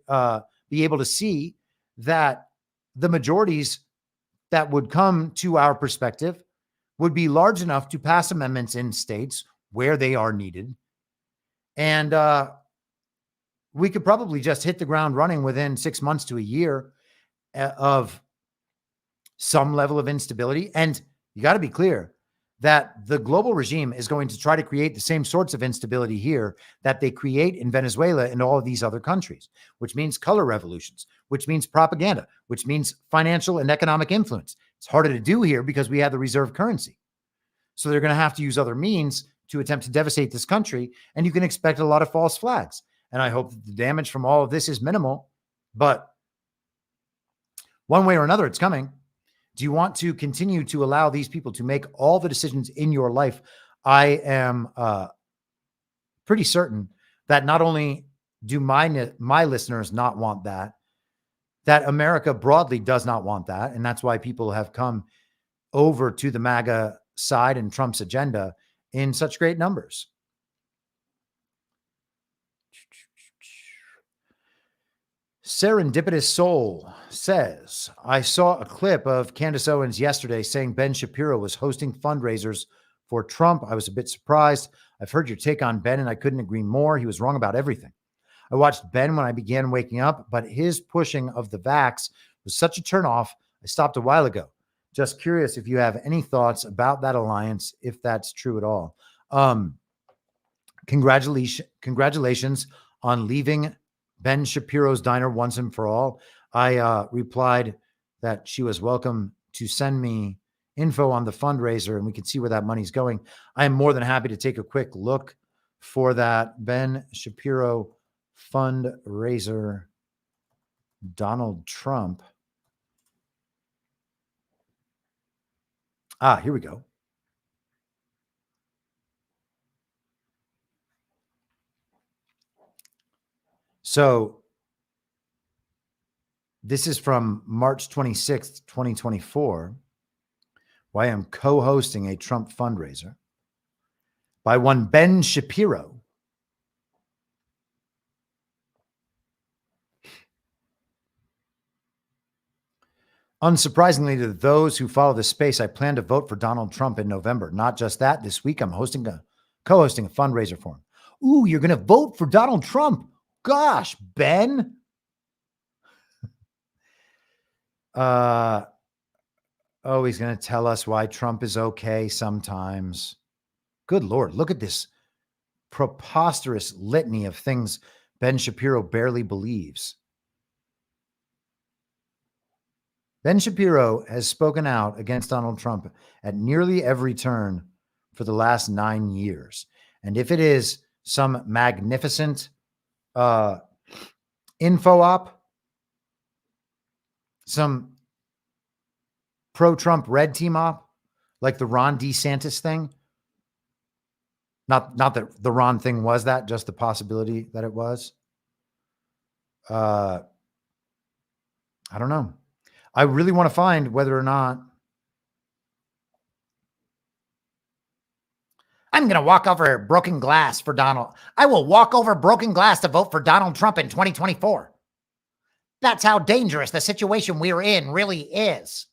be able to see that the majorities that would come to our perspective would be large enough to pass amendments in states where they are needed. And we could probably just hit the ground running within 6 months to a year of some level of instability. And you got to be clear that the global regime is going to try to create the same sorts of instability here that they create in Venezuela and all of these other countries, which means color revolutions, which means propaganda, which means financial and economic influence. It's harder to do here because we have the reserve currency. So they're going to have to use other means to attempt to devastate this country. And you can expect a lot of false flags. And I hope that the damage from all of this is minimal, but one way or another, it's coming. Do you want to continue to allow these people to make all the decisions in your life? I am pretty certain that not only do my listeners not want that America broadly does not want that. And that's why people have come over to the MAGA side and Trump's agenda in such great numbers. Serendipitous Soul says, I saw a clip of Candace Owens yesterday saying Ben Shapiro was hosting fundraisers for Trump. I was a bit surprised. I've heard your take on Ben, and I couldn't agree more. He was wrong about everything. I watched Ben when I began waking up, but his pushing of the vax was such a turnoff. I stopped a while ago. Just curious if you have any thoughts about that alliance, if that's true at all. Congratulations on leaving Ben Shapiro's diner once and for all. I replied that she was welcome to send me info on the fundraiser and we can see where that money's going. I am more than happy to take a quick look for that Ben Shapiro fundraiser, Donald Trump. Here we go. So this is from March 26th, 2024, where I am co-hosting a Trump fundraiser by one Ben Shapiro. Unsurprisingly to those who follow this space, I plan to vote for Donald Trump in November. Not just that, this week I'm co-hosting a fundraiser for him. Ooh, you're going to vote for Donald Trump? Gosh, Ben. He's going to tell us why Trump is okay sometimes. Good Lord, look at this preposterous litany of things Ben Shapiro barely believes. Ben Shapiro has spoken out against Donald Trump at nearly every turn for the last 9 years. And if it is some magnificent info op, some pro-Trump red team op, like the Ron DeSantis thing, not that the Ron thing was that, just the possibility that it was. I don't know. I really want to find whether or not I'm going to walk over broken glass for Donald. I will walk over broken glass to vote for Donald Trump in 2024. That's how dangerous the situation we're in really is.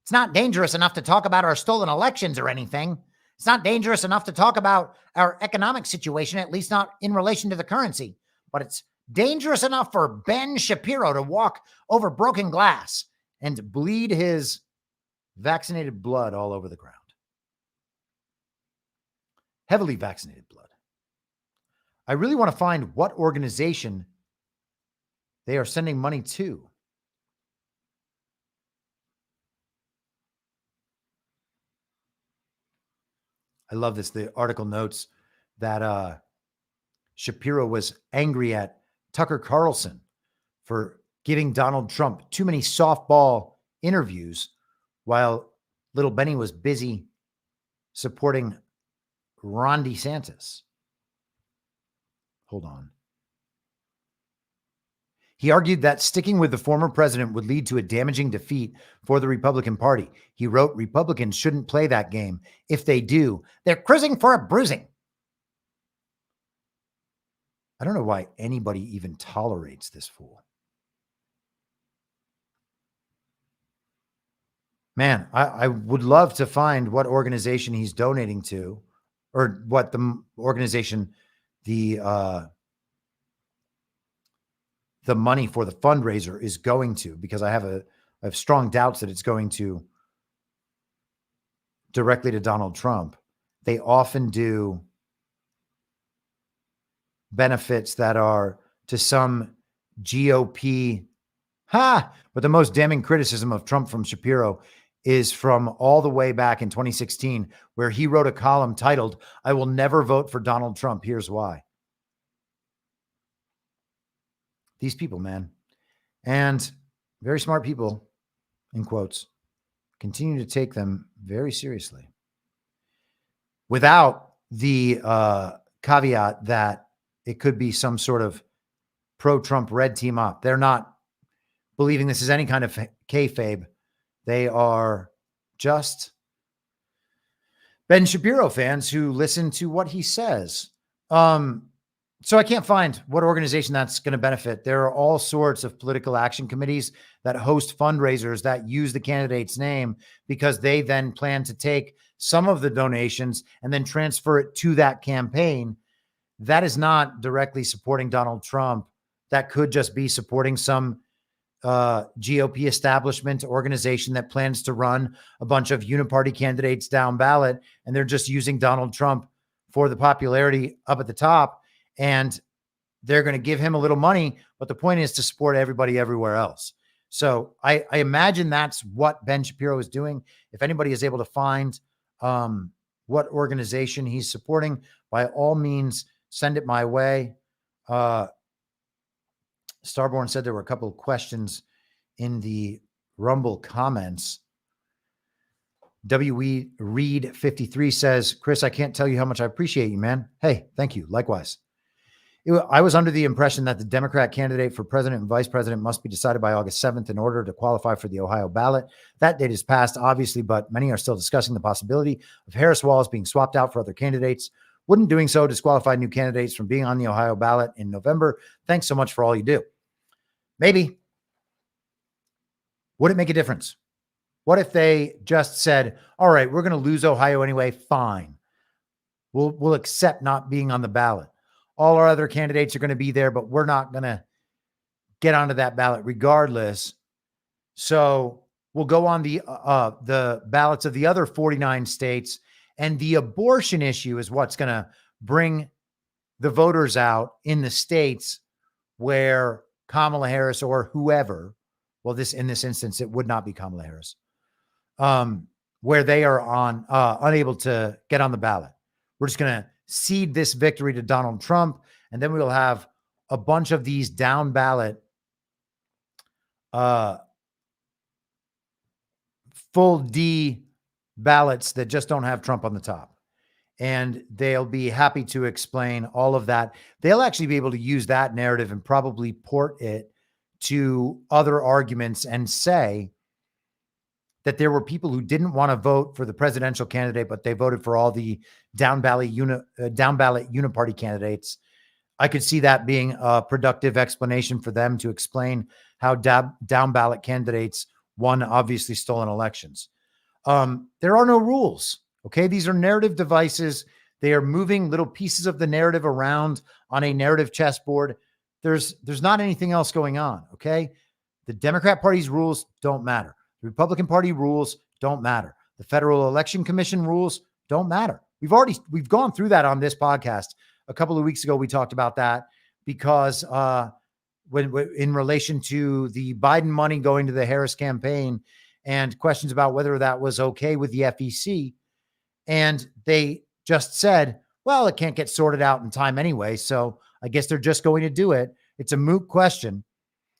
It's not dangerous enough to talk about our stolen elections or anything. It's not dangerous enough to talk about our economic situation, at least not in relation to the currency. But it's dangerous enough for Ben Shapiro to walk over broken glass and bleed his vaccinated blood all over the ground. Heavily vaccinated blood. I really want to find what organization they are sending money to. I love this. The article notes that Shapiro was angry at Tucker Carlson for giving Donald Trump too many softball interviews while little Benny was busy supporting Ron DeSantis. Hold on. He argued that sticking with the former president would lead to a damaging defeat for the Republican Party. He wrote, Republicans shouldn't play that game. If they do, they're cruising for a bruising. I don't know why anybody even tolerates this fool. Man, I would love to find what organization he's donating to, or what the organization, the money for the fundraiser is going to, because I have strong doubts that it's going to directly to Donald Trump. They often do benefits that are to some GOP. But the most damning criticism of Trump from Shapiro is from all the way back in 2016, where he wrote a column titled, I will never vote for Donald Trump. Here's why. These people, man, and very smart people, in quotes, continue to take them very seriously without the caveat that it could be some sort of pro-Trump red team up. They're not believing this is any kind of kayfabe. They are just Ben Shapiro fans who listen to what he says. So I can't find what organization that's going to benefit. There are all sorts of political action committees that host fundraisers that use the candidate's name because they then plan to take some of the donations and then transfer it to that campaign. That is not directly supporting Donald Trump. That could just be supporting some GOP establishment organization that plans to run a bunch of uniparty candidates down ballot, and they're just using Donald Trump for the popularity up at the top. And they're going to give him a little money, but the point is to support everybody everywhere else. So I imagine that's what Ben Shapiro is doing. If anybody is able to find what organization he's supporting, by all means, send it my way. Starborn said there were a couple of questions in the Rumble comments. W. Reed 53 says, Chris, I can't tell you how much I appreciate you, man. Hey, thank you. Likewise. I was under the impression that the Democrat candidate for president and vice president must be decided by August 7th in order to qualify for the Ohio ballot. That date is passed, obviously, but many are still discussing the possibility of Harris Wallace being swapped out for other candidates. Wouldn't doing so disqualify new candidates from being on the Ohio ballot in November? Thanks so much for all you do. Maybe. Would it make a difference? What if they just said, all right, we're going to lose Ohio anyway. Fine. We'll accept not being on the ballot. All our other candidates are going to be there, but we're not going to get onto that ballot regardless. So we'll go on the ballots of the other 49 states. And the abortion issue is what's going to bring the voters out in the states where Kamala Harris or whoever, well, in this instance, it would not be Kamala Harris, where they are unable to get on the ballot. We're just going to cede this victory to Donald Trump, and then we'll have a bunch of these down ballot full D ballots that just don't have Trump on the top. And they'll be happy to explain all of that. They'll actually be able to use that narrative and probably port it to other arguments and say that there were people who didn't want to vote for the presidential candidate, but they voted for all the down ballot uniparty candidates. I could see that being a productive explanation for them to explain how down ballot candidates won obviously stolen elections. There are no rules. Okay. These are narrative devices. They are moving little pieces of the narrative around on a narrative chessboard. There's not anything else going on. Okay. The Democrat Party's rules don't matter. The Republican Party rules don't matter. The Federal Election Commission rules don't matter. We've gone through that on this podcast. A couple of weeks ago, we talked about that because when in relation to the Biden money going to the Harris campaign and questions about whether that was okay with the FEC. And they just said, well, it can't get sorted out in time anyway, so I guess they're just going to do it. It's a moot question.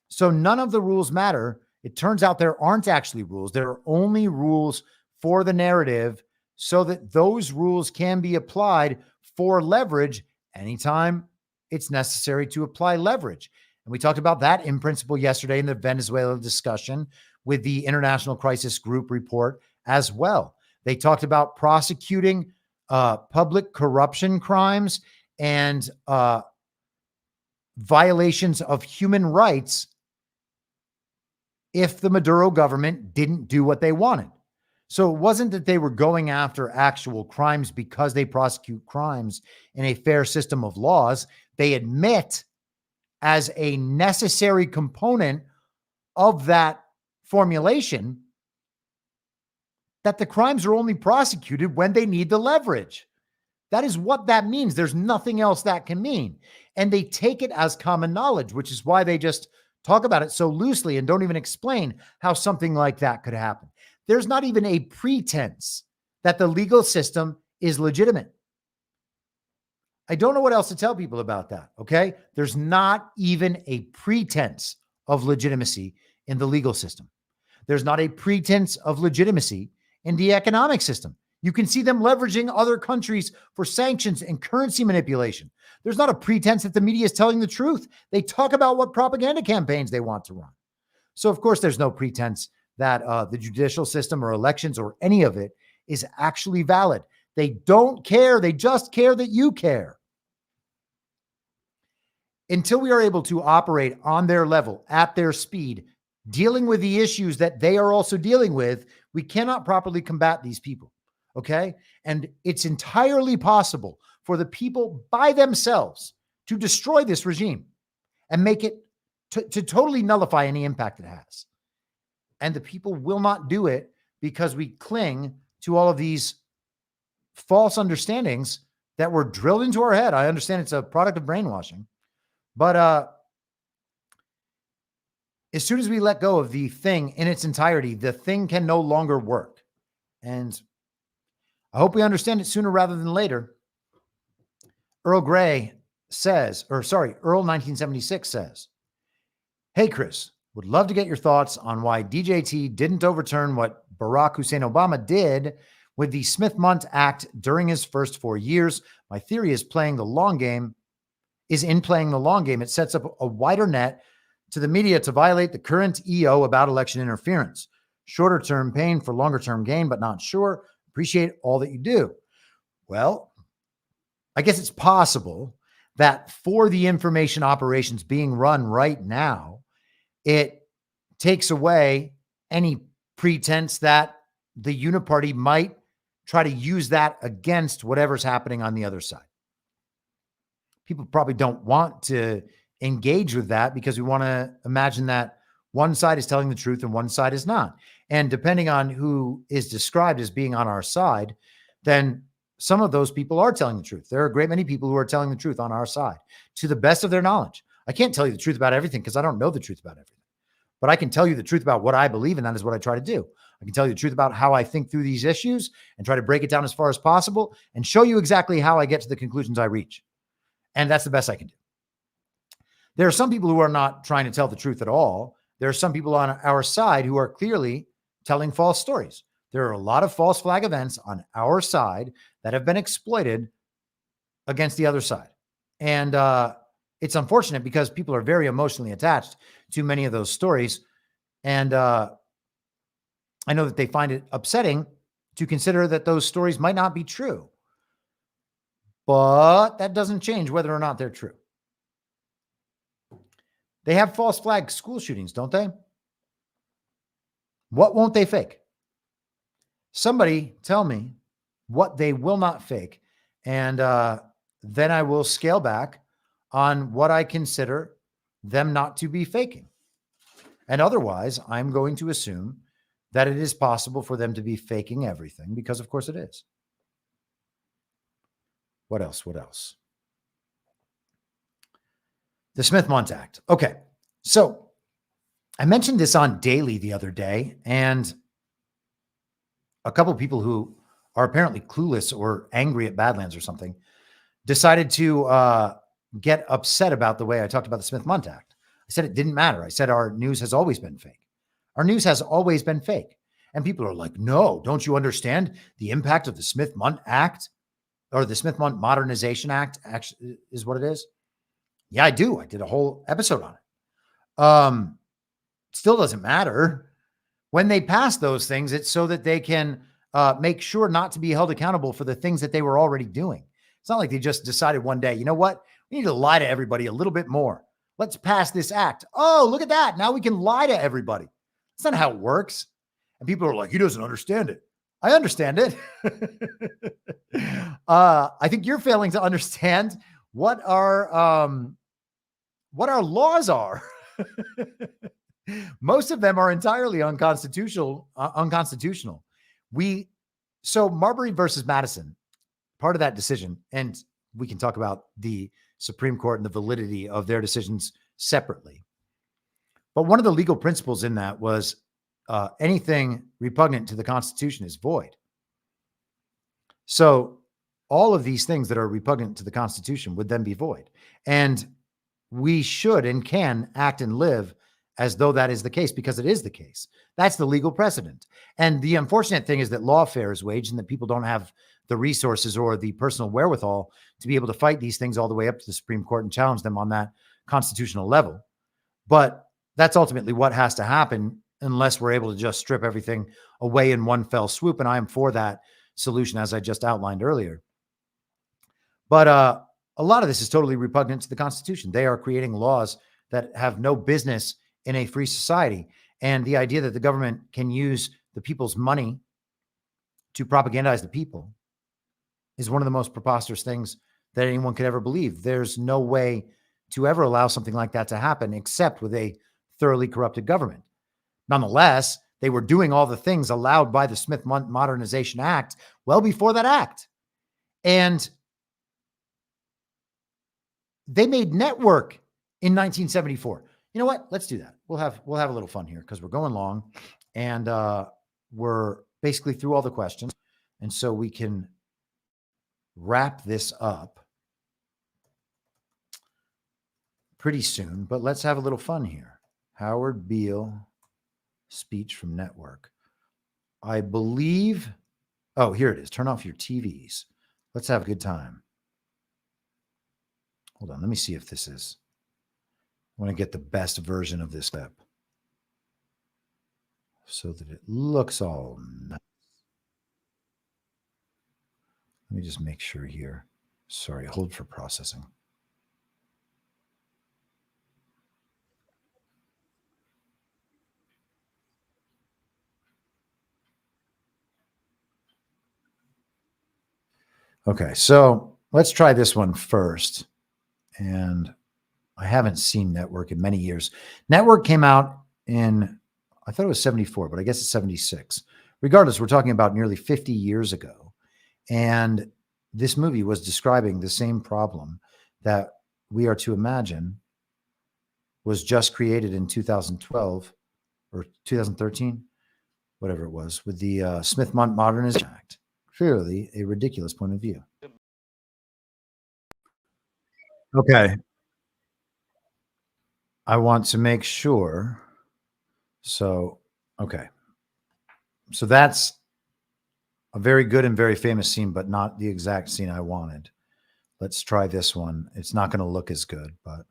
So none of the rules matter. It turns out there aren't actually rules. There are only rules for the narrative so that those rules can be applied for leverage anytime it's necessary to apply leverage. And we talked about that in principle yesterday in the Venezuela discussion with the International Crisis Group report as well. They talked about prosecuting public corruption crimes and violations of human rights if the Maduro government didn't do what they wanted. So it wasn't that they were going after actual crimes because they prosecute crimes in a fair system of laws. They admit as a necessary component of that formulation that the crimes are only prosecuted when they need the leverage. That is what that means. There's nothing else that can mean. And they take it as common knowledge, which is why they just talk about it so loosely and don't even explain how something like that could happen. There's not even a pretense that the legal system is legitimate. I don't know what else to tell people about that, okay? There's not even a pretense of legitimacy in the legal system. There's not a pretense of legitimacy in the economic system. You can see them leveraging other countries for sanctions and currency manipulation. There's not a pretense that the media is telling the truth. They talk about what propaganda campaigns they want to run. So, of course, there's no pretense that the judicial system or elections or any of it is actually valid. They don't care. They just care that you care. Until we are able to operate on their level, at their speed, dealing with the issues that they are also dealing with, we cannot properly combat these people. Okay. And it's entirely possible for the people by themselves to destroy this regime and make it to totally nullify any impact it has. And the people will not do it because we cling to all of these false understandings that were drilled into our head. I understand it's a product of brainwashing, but as soon as we let go of the thing in its entirety, the thing can no longer work. And I hope we understand it sooner rather than later. Earl 1976 says, "Hey, Chris, would love to get your thoughts on why DJT didn't overturn what Barack Hussein Obama did with the Smith-Mundt Act during his first 4 years. My theory is in playing the long game. It sets up a wider net to the media to violate the current EO about election interference. Shorter term pain for longer term gain, but not sure. Appreciate all that you do." Well, I guess it's possible that for the information operations being run right now, it takes away any pretense that the uniparty might try to use that against whatever's happening on the other side. People probably don't want to engage with that because we want to imagine that one side is telling the truth and one side is not. And depending on who is described as being on our side, then some of those people are telling the truth. There are a great many people who are telling the truth on our side to the best of their knowledge. I can't tell you the truth about everything because I don't know the truth about everything. But I can tell you the truth about what I believe, and that is what I try to do. I can tell you the truth about how I think through these issues and try to break it down as far as possible and show you exactly how I get to the conclusions I reach. And that's the best I can do. There are some people who are not trying to tell the truth at all. There are some people on our side who are clearly telling false stories. There are a lot of false flag events on our side that have been exploited against the other side. And it's unfortunate because people are very emotionally attached to many of those stories. And I know that they find it upsetting to consider that those stories might not be true. But that doesn't change whether or not they're true. They have false flag school shootings, don't they? What won't they fake? Somebody tell me what they will not fake. And then I will scale back on what I consider them not to be faking. And otherwise, I'm going to assume that it is possible for them to be faking everything because, of course, it is. What else? What else? The Smith-Mundt Act. Okay. So I mentioned this on Daily the other day, and a couple of people who are apparently clueless or angry at Badlands or something decided to get upset about the way I talked about the Smith-Mundt Act. I said it didn't matter. I said our news has always been fake. Our news has always been fake. And people are like, no, don't you understand the impact of the Smith-Mundt Act or the Smith-Mundt Modernization Act actually is what it is? Yeah, I do. I did a whole episode on it. Still doesn't matter. When they pass those things, it's so that they can make sure not to be held accountable for the things that they were already doing. It's not like they just decided one day, you know what? We need to lie to everybody a little bit more. Let's pass this act. Oh, look at that. Now we can lie to everybody. That's not how it works. And people are like, he doesn't understand it. I understand it. I think you're failing to understand what our laws are. Most of them are entirely unconstitutional. So Marbury versus Madison, part of that decision, and we can talk about the Supreme Court and the validity of their decisions separately. But one of the legal principles in that was anything repugnant to the Constitution is void. So all of these things that are repugnant to the Constitution would then be void. And we should and can act and live as though that is the case, because it is the case. That's the legal precedent. And the unfortunate thing is that lawfare is waged and that people don't have the resources or the personal wherewithal to be able to fight these things all the way up to the Supreme Court and challenge them on that constitutional level. But that's ultimately what has to happen unless we're able to just strip everything away in one fell swoop. And I am for that solution, as I just outlined earlier. But a lot of this is totally repugnant to the Constitution. They are creating laws that have no business in a free society. And the idea that the government can use the people's money to propagandize the people is one of the most preposterous things that anyone could ever believe. There's no way to ever allow something like that to happen except with a thoroughly corrupted government. Nonetheless, they were doing all the things allowed by the Smith-Mundt Modernization Act well before that act. And they made network in 1974. You know what? Let's do that. We'll have a little fun here because we're going long and we're basically through all the questions. And so we can wrap this up pretty soon, but let's have a little fun here. Howard Beale speech from Network. I believe, oh, here it is. Turn off your TVs. Let's have a good time. Hold on. Let me see if this is, I want to get the best version of this clip so that it looks all nice. Let me just make sure here. Sorry, hold for processing. Okay, so let's try this one first. And I haven't seen Network in many years. Network came out in, I thought it was 74, but I guess it's 76. Regardless, we're talking about nearly 50 years ago. And this movie was describing the same problem that We Are to Imagine was just created in 2012 or 2013, whatever it was, with the Smith Modernization Act. Clearly a ridiculous point of view. Okay. I want to make sure. So, okay. So that's a very good and very famous scene, but not the exact scene I wanted. Let's try this one. It's not going to look as good, but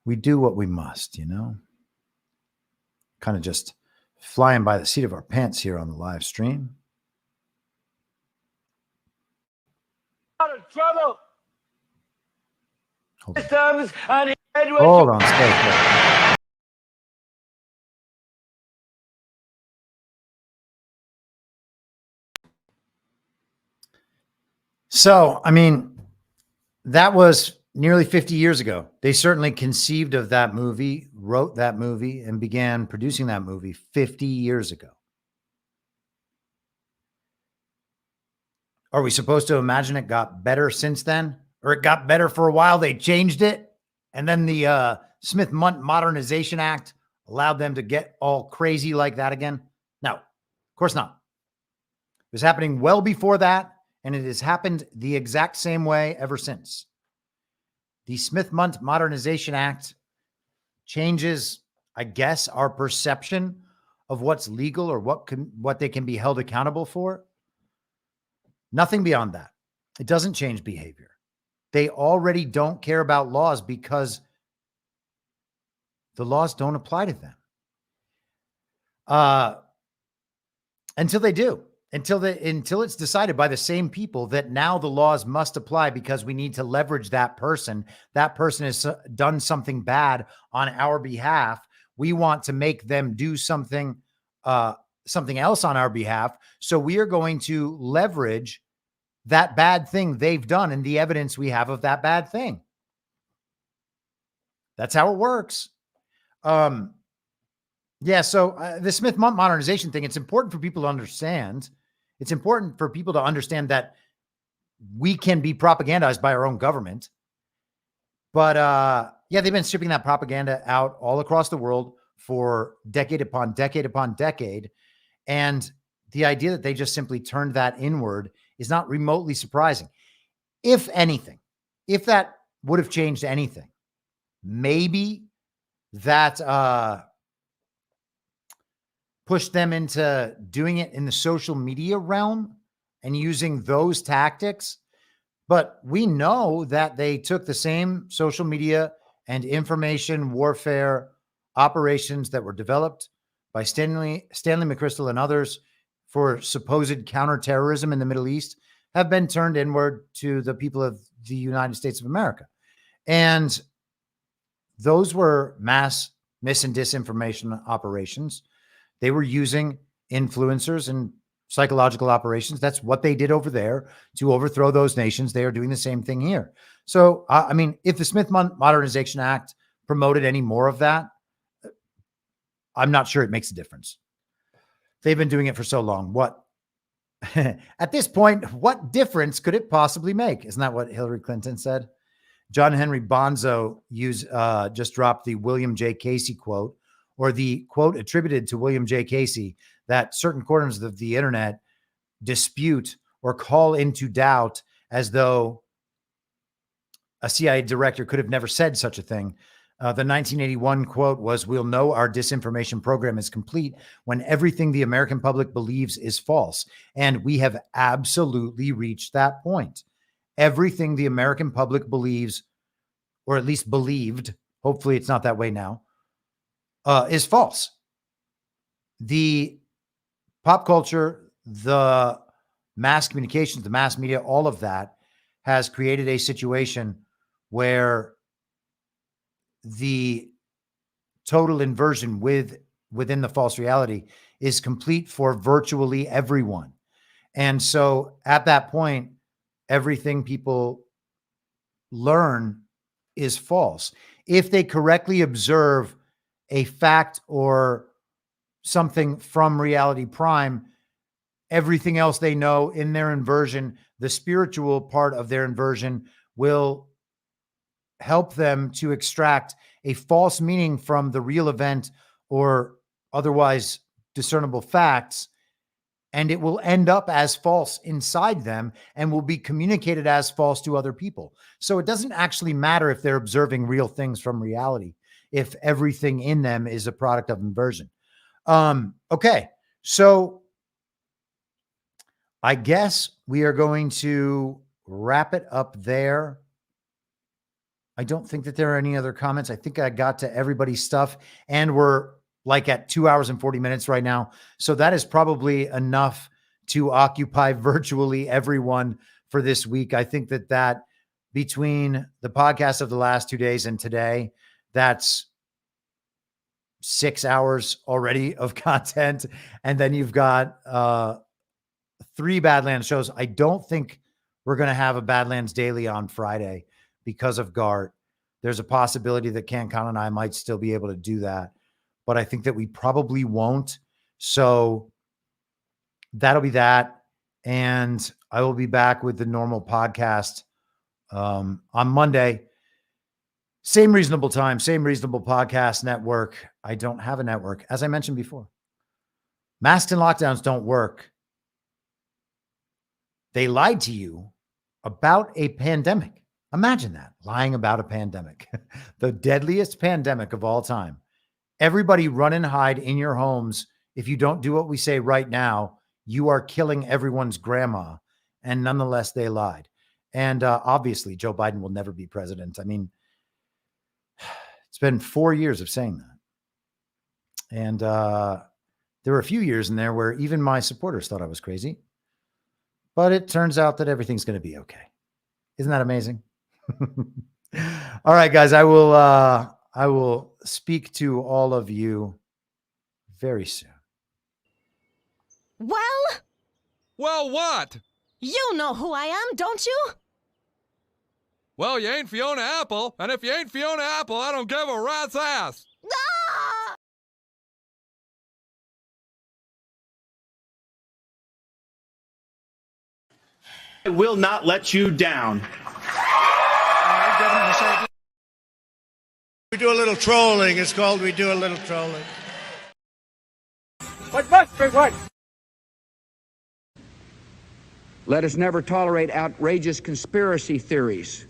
we do what we must, you know? Kind of just flying by the seat of our pants here on the live stream. Out of trouble. Hold on. Systems and Hold on. Stay. So, I mean, that was nearly 50 years ago. They certainly conceived of that movie, wrote that movie, and began producing that movie 50 years ago. Are we supposed to imagine it got better since then? Or it got better for a while, they changed it, and then the Smith Modernization Act allowed them to get all crazy like that again? No, of course not. It was happening well before that, and it has happened the exact same way ever since. The Smith Modernization Act changes, I guess, our perception of what's legal or what they can be held accountable for. Nothing beyond that. It doesn't change behavior. They already don't care about laws because the laws don't apply to them. Until they do. Until it's decided by the same people that now the laws must apply because we need to leverage that person. That person has done something bad on our behalf. We want to make them do something else on our behalf. So we are going to leverage that bad thing they've done and the evidence we have of that bad thing. That's how it works. Yeah, so the Smith Modernization thing, it's important for people to understand. It's important for people to understand that we can be propagandized by our own government. But yeah, they've been shipping that propaganda out all across the world for decade upon decade upon decade. And the idea that they just simply turned that inward is not remotely surprising. If anything, if that would have changed anything, maybe that pushed them into doing it in the social media realm and using those tactics. But we know that they took the same social media and information warfare operations that were developed by Stanley McChrystal and others for supposed counterterrorism in the Middle East have been turned inward to the people of the United States of America. And those were mass mis and disinformation operations. They were using influencers and psychological operations. That's what they did over there to overthrow those nations. They are doing the same thing here. So, I mean, if the Smith Modernization Act promoted any more of that, I'm not sure it makes a difference. They've been doing it for so long. What, at this point, what difference could it possibly make? Isn't that what Hillary Clinton said? John Henry Bonzo just dropped the William J. Casey quote, or the quote attributed to William J. Casey, that certain corners of the internet dispute or call into doubt as though a CIA director could have never said such a thing. The 1981 quote was, "We'll know our disinformation program is complete when everything the American public believes is false." And we have absolutely reached that point. Everything the American public believes, or at least believed, hopefully it's not that way now, is false. The pop culture, the mass communications, the mass media, all of that has created a situation where the total inversion within the false reality is complete for virtually everyone. And so at that point, everything people learn is false. If they correctly observe a fact or something from Reality Prime, everything else they know in their inversion, the spiritual part of their inversion will help them to extract a false meaning from the real event or otherwise discernible facts, and it will end up as false inside them and will be communicated as false to other people. So it doesn't actually matter if they're observing real things from reality, if everything in them is a product of inversion. Okay, so I guess we are going to wrap it up there. I don't think that there are any other comments. I think I got to everybody's stuff, and we're like at 2 hours and 40 minutes right now. So that is probably enough to occupy virtually everyone for this week. I think that between the podcast of the last 2 days and today, that's 6 hours already of content. And then you've got 3 Badlands shows. I don't think we're going to have a Badlands Daily on Friday because of Gart. There's a possibility that CanCon and I might still be able to do that, but I think that we probably won't. So that'll be that. And I will be back with the normal podcast on Monday. Same reasonable time, same reasonable podcast network. I don't have a network, as I mentioned before. Masks and lockdowns don't work. They lied to you about a pandemic. Imagine that, lying about a pandemic, the deadliest pandemic of all time. Everybody run and hide in your homes. If you don't do what we say right now, you are killing everyone's grandma. And nonetheless, they lied. And obviously, Joe Biden will never be president. I mean, it's been 4 years of saying that. And there were a few years in there where even my supporters thought I was crazy. But it turns out that everything's going to be okay. Isn't that amazing? All right, guys, I will speak to all of you very soon. Well, Well, what? you know who I am, don't you? Well, you ain't Fiona Apple, and if you ain't Fiona Apple, I don't give a rat's ass. Ah! I will not let you down. We do a little trolling. It's called We Do a Little Trolling. Let us never tolerate outrageous conspiracy theories